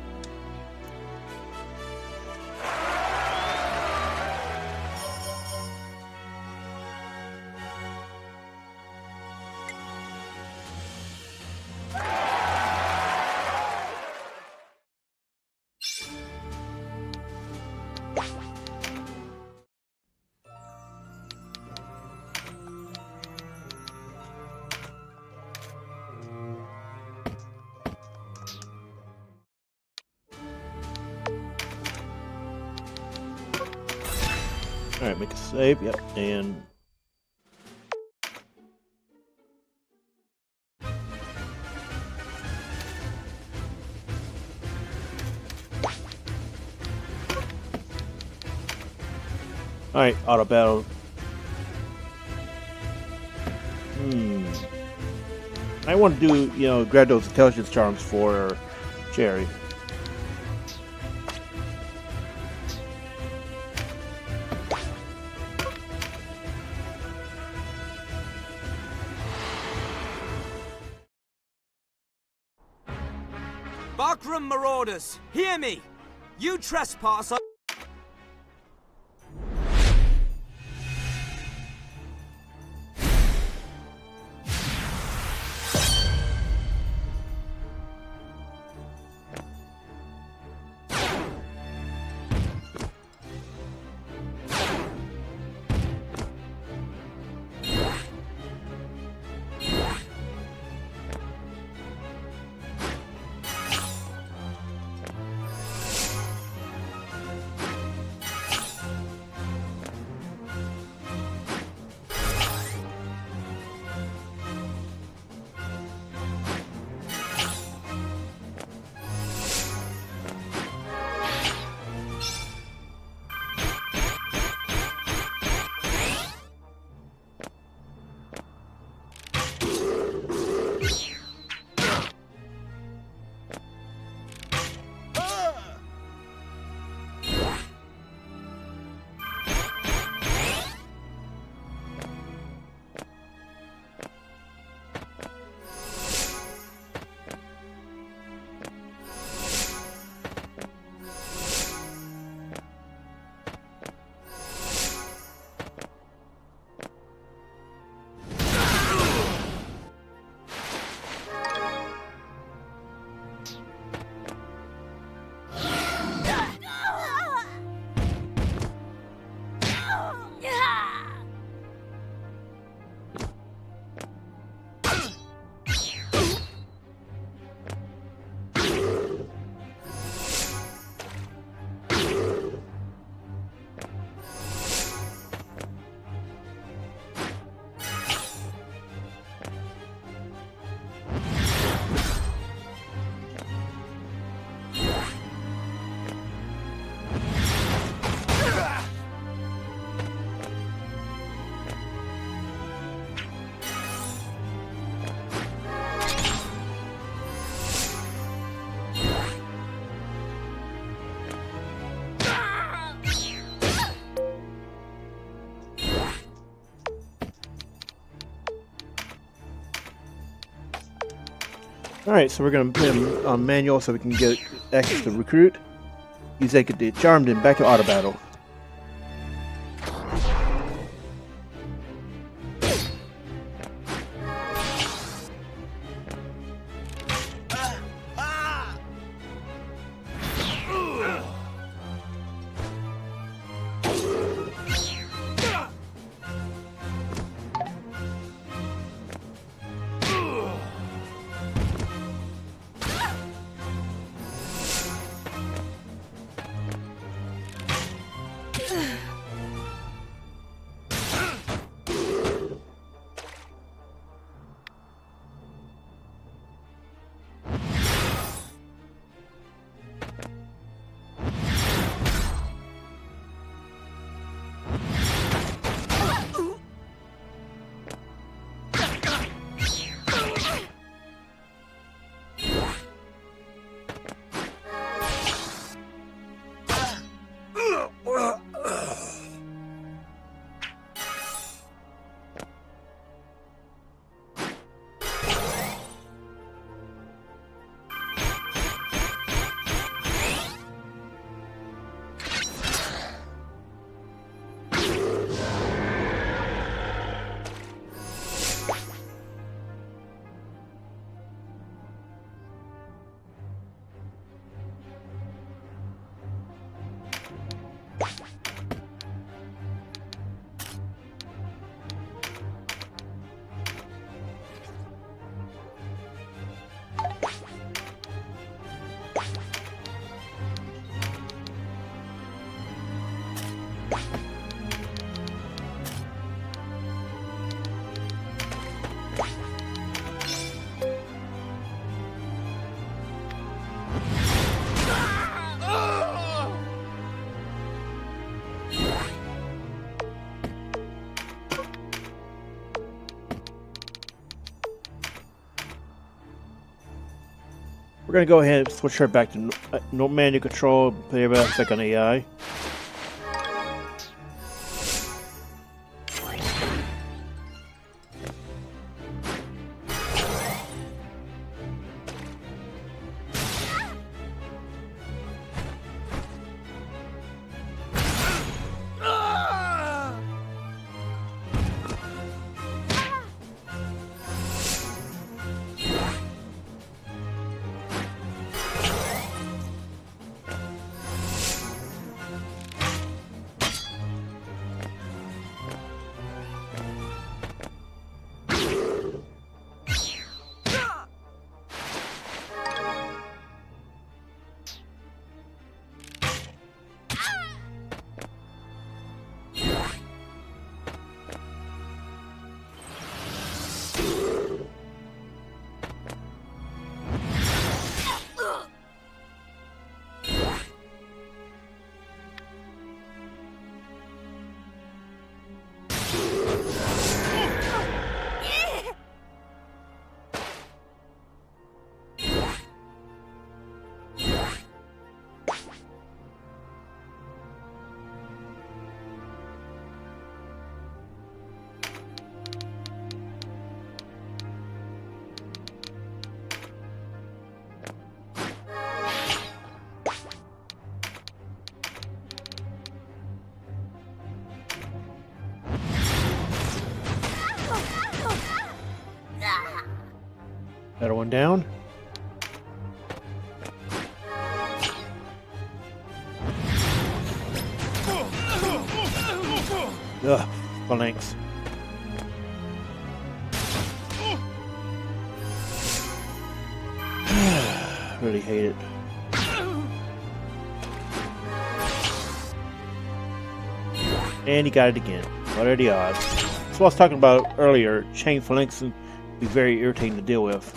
Alright, make a save, yep, and... Alright, auto battle. I want to do, grab those intelligence charms for Sherri. Barkroom marauders, hear me! You trespass on... Alright, so we're going to put him on manual so we can get access to recruit. Use that, get charmed, and back to auto battle. We're going to go ahead and switch her back to manual control, put everybody back on AI. Another one down. Ugh, phalanx. Really hate it. And he got it again. What are the odds? That's what I was talking about earlier. Chain phalanx can be very irritating to deal with.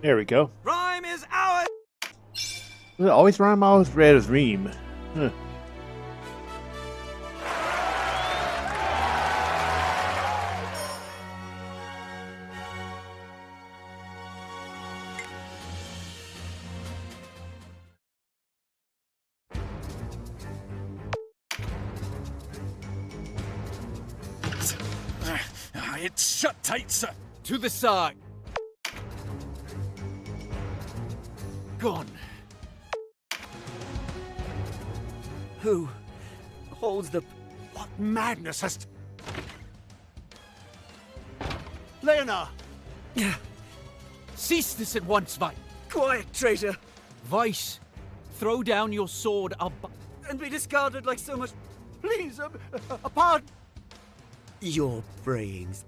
There we go. Rhyme is ours! Does it always rhyme? I always read as ream. Huh. It's shut tight, sir. To the side. Gone. Who holds the... What madness has... Lena! Cease this at once, Vice. Quiet, traitor, Vice, throw down your sword and be discarded like so much. Please, a pardon. Your brains.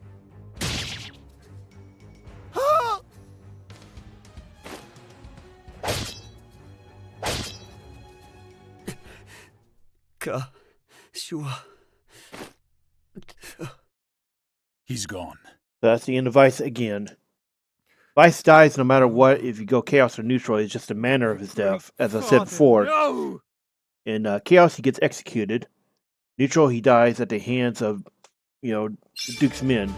Sure. He's gone. That's the end of Vice again. Vice dies no matter what if you go Chaos or Neutral. It's just the manner of his death, as I said before. No! In Chaos, he gets executed. Neutral, he dies at the hands of, the Duke's men.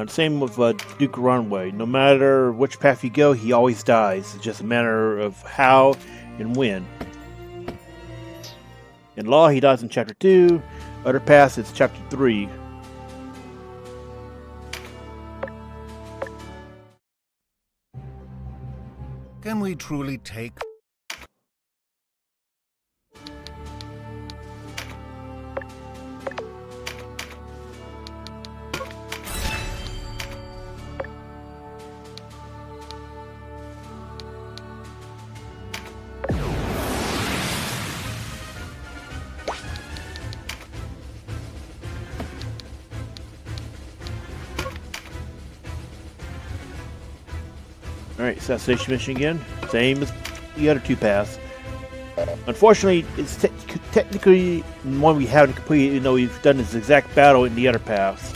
Same with Duke Runway. No matter which path you go, he always dies. It's just a matter of how and when. In Law, he dies in Chapter 2. Other paths, it's Chapter 3. Can we truly take... Alright, assassination mission again. Same as the other two paths. Unfortunately, it's technically one we haven't completed, even though we've done this exact battle in the other paths.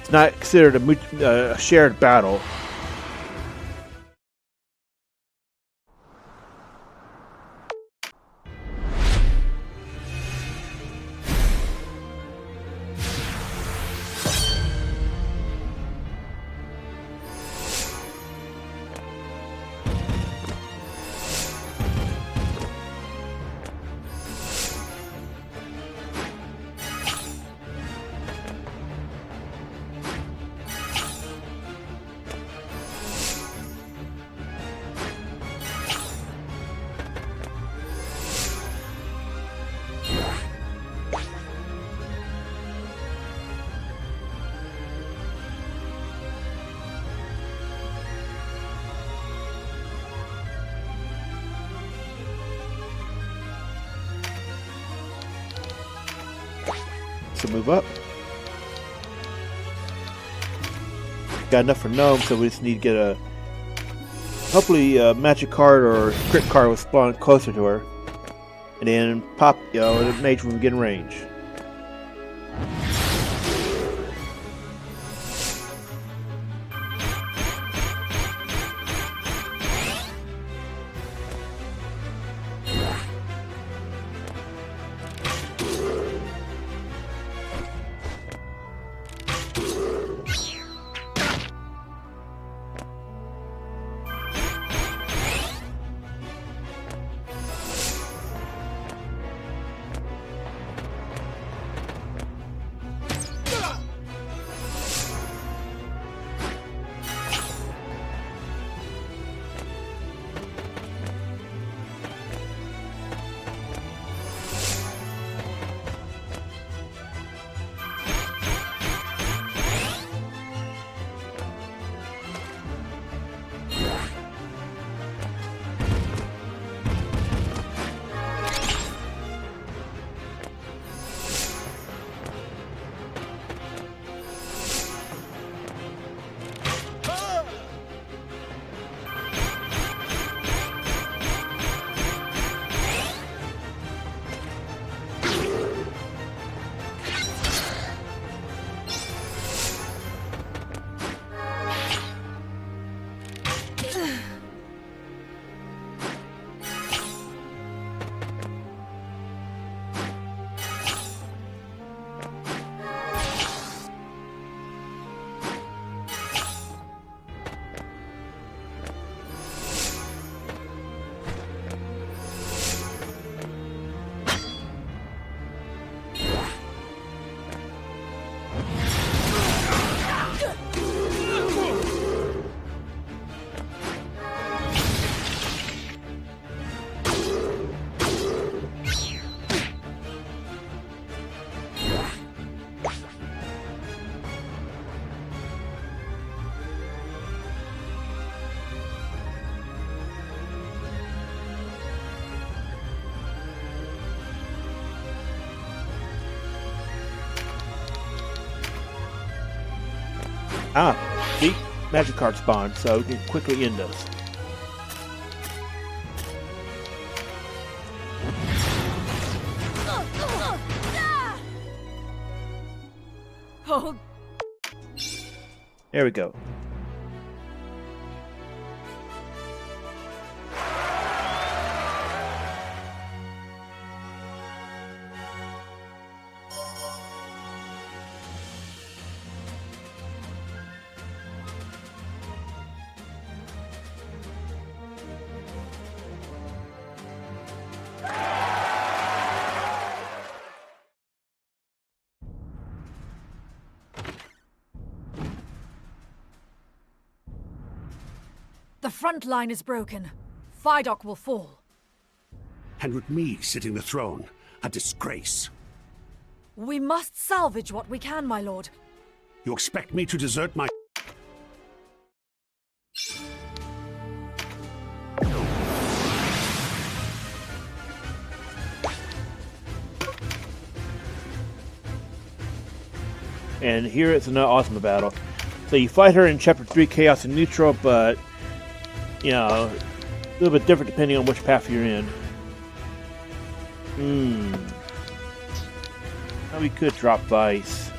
It's not considered a shared battle. Move up. Got enough for Gnome, so we just need to get a hopefully a magic card or a crit card will spawn closer to her. And then pop the mage when we get in range. See? Magic card spawned, so you can quickly end us. Oh. There we go. The front line is broken. Fidok will fall. And with me sitting the throne, a disgrace. We must salvage what we can, my lord. You expect me to desert my... And here it's an awesome battle. So you fight her in Chapter 3, Chaos and Neutral, but, you know, a little bit different depending on which path you're in. Now we could drop Vice.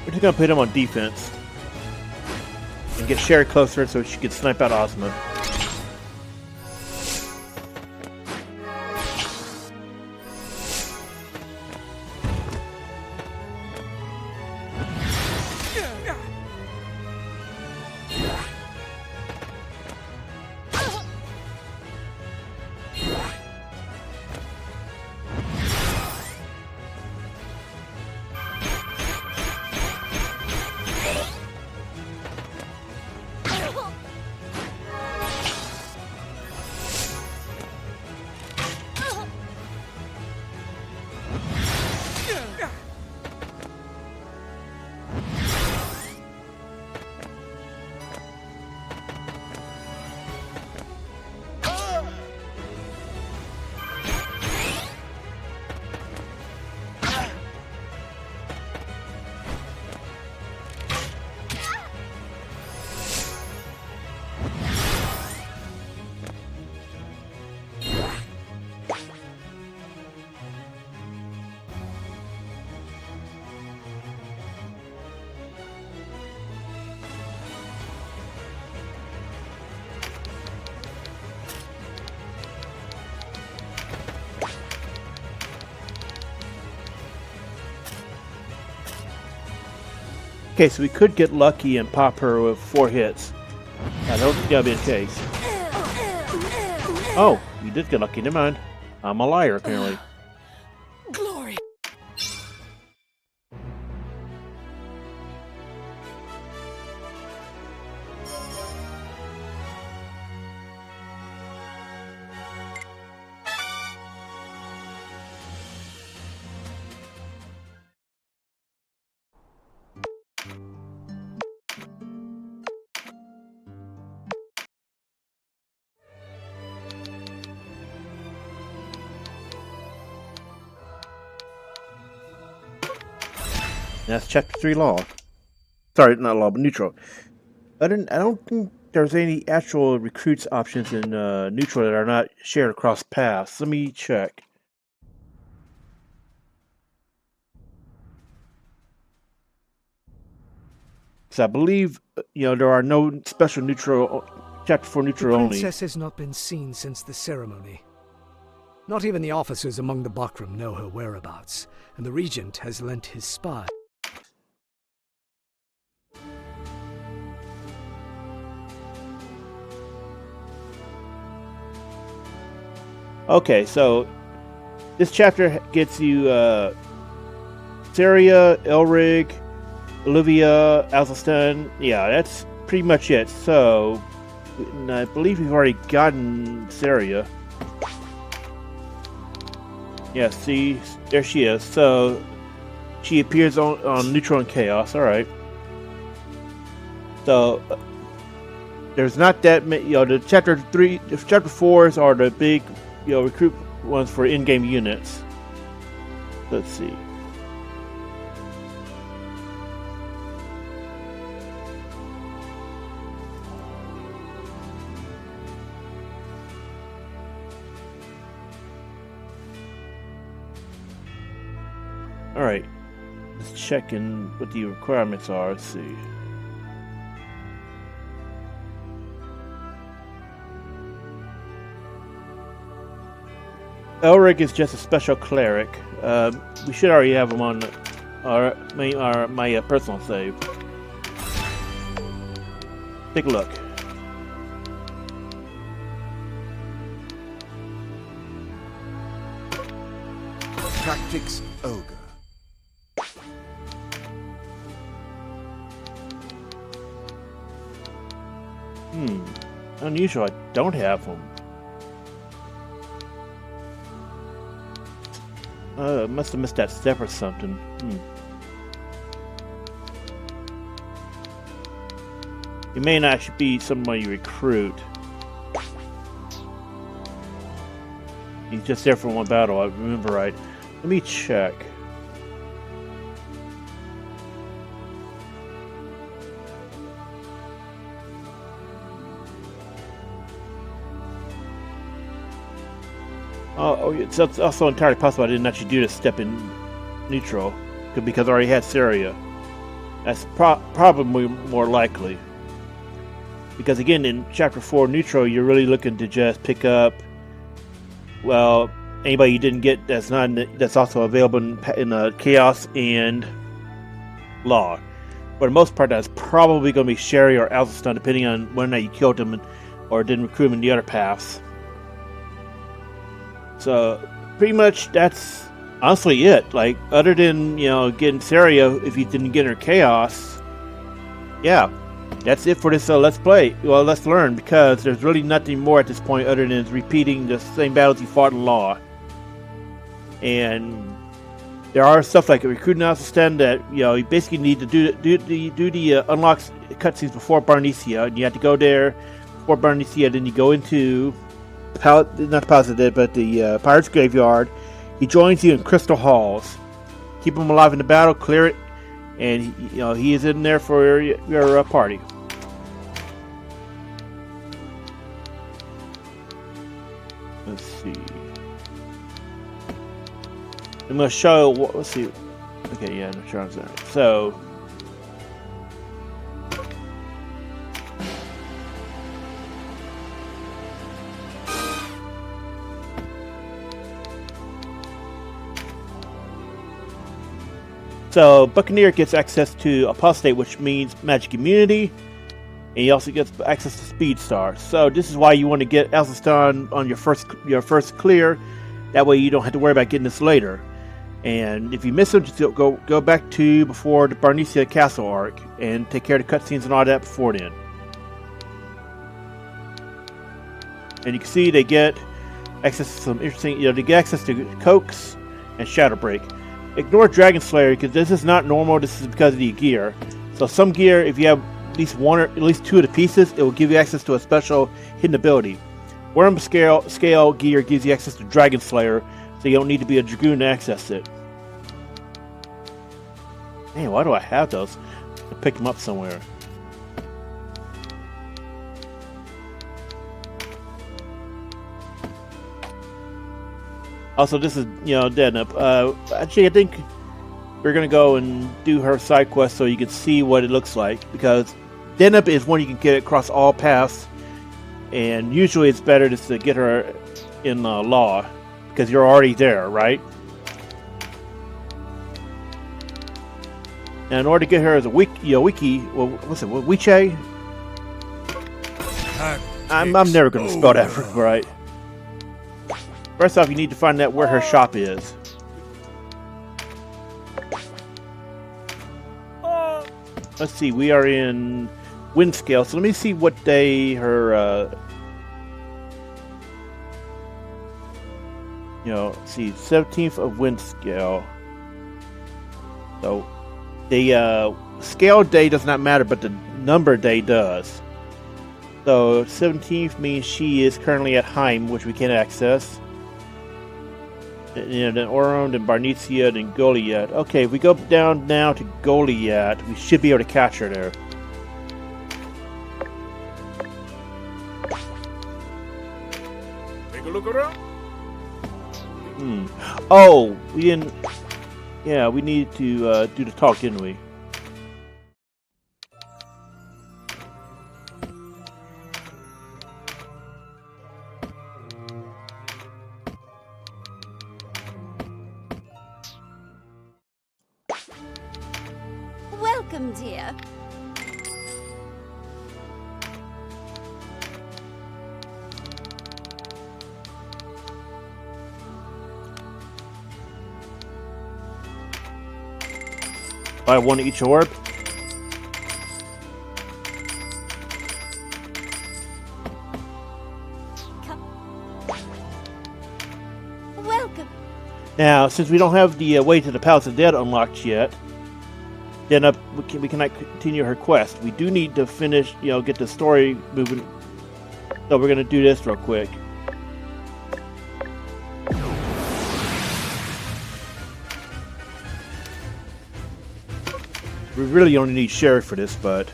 We're just gonna put him on defense and get Sherri closer so she can snipe out Ozma. Okay, so we could get lucky and pop her with 4 hits. I don't think that'll be the case. Oh, you did get lucky. Never mind. I'm a liar, apparently. Glory. That's Chapter 3 Law. Sorry, not Law, but Neutral. I don't think there's any actual recruits options in Neutral that are not shared across paths. Let me check. Because I believe, there are no special Neutral, Chapter 4 Neutral The only. princess has not been seen since the ceremony. Not even the officers among the Bakram know her whereabouts, and the regent has lent his spy. Okay, so this chapter gets you Syria, Elrig, Olivia, Asyton. Yeah, that's pretty much it. So, I believe we've already gotten Syria. Yeah, see, there she is. So, she appears on Neutral and Chaos. Alright. So, there's not that many, the chapter 4s are the big, recruit ones for in-game units. Let's see. Alright, let's check in what the requirements are. Let's see. Elric is just a special cleric. We should already have him on my personal save. Take a look. Tactics Ogre. Unusual. I don't have him. Must have missed that step or something. He may not actually be someone you recruit. He's just there for one battle, I remember right. Let me check. It's also entirely possible I didn't actually do this step in Neutral, because I already had Syria. That's probably more likely. Because again, in Chapter 4 Neutral, you're really looking to just pick up, well, anybody you didn't get that's also available in Chaos and Law. For the most part, that's probably going to be Sherri or Asyton, depending on whether or not you killed them or didn't recruit them in the other paths. So, pretty much that's honestly it. Like, other than, getting Syria, if you didn't get her Chaos, yeah, that's it for this Let's Play. Well, let's learn, because there's really nothing more at this point other than repeating the same battles you fought in Law. And there are stuff like recruiting Asyton that, you basically need to do the unlocks cutscenes before Barnicia, and you have to go there before Barnicia, then you go into not the Palace of the Dead, but the Pirate's Graveyard. He joins you in Crystal Halls. Keep him alive in the battle, clear it, and he is in there for your party. Let's see. I'm going to show. Let's see. Okay, yeah, no charms there. So. So Buccaneer gets access to Apostate, which means magic immunity, and he also gets access to Speed Star. So this is why you want to get Asyton on your first clear. That way you don't have to worry about getting this later. And if you miss him, just go back to before the Barnicia Castle arc and take care of the cutscenes and all that before then. And you can see they get access to some interesting, they get access to Coax and Shadow Break. Ignore Dragon Slayer because this is not normal. This is because of the gear. So some gear, if you have at least one or at least two of the pieces, it will give you access to a special hidden ability. Worm scale gear gives you access to Dragon Slayer, so you don't need to be a Dragoon to access it. Man, why do I have those? I'll pick them up somewhere. Also, this is, Deneb. Actually, I think we're going to go and do her side quest so you can see what it looks like. Because Deneb is one you can get across all paths. And usually it's better just to get her in law. Because you're already there, right? Now, in order to get her as a Wiche? I'm never going to spell that right. First off, you need to find out where her shop is. Let's see, we are in Windscale, so let me see what day her, let's see, 17th of Windscale. So, the scale day does not matter, but the number day does. So, 17th means she is currently at Heim, which we can't access. Then Oron, then Barnicia, then Golyat. Okay, if we go down now to Golyat, we should be able to catch her there. Take a look around. Oh, we didn't. Yeah, we needed to do the talk, didn't we? Welcome, dear. Buy one each orb. Welcome. Now, since we don't have the way to the Palace of Dead unlocked yet, then we cannot continue her quest. We do need to finish, get the story moving. So we're going to do this real quick. We really only need Sherri for this, but...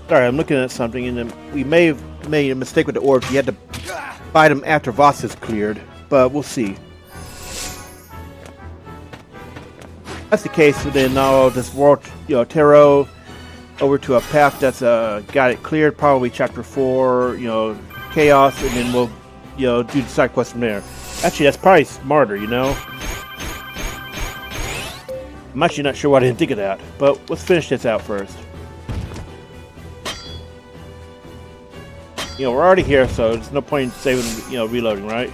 Sorry, I'm looking at something, and then we may have made a mistake with the orbs. You had to buy them after Voss is cleared, but we'll see. That's the case, then I'll just walk, Tarot over to a path that's got it cleared, probably chapter 4, Chaos, and then we'll do the side quest from there. Actually, that's probably smarter, you know? I'm actually not sure why I didn't think of that, but let's finish this out first. We're already here, so there's no point in saving, reloading, right?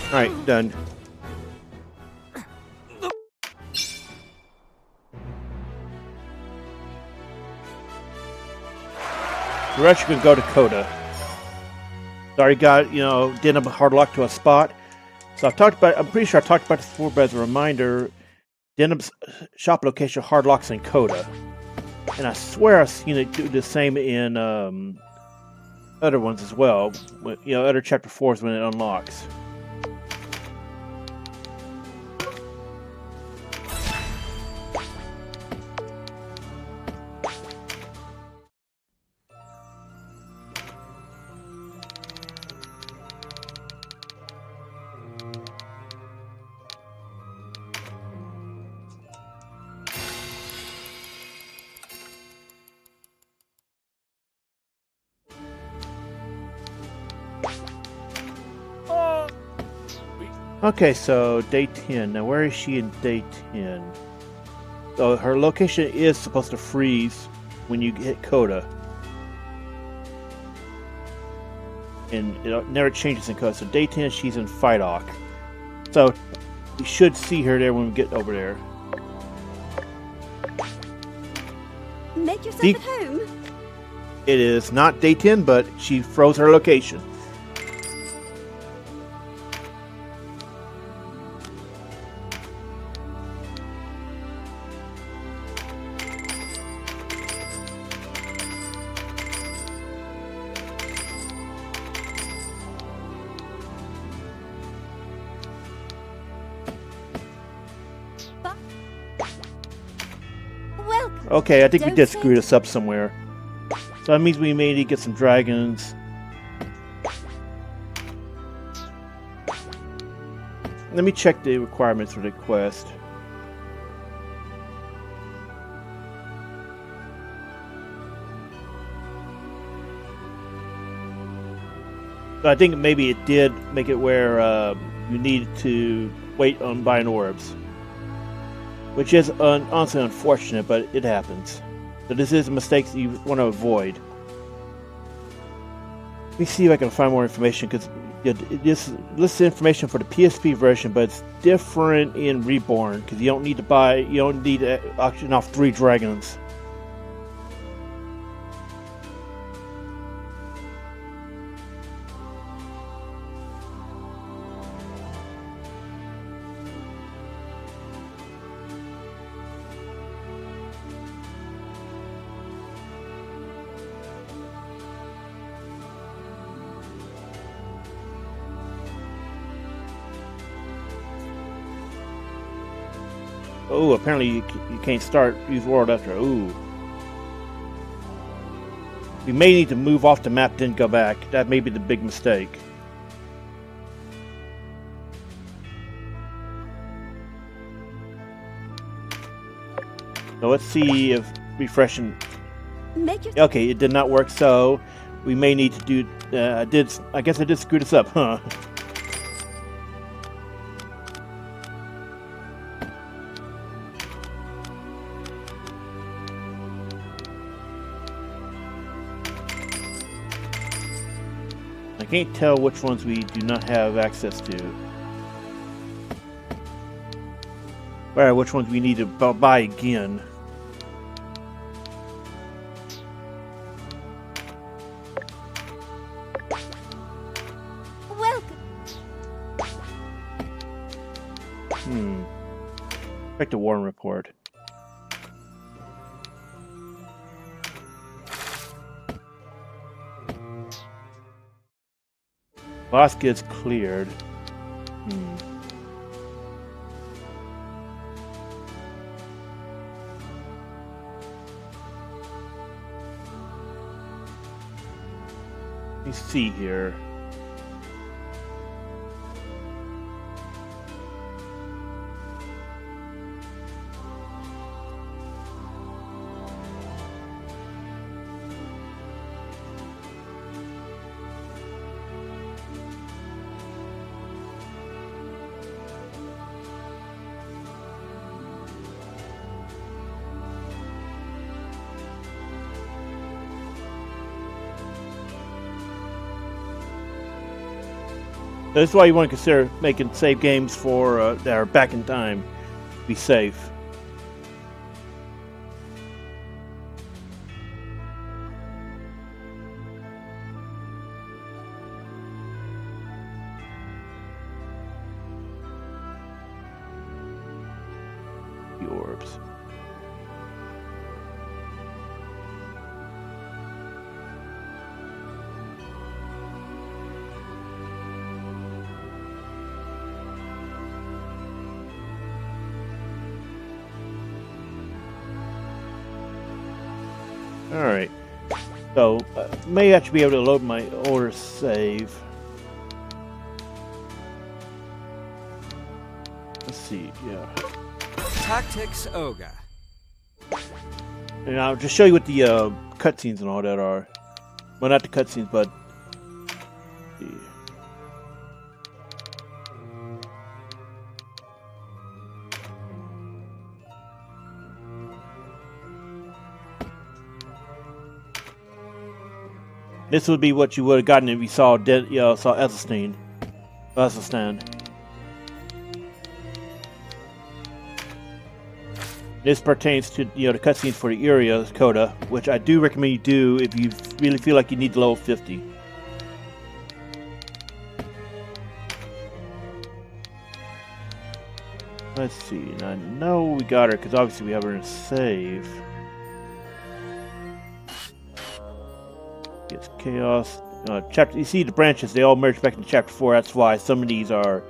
Alright, done. We're actually going to go to Coda. Already got, Deneb hardlocked to a spot. So I'm pretty sure I talked about this before, but as a reminder, Deneb's shop location hardlocks in Coda. And I swear I've seen it do the same in other ones as well. Other chapter 4s when it unlocks. Okay, so day 10. Now, where is she in day 10? So her location is supposed to freeze when you hit Coda. And it never changes in Coda. So day 10, she's in Fidok. So we should see her there when we get over there. Make yourself at home. It is not day 10, but she froze her location. Okay, I think we did screw this up somewhere. So that means we may need to get some dragons. Let me check the requirements for the quest. So I think maybe it did make it where you needed to wait on buying orbs. Which is honestly unfortunate, but it happens. So this is a mistake that you want to avoid. Let me see if I can find more information, because this lists information for the PSP version, but it's different in Reborn, because you don't need to auction off 3 dragons. Oh, apparently you can't use world after. Ooh. We may need to move off the map, then go back. That may be the big mistake. So let's see if refreshing. Okay, it did not work, so we may need to do. I guess I did screw this up, huh? I can't tell which ones we do not have access to. Alright, which ones we need to buy again. Check the Warren report. Boss gets cleared. Let me see here. That's why you want to consider making save games for that are back in time. Be safe. The orbs. Alright, so may actually be able to load my older save. Let's see, yeah. Tactics Ogre. And I'll just show you what the cutscenes and all that are. Well, not the cutscenes, but this would be what you would have gotten if you saw saw Asyton. This pertains to the cutscenes for the area coda, which I do recommend you do if you really feel like you need to level 50. Let's see, and I know we got her because obviously we have her in a save. It's chaos. Chapter. You see the branches; they all merge back into chapter 4. That's why some of these are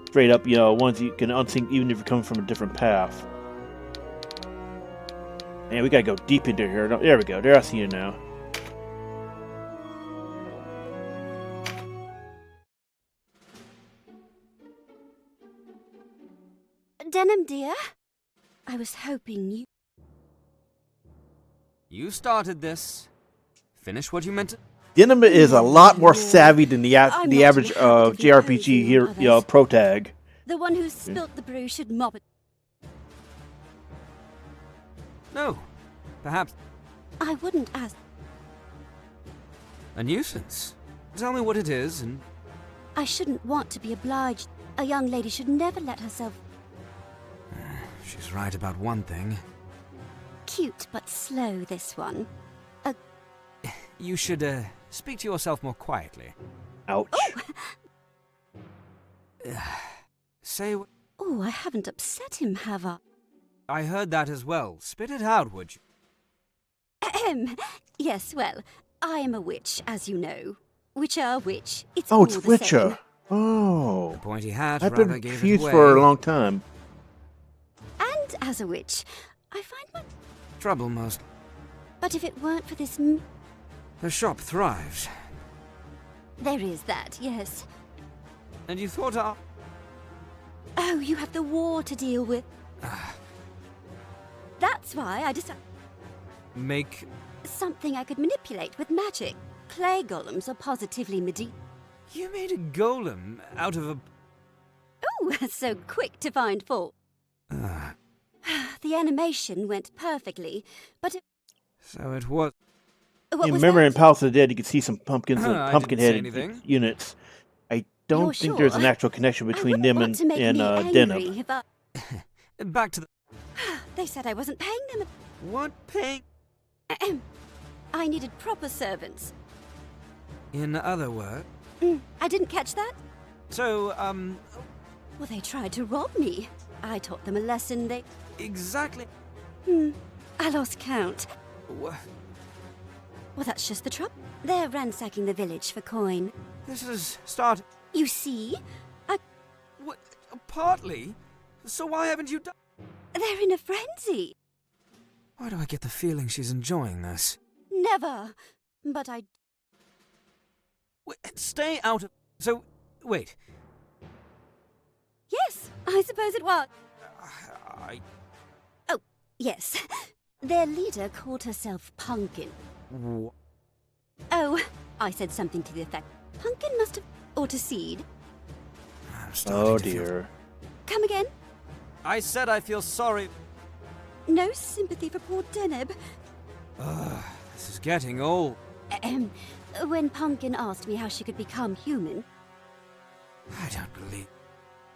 straight up, ones you can unsync even if you're coming from a different path. And we gotta go deep into here. There we go. There, I see you now. Deneb, dear, I was hoping you. You started this. Finish what you meant to. Deneb is a lot more savvy than the average JRPG here, protag. The one who spilt the brew should mop it. No, perhaps. I wouldn't ask. A nuisance. Tell me what it is, and. I shouldn't want to be obliged. A young lady should never let herself. She's right about one thing. Cute but slow, this one. You should speak to yourself more quietly. Ouch. Oh. Say what. Oh, I haven't upset him, have I? I heard that as well. Spit it out, would you? Yes, well, I am a witch, as you know. Witcher, witch. It's it's the Witcher. same. Oh. The pointy hat I've rather been gave it confused away. for a long time. And as a witch, I find my... Trouble most. But if it weren't for this... The shop thrives. There is that, yes. And you thought I... Oh, you have the war to deal with. That's why I decided... Make... Something I could manipulate with magic. Clay golems are positively medieval. You made a golem out of a... Oh, so quick to find fault. The animation went perfectly, but it... So it was... What you was remember that? in Palace of the Dead, you could see some pumpkins and I pumpkin-headed didn't say units. I don't You're think sure? there's an actual connection between them and Deneb. Back to the... They said I wasn't paying them. What paying? I needed proper servants. In other words... I didn't catch that. So, Well, they tried to rob me. I taught them a lesson they... Exactly. I lost count. What? Well, that's just the trouble. They're ransacking the village for coin. This is start. You see? What? Partly? So why haven't you done... They're in a frenzy. Why do I get the feeling she's enjoying this? Never. But I... Wait, stay out of... So, wait. Yes, I suppose it was. Oh, yes. Their leader called herself Pumpkin. Oh, I said something to the effect. Pumpkin must have... Or to seed. Oh dear. Come again? I said I feel sorry. No sympathy for poor Deneb. This is getting old. When Pumpkin asked me how she could become human... I don't believe...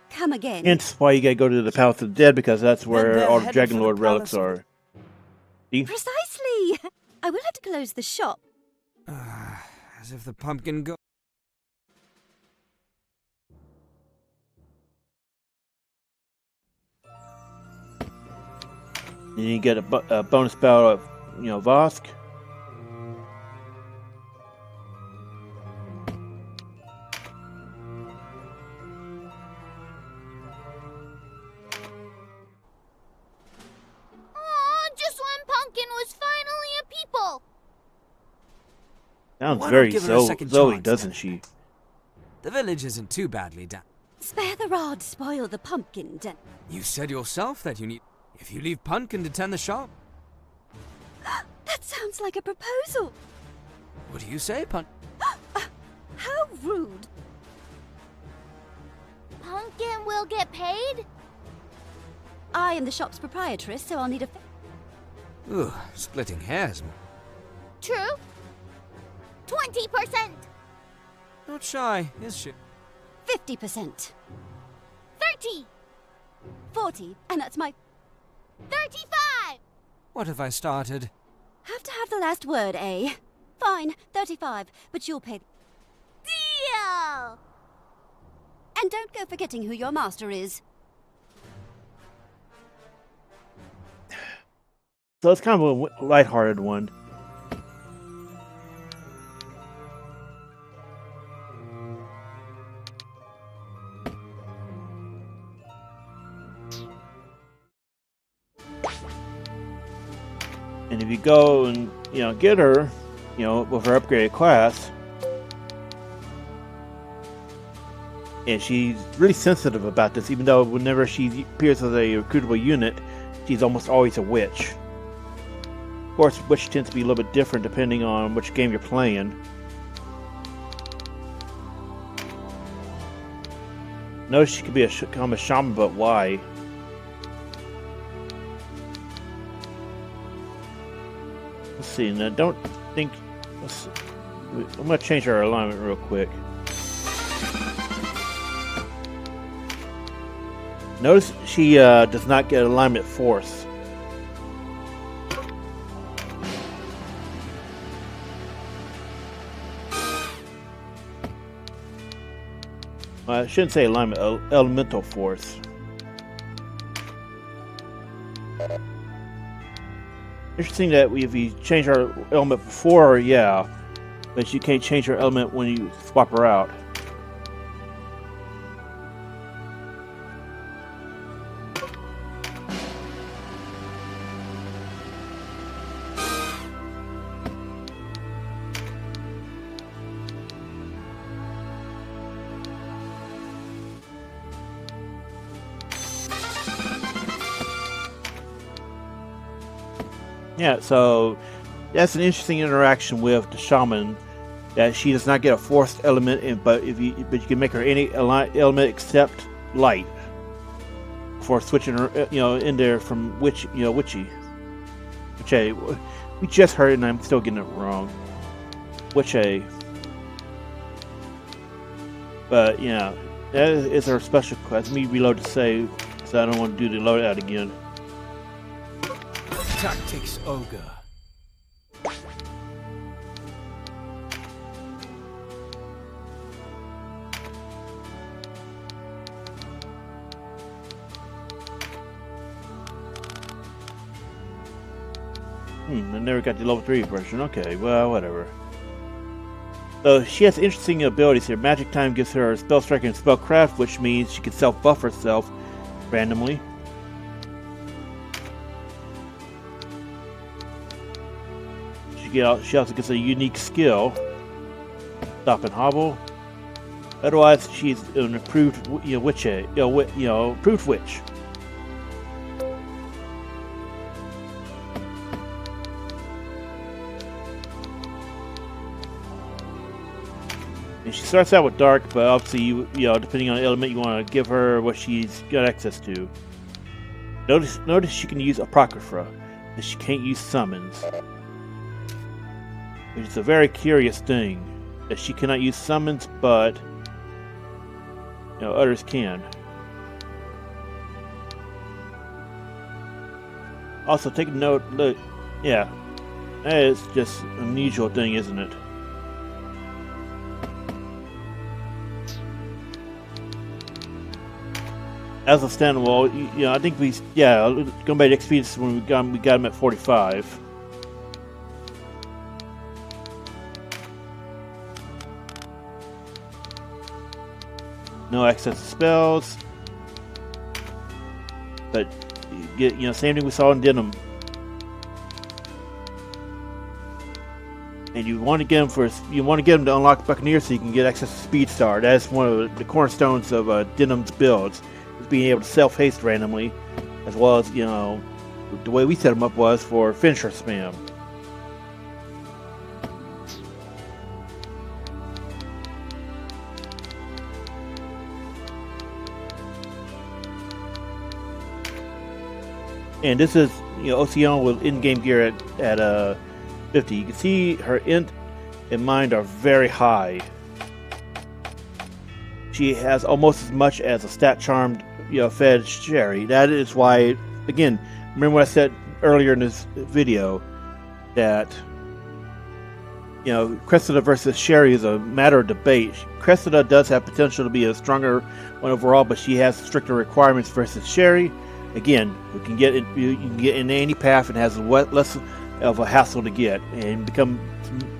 Come again. Hence why you gotta go to the Palace of the Dead, because that's where they're all the headed Dragon for Lord the relics Palace are. See? Precisely! I will have to close the shop. As if the pumpkin go... Then you get a bonus spell of, Vosk. Just when Pumpkin was finally a people. Sounds Why not very give her a second Zoe, chance, doesn't then? she? The village isn't too badly done. Spare the rod, spoil the pumpkin, You said yourself that you need... If you leave Pumpkin to tend the shop. That sounds like a proposal. What do you say, How rude. Pumpkin will get paid? I am the shop's proprietress, so I'll need a... Ugh, splitting hairs. True. 20%. Not shy, is she? 50%. 30. 40, and that's my... 35. What have I started? Have to have the last word, eh? Fine, 35, but you'll pay... Deal! And don't go forgetting who your master is. So it's kind of a lighthearted one. And if you go and, get her, with her upgraded class, and she's really sensitive about this, even though whenever she appears as a recruitable unit, she's almost always a witch. Of course, witch tends to be a little bit different depending on which game you're playing. Notice she could become a shaman, but why? Let's see, and I don't think... I'm going to change our alignment real quick. Notice she does not get alignment force. I shouldn't say alignment, elemental force. Interesting that if you change our element before, yeah, but you can't change her element when you swap her out. Yeah, so that's an interesting interaction with the shaman, that she does not get a forced element, but you can make her any element except light for switching her, in there from witchy. Which we just heard, and I'm still getting it wrong. But yeah, that is our special class. Let me reload to save, so I don't want to do the loadout again. Tactics Ogre. I never got the level 3 version. Okay, well, whatever. So she has interesting abilities here. Magic Time gives her Spell Strike and Spellcraft, which means she can self-buff herself randomly. She also gets a unique skill, Stop and Hobble. Otherwise, she's an improved witch, improved witch. And she starts out with dark, but obviously, depending on the element you want to give her, what she's got access to. Notice she can use Apocrypha, but she can't use summons. Which is a very curious thing, that she cannot use summons, but others can. Also, take a note. Look, yeah, that is just an unusual thing, isn't it? As a standalone, I think going by the XP when we got him at 45. No access to spells, but you get same thing we saw in Deneb. And you want to get him to unlock Buccaneer so you can get access to Speed Star. That's one of the cornerstones of Deneb's builds, is being able to self-haste randomly, as well as the way we set him up was for finisher spam. And this is, Ocean with in-game gear at 50. You can see her int and mind are very high. She has almost as much as a stat-charmed, fed Sherri. That is why, again, remember what I said earlier in this video, that, Cressida versus Sherri is a matter of debate. Cressida does have potential to be a stronger one overall, but she has stricter requirements versus Sherri. Again, you can get in any path and has less of a hassle to get and become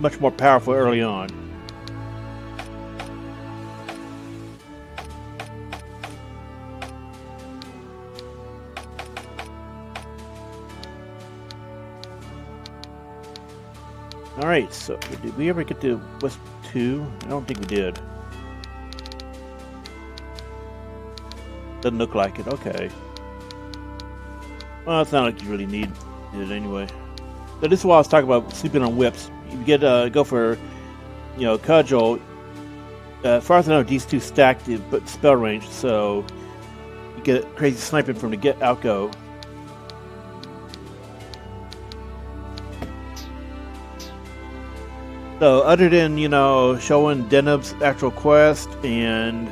much more powerful early on. Alright, so did we ever get to West 2? I don't think we did. Doesn't look like it, okay. Well, it's not like you really need it anyway. So this is why I was talking about sleeping on whips. You get go for, cudgel. As far as I know, these two stack the spell range, so you get crazy sniping from the outgo. So other than showing Deneb's actual quest and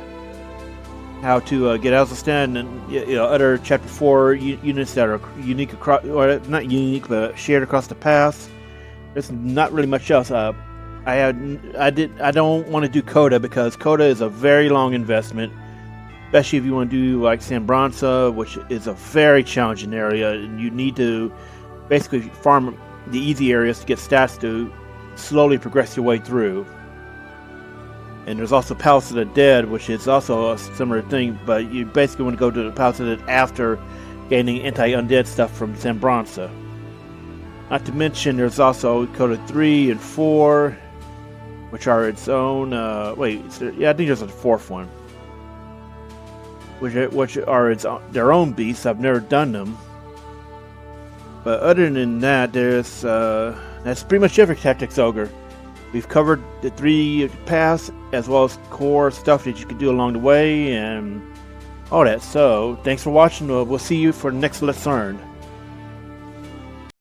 how to get Alsastan and other Chapter 4 units that are unique across, or not unique, but shared across the paths. There's not really much else. I don't want to do Coda because Coda is a very long investment, especially if you want to do like Sambranza, which is a very challenging area, and you need to basically farm the easy areas to get stats to slowly progress your way through. And there's also Palace of the Dead, which is also a similar thing, but you basically want to go to the Palace of the Dead after gaining anti-undead stuff from Sambranza. Not to mention, there's also Coda 3 and 4, which are its own. I think there's a fourth one, which are their own beasts. I've never done them, but other than that, there's that's pretty much every Tactics Ogre. We've covered the 3 paths, as well as core stuff that you can do along the way, and all that. So, thanks for watching. We'll see you for the next Let's Learn.